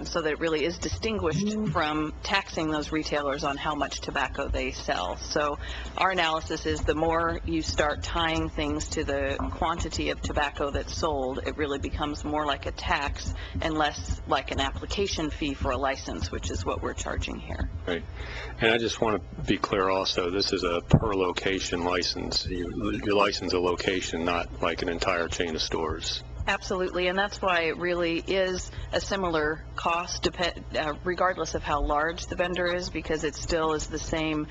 so that it really is distinguished from taxing those retailers on how much tobacco they sell. So our analysis is the more you start tying things to the quantity of tobacco that's sold, it really becomes more like a tax and less like an application fee for a license, which is what we're charging here. Right. And I just want to be clear also, this is a per location license. You license a location, not like an entire chain of stores. Absolutely, and that's why it really is a similar cost, regardless of how large the vendor is, because it still is the same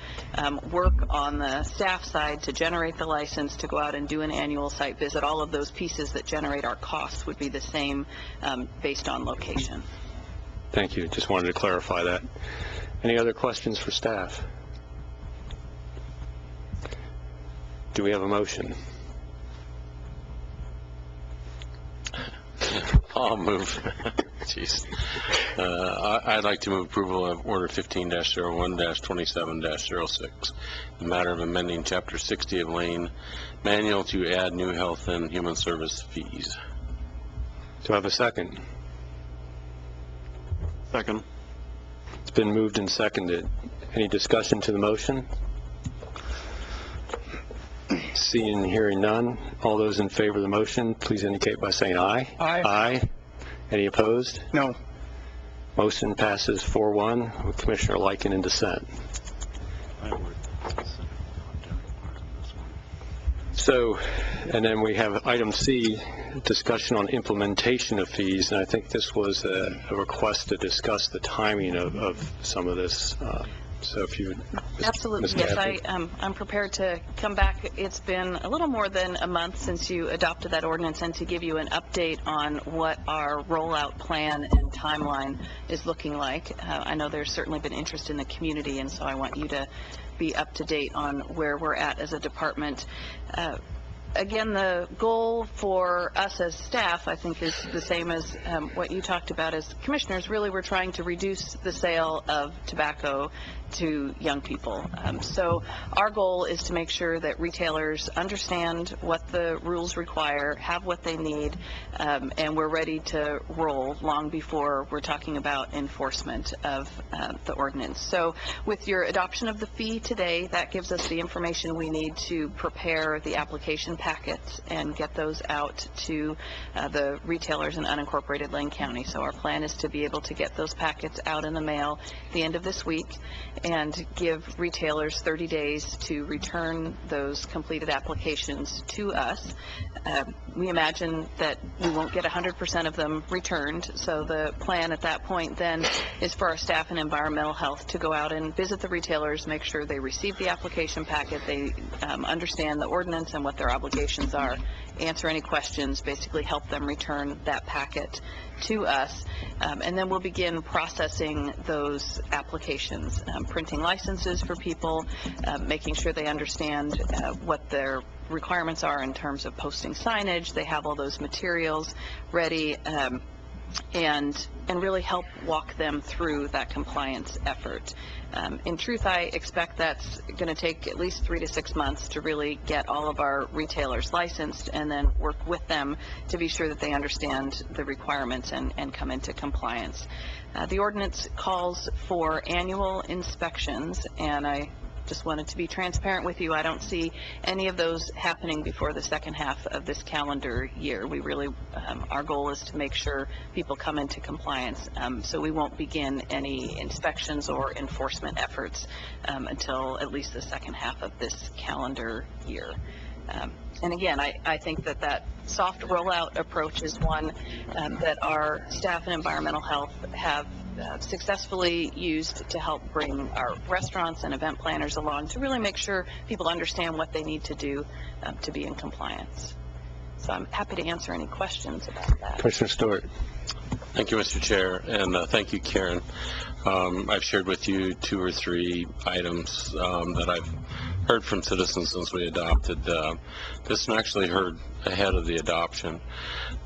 work on the staff side to generate the license, to go out and do an annual site visit. All of those pieces that generate our costs would be the same based on location. Thank you. Just wanted to clarify that. Any other questions for staff? Do we have a motion? I'll move. Jeez. I'd like to move approval of Order 15-01-27-06, the matter of amending Chapter 60 of Lane Manual to add new health and human service fees. Do I have a second? Second. It's been moved and seconded. Any discussion to the motion? Seeing and hearing none, all those in favor of the motion, please indicate by saying aye. Aye. Aye. Any opposed? No. Motion passes 4-1 with Commissioner Lycan in dissent. So, and then we have item C, discussion on implementation of fees, and I think this was a request to discuss the timing of some of this. So if you would, Absolutely, yes, I'm prepared to come back. It's been a little more than a month since you adopted that ordinance, and to give you an update on what our rollout plan and timeline is looking like. I know there's certainly been interest in the community, and so I want you to be up to date on where we're at as a department. Again, the goal for us as staff, I think, is the same as what you talked about as commissioners. Really, we're trying to reduce the sale of tobacco to young people. So our goal is to make sure that retailers understand what the rules require, have what they need, and we're ready to roll long before we're talking about enforcement of the ordinance. So with your adoption of the fee today, that gives us the information we need to prepare the application packets and get those out to the retailers in unincorporated Lane County. So our plan is to be able to get those packets out in the mail at the end of this week and give retailers 30 days to return those completed applications to us. We imagine that we won't get 100% of them returned, so the plan at that point then is for our staff and environmental health to go out and visit the retailers, make sure they receive the application packet, they understand the ordinance and what their obligations are, answer any questions, basically help them return that packet to us, and then we'll begin processing those applications, printing licenses for people, making sure they understand what their requirements are in terms of posting signage, they have all those materials ready, and really help walk them through that compliance effort. In truth, I expect that's going to take at least 3 to 6 months to really get all of our retailers licensed and then work with them to be sure that they understand the requirements and come into compliance. The ordinance calls for annual inspections, and I just wanted to be transparent with you. I don't see any of those happening before the second half of this calendar year. We really, our goal is to make sure people come into compliance. So we won't begin any inspections or enforcement efforts until at least the second half of this calendar year. And again, I think that soft rollout approach is one that our staff in environmental health have successfully used to help bring our restaurants and event planners along to really make sure people understand what they need to do to be in compliance. So I'm happy to answer any questions about that. Commissioner Stewart. Thank you, Mr. Chair, and thank you, Karen. I've shared with you 2 or 3 items that I've heard from citizens since we adopted this, and actually heard ahead of the adoption.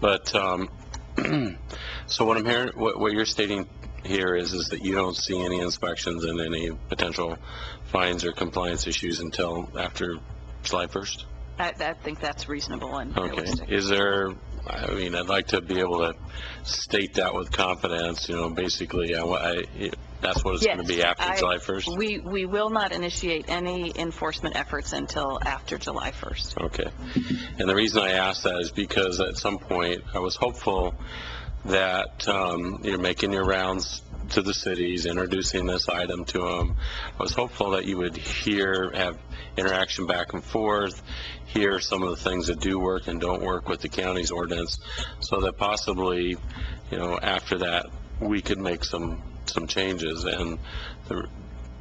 But so what I'm hearing, what you're stating here is that you don't see any inspections and any potential fines or compliance issues until after July 1st? I think that's reasonable and realistic. Okay. Is there, I mean, I'd like to be able to state that with confidence, you know, basically, that's what it's going to be after July 1st? We will not initiate any enforcement efforts until after July 1st. Okay. And the reason I asked that is because at some point I was hopeful that you're making your rounds to the cities, introducing this item to them. I was hopeful that you would have interaction back and forth, hear some of the things that do work and don't work with the county's ordinance, so that possibly, you know, after that we could make some changes. And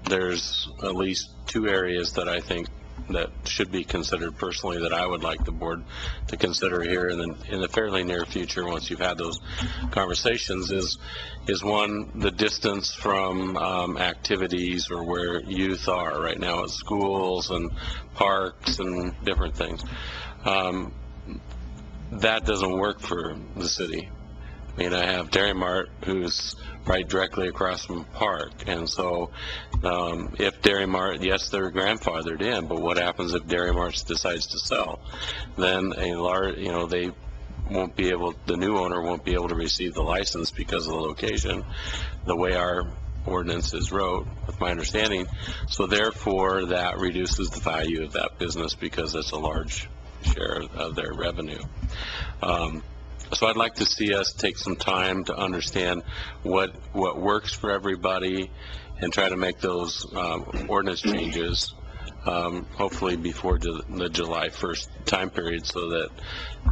there's at least 2 areas that I think that should be considered personally, that I would like the board to consider here in the fairly near future, once you've had those conversations, is one, the distance from activities or where youth are right now at schools and parks and different things. That doesn't work for the city. I mean, I have Dairy Mart, who's right directly across from a park, and so if Dairy Mart, yes, they're grandfathered in, but what happens if Dairy Mart decides to sell? Then they won't be able, the new owner won't be able to receive the license because of the location, the way our ordinances wrote, with my understanding. So therefore, that reduces the value of that business because it's a large share of their revenue. So I'd like to see us take some time to understand what works for everybody and try to make those ordinance changes, hopefully before the July 1st time period, so that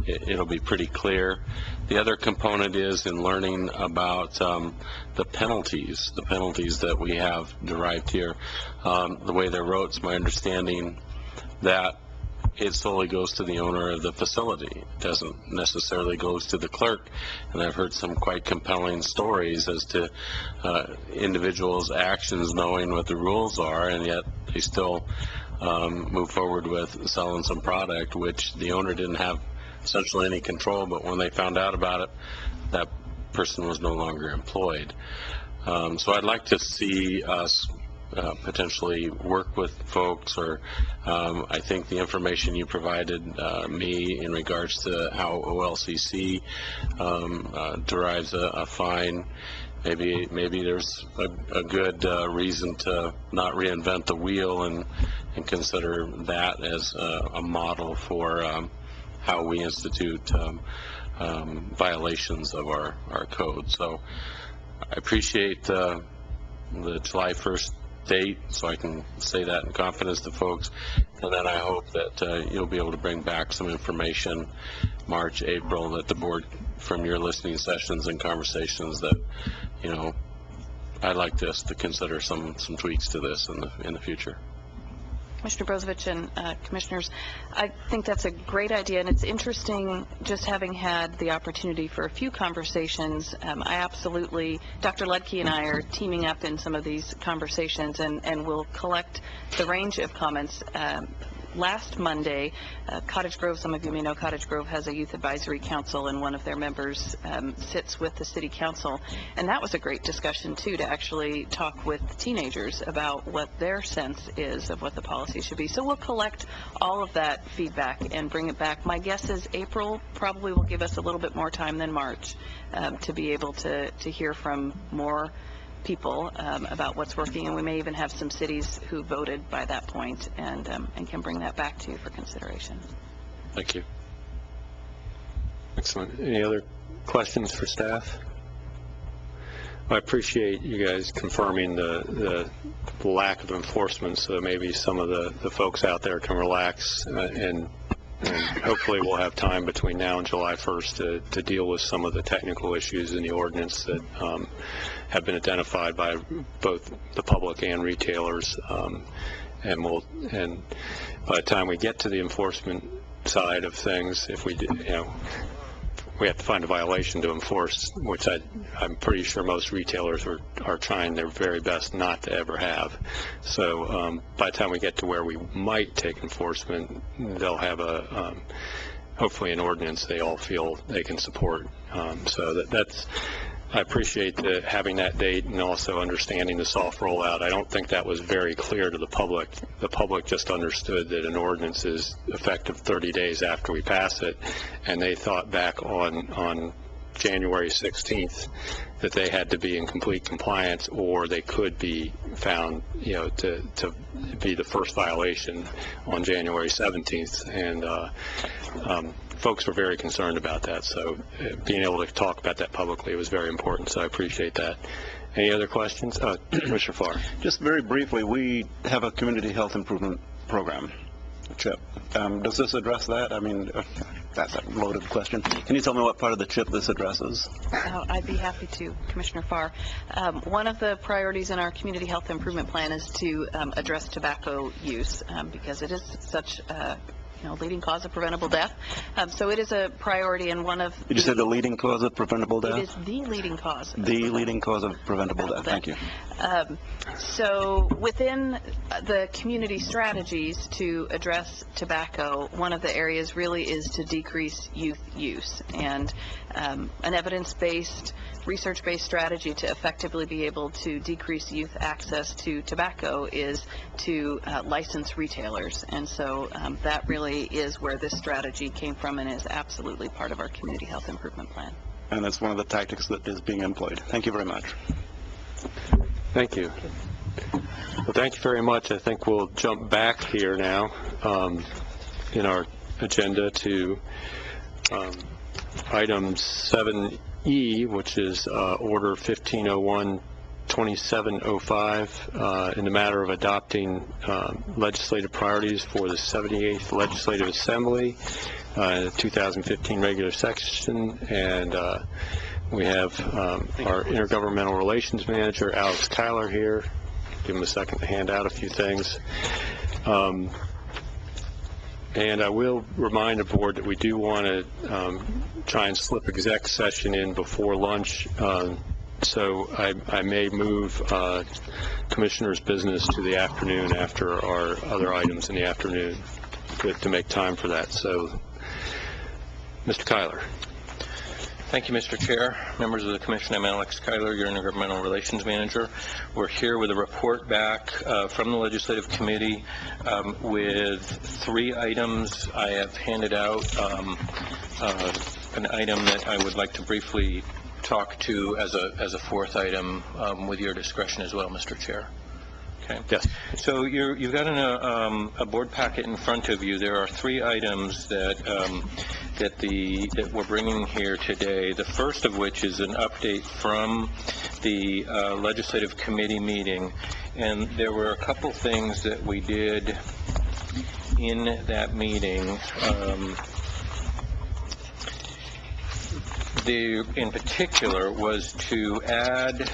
it'll be pretty clear. The other component is in learning about the penalties that we have derived here. The way they're wrote, it's my understanding that it solely goes to the owner of the facility. It doesn't necessarily goes to the clerk. And I've heard some quite compelling stories as to individuals' actions knowing what the rules are, and yet they still move forward with selling some product which the owner didn't have essentially any control, but when they found out about it, that person was no longer employed. So I'd like to see us potentially work with folks, or I think the information you provided me in regards to how OLCC derives a fine, maybe there's a good reason to not reinvent the wheel and consider that as a model for how we institute violations of our code. So I appreciate the July 1st date, so I can say that in confidence to folks, and then I hope that you'll be able to bring back some information March, April, that the board, from your listening sessions and conversations, that, you know, I'd like us to consider some tweaks to this in the future. Commissioner Brozovich and Commissioners, I think that's a great idea, and it's interesting just having had the opportunity for a few conversations. I absolutely, Dr. Ledke and I are teaming up in some of these conversations, and we'll collect the range of comments. Last Monday, Cottage Grove, some of you may know Cottage Grove has a youth advisory council, and one of their members sits with the city council. And that was a great discussion, too, to actually talk with teenagers about what their sense is of what the policy should be. So we'll collect all of that feedback and bring it back. My guess is April probably will give us a little bit more time than March to be able to hear from more people about what's working, and we may even have some cities who voted by that point, and can bring that back to you for consideration. Thank you. Excellent. Any other questions for staff? I appreciate you guys confirming the lack of enforcement, so maybe some of the folks out there can relax, and hopefully we'll have time between now and July 1st to deal with some of the technical issues in the ordinance that have been identified by both the public and retailers. And by the time we get to the enforcement side of things, if we do, we have to find a violation to enforce, which I'm pretty sure most retailers are trying their very best not to ever have. So by the time we get to where we might take enforcement, they'll have hopefully an ordinance they all feel they can support. So that's I appreciate having that date and also understanding the soft rollout. I don't think that was very clear to the public. The public just understood that an ordinance is effective 30 days after we pass it, and they thought back on January 16th that they had to be in complete compliance, or they could be found, to be the first violation on January 17th. And folks were very concerned about that, so being able to talk about that publicly was very important, so I appreciate that. Any other questions? Commissioner Farr. Just very briefly, we have a community health improvement program, CHIP. Does this address that? I mean, that's a loaded question. Can you tell me what part of the CHIP this addresses? I'd be happy to, Commissioner Farr. One of the priorities in our community health improvement plan is to address tobacco use, because it is such a leading cause of preventable death. So it is a priority, and one of... Did you say the leading cause of preventable death? It is the leading cause. The leading cause of preventable death. Thank you. So within the community strategies to address tobacco, one of the areas really is to decrease youth use, and an evidence-based, research-based strategy to effectively be able to decrease youth access to tobacco is to license retailers. And so that really is where this strategy came from, and is absolutely part of our community health improvement plan. And that's one of the tactics that is being employed. Thank you very much. Thank you. Well, thank you very much. I think we'll jump back here now in our agenda to item 7E, which is Order 1501-2705, in the matter of adopting legislative priorities for the 78th Legislative Assembly, 2015 regular session, and we have our Intergovernmental Relations Manager, Alex Kyler, here. Give him a second to hand out a few things. And I will remind the board that we do want to try and slip exec session in before lunch, so I may move commissioner's business to the afternoon after our other items in the afternoon to make time for that. So, Mr. Kyler. Thank you, Mr. Chair. Members of the Commission, I'm Alex Kyler, your Intergovernmental Relations Manager. We're here with a report back from the Legislative Committee with 3 items. I have handed out an item that I would like to briefly talk to as a 4th item with your discretion as well, Mr. Chair. Okay. Yes. So you've got a board packet in front of you. There are 3 items that we're bringing here today. The first of which is an update from the Legislative Committee meeting, and there were a couple things that we did in that meeting. In particular was to add.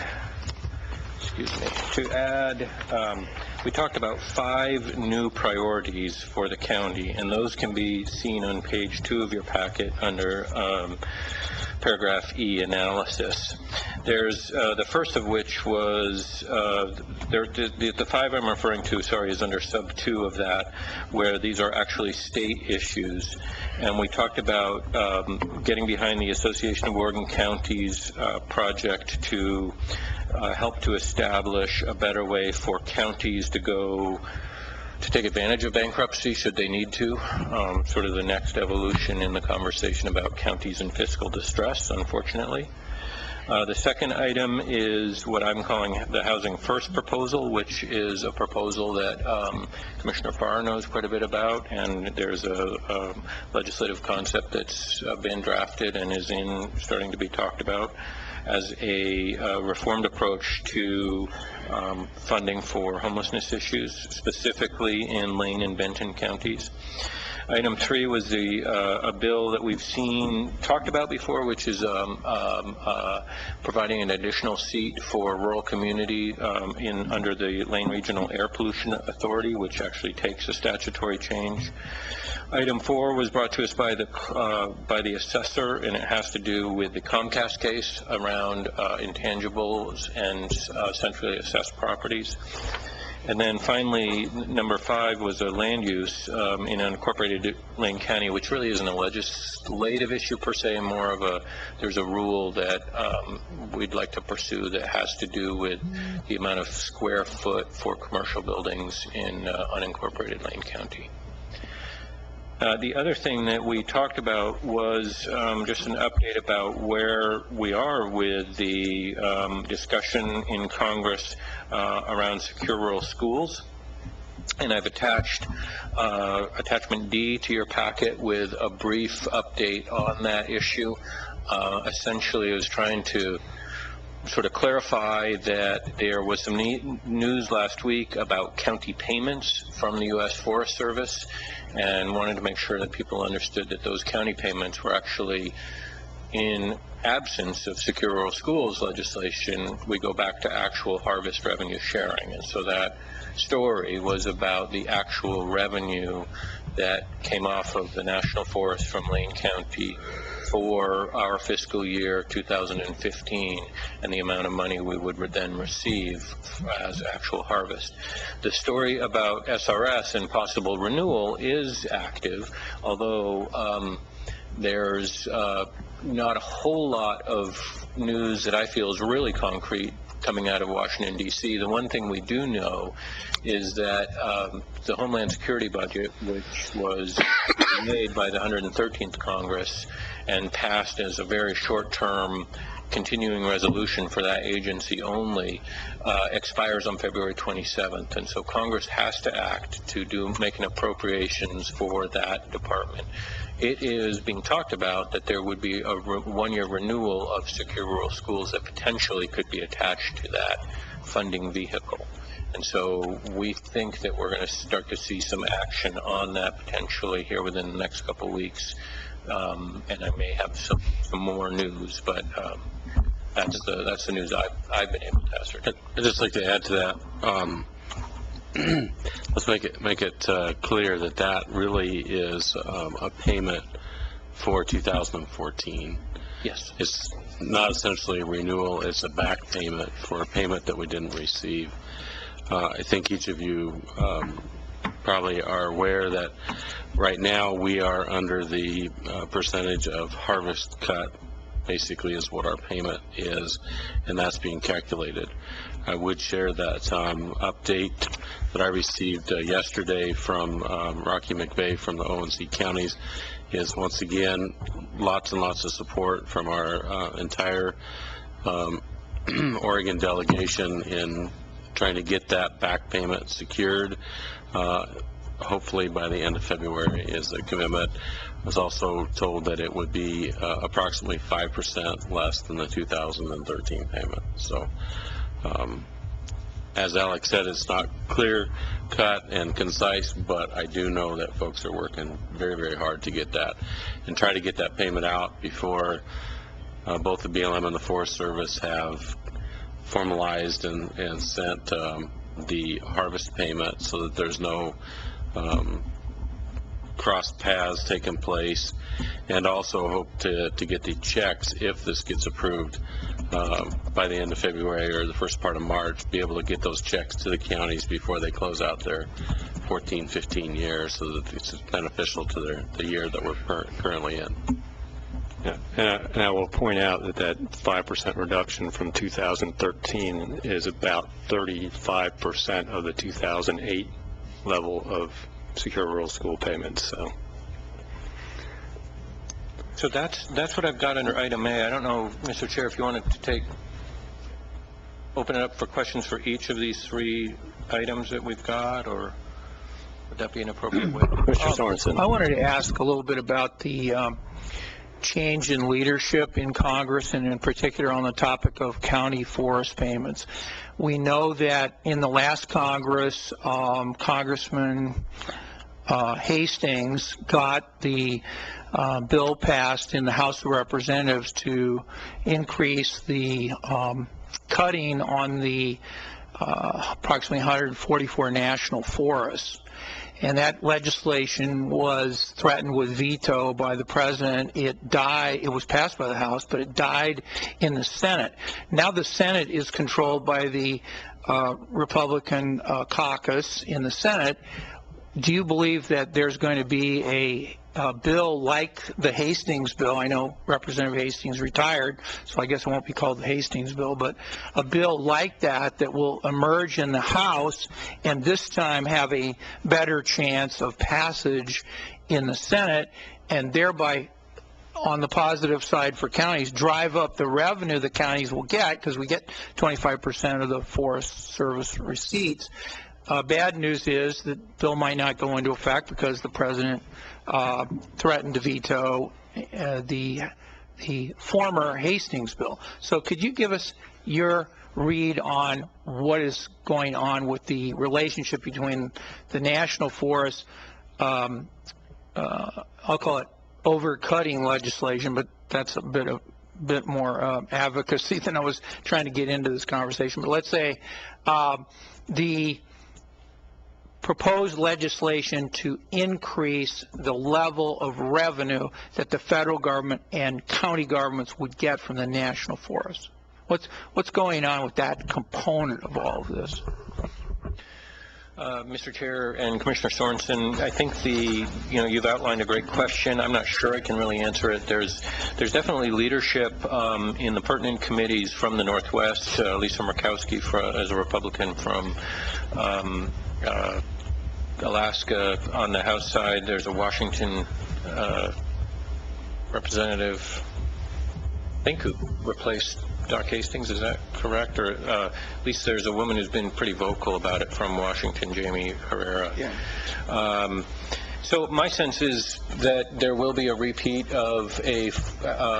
We talked about 5 new priorities for the county, and those can be seen on page 2 of your packet under paragraph E, analysis. There's the first of which was the 5 I'm referring to, is under sub 2 of that, where these are actually state issues. And we talked about getting behind the Association of Oregon Counties project to help to establish a better way for counties to take advantage of bankruptcy should they need to, sort of the next evolution in the conversation about counties in fiscal distress, unfortunately. The second item is what I'm calling the Housing First proposal, which is a proposal that Commissioner Farr knows quite a bit about, and there's a legislative concept that's been drafted and is starting to be talked about as a reformed approach to funding for homelessness issues, specifically in Lane and Benton counties. Item 3 was a bill that we've talked about before, which is providing an additional seat for rural community under the Lane Regional Air Pollution Authority, which actually takes a statutory change. Item 4 was brought to us by the assessor, and it has to do with the Comcast case around intangibles and centrally assessed properties. And then finally, number 5 was a land use in unincorporated Lane County, which really isn't a legislative issue per se, more of there's a rule that we'd like to pursue that has to do with the amount of square foot for commercial buildings in unincorporated Lane County. The other thing that we talked about was just an update about where we are with the discussion in Congress around secure rural schools. And I've attached attachment D to your packet with a brief update on that issue. Essentially, I was trying to sort of clarify that there was some news last week about county payments from the U.S. Forest Service, and wanted to make sure that people understood that those county payments were actually, in absence of secure rural schools legislation, we go back to actual harvest revenue sharing. And so that story was about the actual revenue that came off of the National Forest from Lane County for our fiscal year 2015 and the amount of money we would then receive as actual harvest. The story about SRS and possible renewal is active, although there's not a whole lot of news that I feel is really concrete coming out of Washington, D.C. The one thing we do know is that the Homeland Security budget, which was made by the 113th Congress and passed as a very short-term continuing resolution for that agency only, expires on February 27th. And so Congress has to act to make an appropriations for that department. It is being talked about that there would be a one-year renewal of secure rural schools that potentially could be attached to that funding vehicle. And so we think that we're going to start to see some action on that potentially here within the next couple of weeks. And I may have some more news, but that's the news I've been able to ascertain. I'd just like to add to that. Let's make it clear that that really is a payment for 2014. Yes. It's not essentially a renewal. It's a back payment for a payment that we didn't receive. I think each of you probably are aware that right now we are under the percentage of harvest cut, basically is what our payment is, and that's being calculated. I would share that update that I received yesterday from Rocky McVeigh from the ONC counties is once again lots and lots of support from our entire Oregon delegation in trying to get that back payment secured. Hopefully by the end of February is the commitment. I was also told that it would be approximately 5% less than the 2013 payment. So as Alex said, it's not clear cut and concise, but I do know that folks are working very, very hard to get that and try to get that payment out before both the BLM and the Forest Service have formalized and sent the harvest payment so that there's no cross paths taking place, and also hope to get the checks, if this gets approved by the end of February or the first part of March, be able to get those checks to the counties before they close out their 14-15 years, so that it's beneficial to the year that we're currently in. Yeah, and I will point out that 5% reduction from 2013 is about 35% of the 2008 level of secure rural school payments. So, So that's what I've got under item A. I don't know, Mr. Chair, if you wanted to open it up for questions for each of these three items that we've got, or would that be an appropriate way? Mr. Sorensen. I wanted to ask a little bit about the change in leadership in Congress, and in particular on the topic of county forest payments. We know that in the last Congress, Congressman Hastings got the bill passed in the House of Representatives to increase the cutting on the approximately 144 national forests. And that legislation was threatened with veto by the president. It died. It was passed by the House, but it died in the Senate. Now the Senate is controlled by the Republican caucus in the Senate. Do you believe that there's going to be a bill like the Hastings bill? I know Representative Hastings retired, so I guess it won't be called the Hastings bill, but a bill like that that will emerge in the House and this time have a better chance of passage in the Senate, and thereby, on the positive side for counties, drive up the revenue the counties will get, because we get 25% of the Forest Service receipts. Bad news is that bill might not go into effect because the president threatened to veto the former Hastings bill. So could you give us your read on what is going on with the relationship between the national forest, I'll call it overcutting legislation, but that's a bit more advocacy than I was trying to get into this conversation. But let's say the proposed legislation to increase the level of revenue that the federal government and county governments would get from the national forest. What's going on with that component of all of this? Mr. Chair and Commissioner Sorensen, I think you've outlined a great question. I'm not sure I can really answer it. There's definitely leadership in the pertinent committees from the Northwest. Lisa Murkowski, as a Republican from Alaska. On the House side, there's a Washington representative, I think, who replaced Doc Hastings. Is that correct? Or at least there's a woman who's been pretty vocal about it from Washington, Jamie Herrera. Yeah. So my sense is that there will be a repeat of a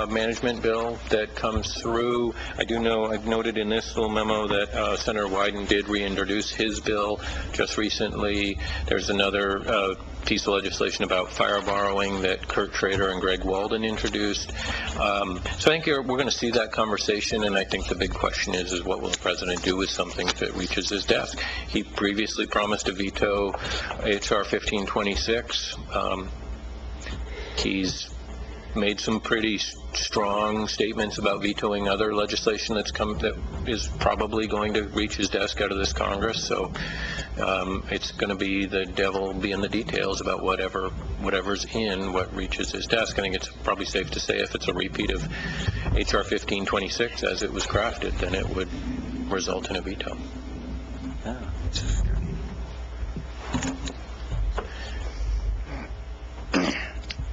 management bill that comes through. I do know, I've noted in this little memo that Senator Wyden did reintroduce his bill just recently. There's another piece of legislation about fire borrowing that Kurt Schrader and Greg Walden introduced. So I think we're going to see that conversation, and I think the big question is what will the president do with something if it reaches his desk? He previously promised to veto H.R. 1526. He's made some pretty strong statements about vetoing other legislation that is probably going to reach his desk out of this Congress. So it's going to be the devil be in the details about whatever's in what reaches his desk. I think it's probably safe to say if it's a repeat of H.R. 1526 as it was crafted, then it would result in a veto.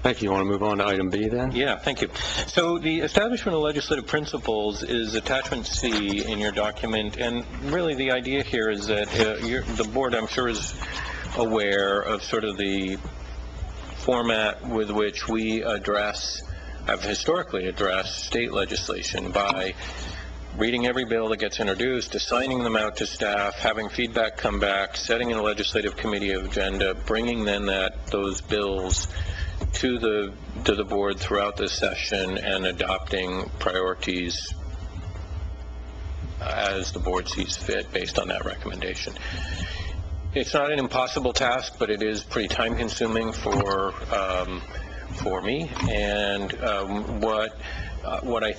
Thank you. You want to move on to item B then? Yeah, thank you. So the establishment of legislative principles is attachment C in your document, and really the idea here is that the board, I'm sure, is aware of sort of the format with which we have historically addressed state legislation by reading every bill that gets introduced, assigning them out to staff, having feedback come back, setting in a legislative committee agenda, bringing then those bills to the board throughout this session, and adopting priorities as the board sees fit based on that recommendation. It's not an impossible task, but it is pretty time consuming for me, and what I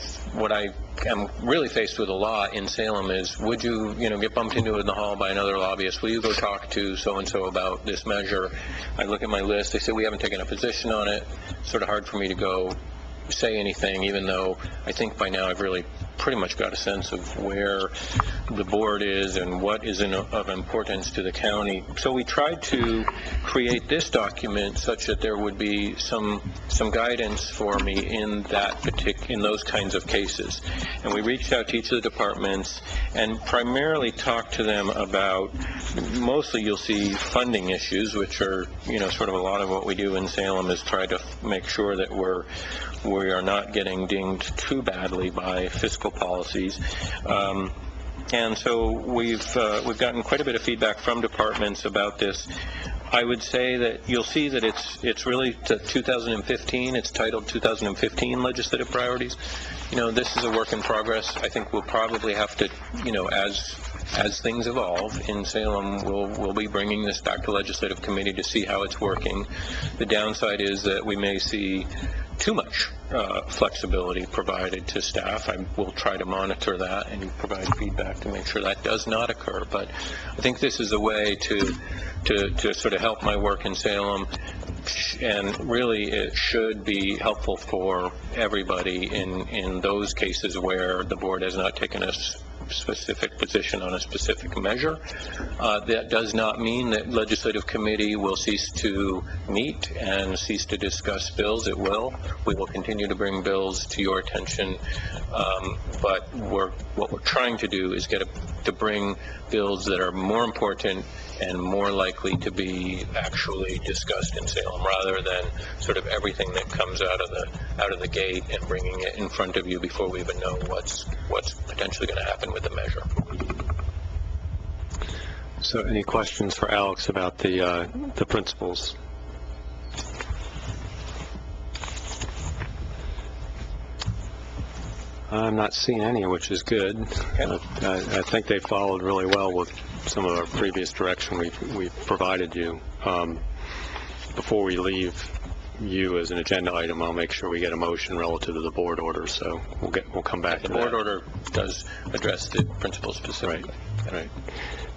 am really faced with a lot in Salem is, would you get bumped into in the hall by another lobbyist? Will you go talk to so-and-so about this measure? I look at my list. They say we haven't taken a position on it. It's sort of hard for me to go say anything, even though I think by now I've really pretty much got a sense of where the board is and what is of importance to the county. So we tried to create this document such that there would be some guidance for me in those kinds of cases. And we reached out to each of the departments and primarily talked to them about, mostly you'll see funding issues, which are, sort of a lot of what we do in Salem is try to make sure that we are not getting dinged too badly by fiscal policies. And so we've gotten quite a bit of feedback from departments about this. I would say that you'll see that it's really to 2015. It's titled 2015 Legislative Priorities. This is a work in progress. I think we'll probably have to, as things evolve in Salem, we'll be bringing this back to Legislative Committee to see how it's working. The downside is that we may see too much flexibility provided to staff. I will try to monitor that and provide feedback to make sure that does not occur. But I think this is a way to sort of help my work in Salem, and really it should be helpful for everybody in those cases where the board has not taken a specific position on a specific measure. That does not mean that Legislative Committee will cease to meet and cease to discuss bills. It will. We will continue to bring bills to your attention, but what we're trying to do is to bring bills that are more important and more likely to be actually discussed in Salem, rather than sort of everything that comes out of the gate and bringing it in front of you before we even know what's potentially going to happen with the measure. So any questions for Alex about the principles? I'm not seeing any, which is good. I think they followed really well with some of our previous direction we've provided you. Before we leave you as an agenda item, I'll make sure we get a motion relative to the board order, so we'll come back to that. The board order does address the principles specifically. Right.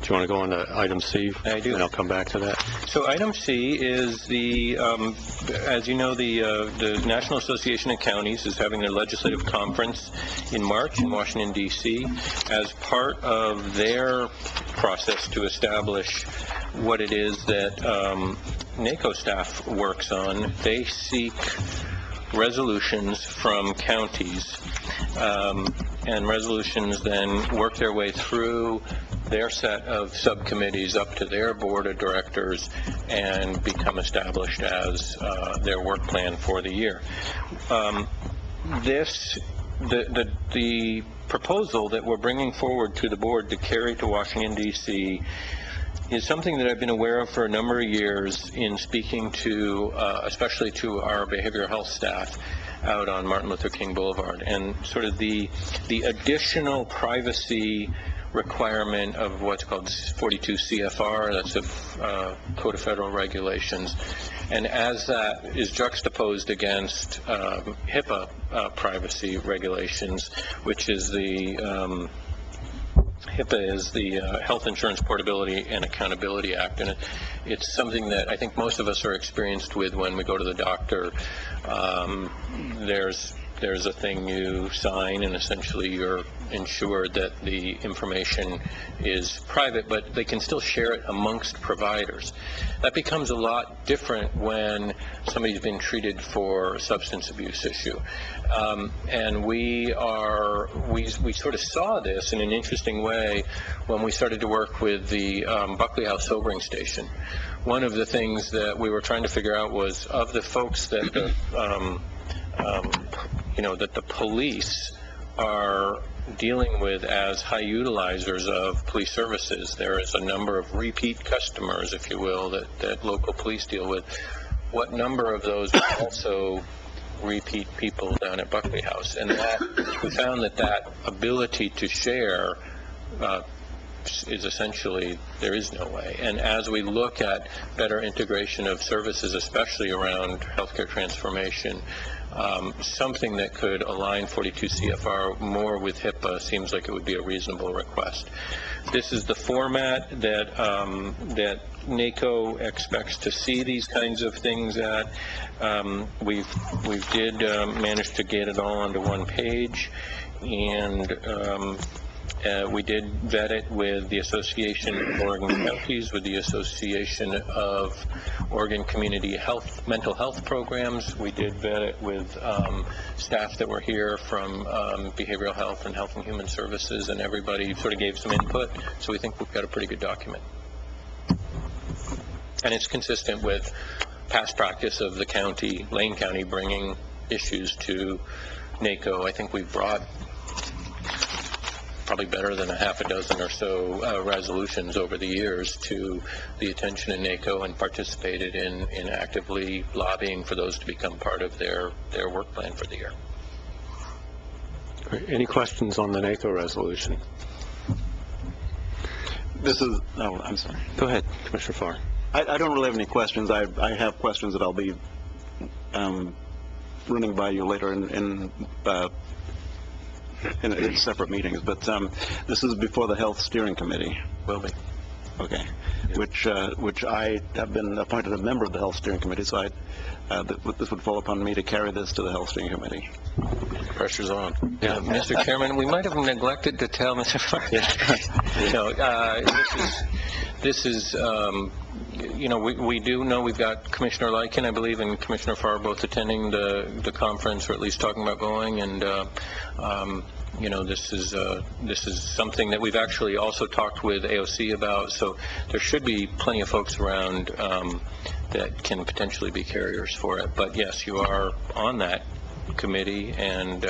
Do you want to go on to item C? I do. And I'll come back to that. So item C is as you know, the National Association of Counties is having their legislative conference in March in Washington, D.C. As part of their process to establish what it is that NACO staff works on, they seek resolutions from counties, and resolutions then work their way through their set of subcommittees up to their board of directors and become established as their work plan for the year. The proposal that we're bringing forward to the board to carry to Washington, D.C. is something that I've been aware of for a number of years in speaking to, especially to our behavioral health staff out on Martin Luther King Boulevard, and sort of the additional privacy requirement of what's called 42 CFR, that's a Code of Federal Regulations, and as that is juxtaposed against HIPAA privacy regulations, which is the HIPAA is the Health Insurance Portability and Accountability Act, and it's something that I think most of us are experienced with when we go to the doctor. There's a thing you sign, and essentially you're ensured that the information is private, but they can still share it amongst providers. That becomes a lot different when somebody's been treated for a substance abuse issue. And we sort of saw this in an interesting way when we started to work with the Buckley House Sobering Station. One of the things that we were trying to figure out was, of the folks that that the police are dealing with as high utilizers of police services, there is a number of repeat customers, if you will, that local police deal with. What number of those are also repeat people down at Buckley House? And we found that ability to share is essentially, there is no way. And as we look at better integration of services, especially around healthcare transformation, something that could align 42 CFR more with HIPAA seems like it would be a reasonable request. This is the format that that NACO expects to see these kinds of things at. We did manage to get it all onto one page, and we did vet it with the Association of Oregon Counties, with the Association of Oregon Community Mental Health Programs. We did vet it with staff that were here from Behavioral Health and Health and Human Services, and everybody sort of gave some input, so we think we've got a pretty good document. And it's consistent with past practice of the county, Lane County, bringing issues to NACO. I think we've brought probably better than a half a dozen or so resolutions over the years to the attention of NACO and participated in actively lobbying for those to become part of their work plan for the year. Great. Any questions on the NACO resolution? I'm sorry. Go ahead, Commissioner Farr. I don't really have any questions. I have questions that I'll be running by you later in separate meetings, but this is before the Health Steering Committee. Will be. Okay. Which I have been appointed a member of the Health Steering Committee, so this would fall upon me to carry this to the Health Steering Committee. Pressure's on. Yeah, Mr. Chairman, we might have neglected to tell Mr. Farr. This is we do know we've got Commissioner Lycan, I believe, and Commissioner Farr both attending the conference, or at least talking about going, and this is something that we've actually also talked with AOC about, so there should be plenty of folks around that can potentially be carriers for it. But yes, you are on that committee, and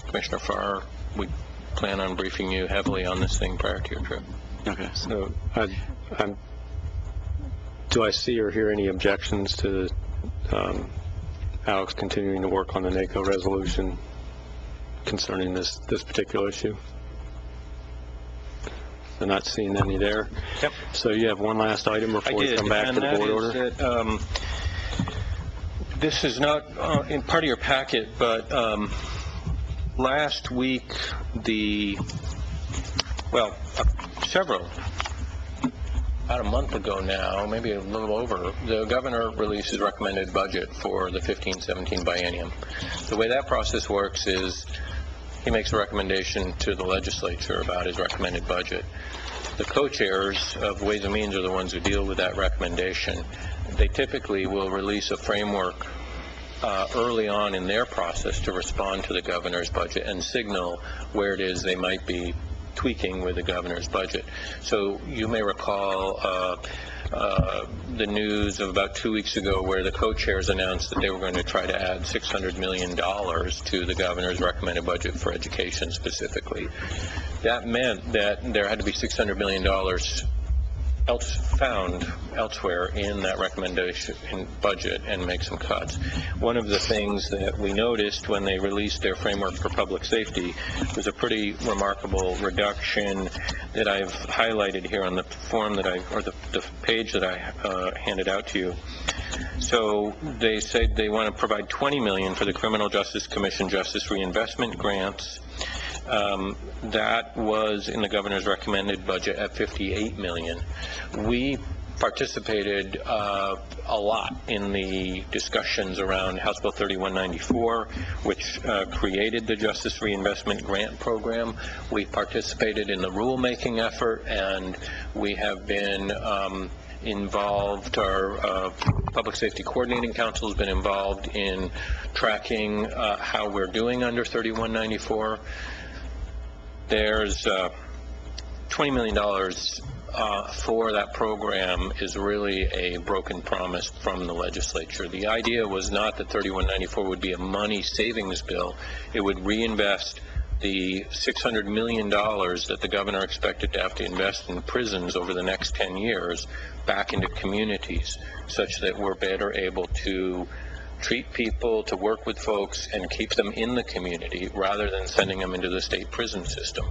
Commissioner Farr, we plan on briefing you heavily on this thing prior to your trip. Okay. So do I see or hear any objections to Alex continuing to work on the NACO resolution concerning this particular issue? I'm not seeing any there. Yep. So you have one last item before we come back to the board order? That, this is not in part of your packet, but last week about a month ago now, maybe a little over, the governor released his recommended budget for the 15-17 biennium. The way that process works is he makes a recommendation to the legislature about his recommended budget. The co-chairs of Ways and Means are the ones who deal with that recommendation. They typically will release a framework early on in their process to respond to the governor's budget and signal where it is they might be tweaking with the governor's budget. So you may recall the news of about 2 weeks ago where the co-chairs announced that they were going to try to add $600 million to the governor's recommended budget for education specifically. That meant that there had to be $600 million found elsewhere in that recommendation in budget and make some cuts. One of the things that we noticed when they released their framework for public safety was a pretty remarkable reduction that I've highlighted here on the form that the page that I handed out to you. So they said they want to provide $20 million for the Criminal Justice Commission Justice Reinvestment Grants. That was in the governor's recommended budget at $58 million. We participated a lot in the discussions around House Bill 3194, which created the Justice Reinvestment Grant Program. We participated in the rulemaking effort, and we have been involved. Our Public Safety Coordinating Council has been involved in tracking how we're doing under 3194. There's $20 million for that program is really a broken promise from the legislature. The idea was not that 3194 would be a money savings bill. It would reinvest the $600 million that the governor expected to have to invest in prisons over the next 10 years back into communities, such that we're better able to treat people, to work with folks, and keep them in the community rather than sending them into the state prison system.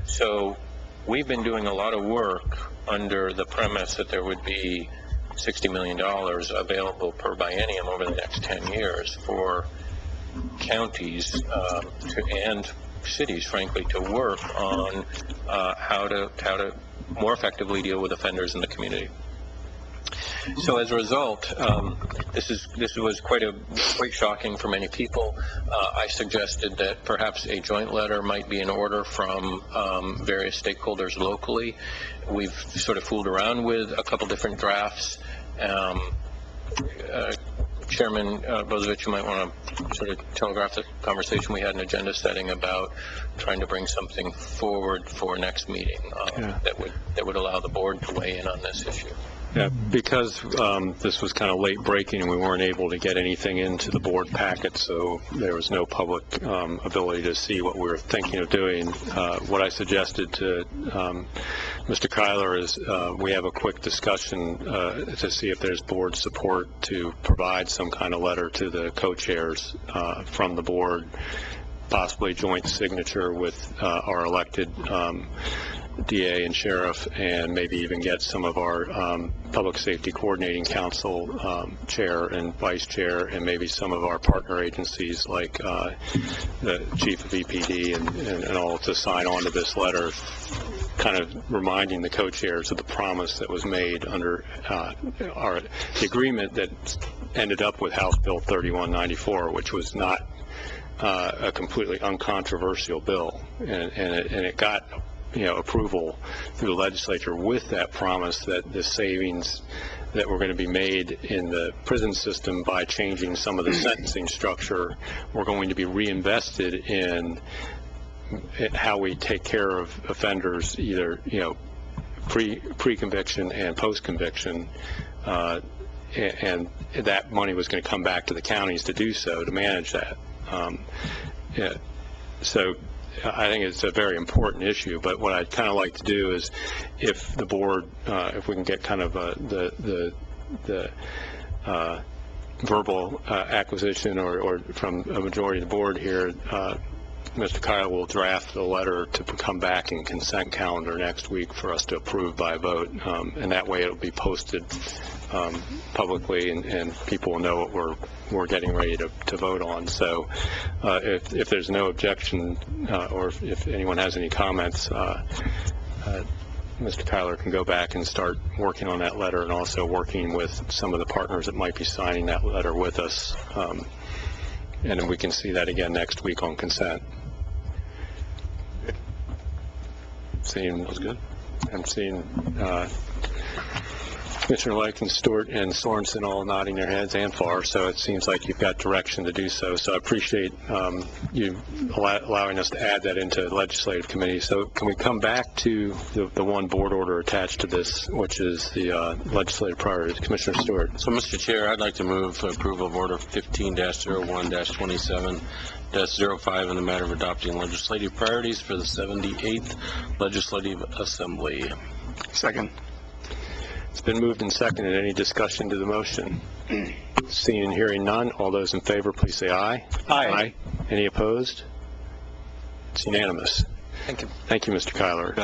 So we've been doing a lot of work under the premise that there would be $60 million available per biennium over the next 10 years for counties and cities, frankly, to work on how to more effectively deal with offenders in the community. So as a result, this was quite shocking for many people. I suggested that perhaps a joint letter might be in order from various stakeholders locally. We've sort of fooled around with a couple different drafts. Chairman Bozovich, you might want to sort of telegraph the conversation we had in agenda setting about trying to bring something forward for next meeting that would allow the board to weigh in on this issue. Yeah, because this was kind of late breaking and we weren't able to get anything into the board packet, so there was no public ability to see what we were thinking of doing. What I suggested to Mr. Kyler is we have a quick discussion to see if there's board support to provide some kind of letter to the co-chairs from the board, possibly joint signature with our elected DA and sheriff, and maybe even get some of our Public Safety Coordinating Council chair and vice chair, and maybe some of our partner agencies like the chief of EPD and all to sign on to this letter, kind of reminding the co-chairs of the promise that was made under the agreement that ended up with House Bill 3194, which was not a completely uncontroversial bill, and it got approval through the legislature with that promise that the savings that were going to be made in the prison system by changing some of the sentencing structure were going to be reinvested in how we take care of offenders, either pre-conviction and post-conviction, and that money was going to come back to the counties to do so, to manage that. So I think it's a very important issue, but what I'd kind of like to do is, if the board, if we can get kind of the verbal acquisition or from a majority of the board here, Mr. Kyle will draft the letter to come back in consent calendar next week for us to approve by vote, and that way it'll be posted publicly, and people will know what we're getting ready to vote on. So if there's no objection, or if anyone has any comments, Mr. Kyler can go back and start working on that letter, and also working with some of the partners that might be signing that letter with us, and then we can see that again next week on consent. I'm seeing Commissioner Likens, Stewart, and Sorensen all nodding their heads, and Farr, so it seems like you've got direction to do so. So I appreciate you allowing us to add that into the legislative committee. So can we come back to the one board order attached to this, which is the legislative priorities? Commissioner Stewart. So, Mr. Chair, I'd like to move approval of Order 15-01-27-05 in the matter of adopting legislative priorities for the 78th Legislative Assembly. Second. It's been moved and seconded. Any discussion to the motion? Seeing and hearing none, all those in favor, please say aye. Aye. Any opposed? It's unanimous. Thank you. Thank you, Mr. Kyler.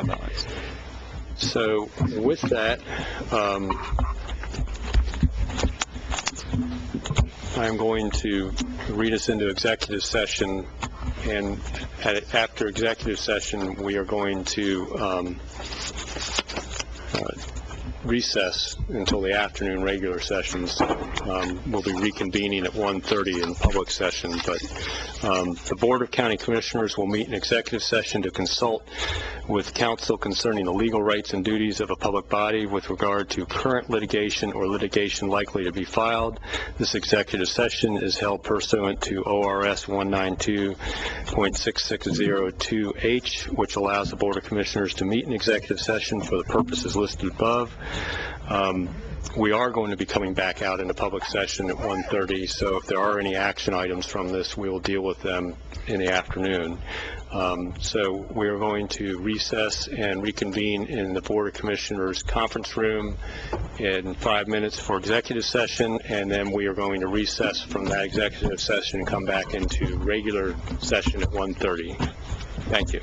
So with that, I'm going to read us into executive session, and after executive session, we are going to recess until the afternoon regular sessions. We'll be reconvening at 1:30 in public session, but the Board of County Commissioners will meet in executive session to consult with counsel concerning the legal rights and duties of a public body with regard to current litigation or litigation likely to be filed. This executive session is held pursuant to ORS 192.6602H, which allows the Board of Commissioners to meet in executive session for the purposes listed above. We are going to be coming back out into public session at 1:30, so if there are any action items from this, we will deal with them in the afternoon. So we are going to recess and reconvene in the Board of Commissioners conference room in 5 minutes for executive session, and then we are going to recess from that executive session and come back into regular session at 1:30. Thank you.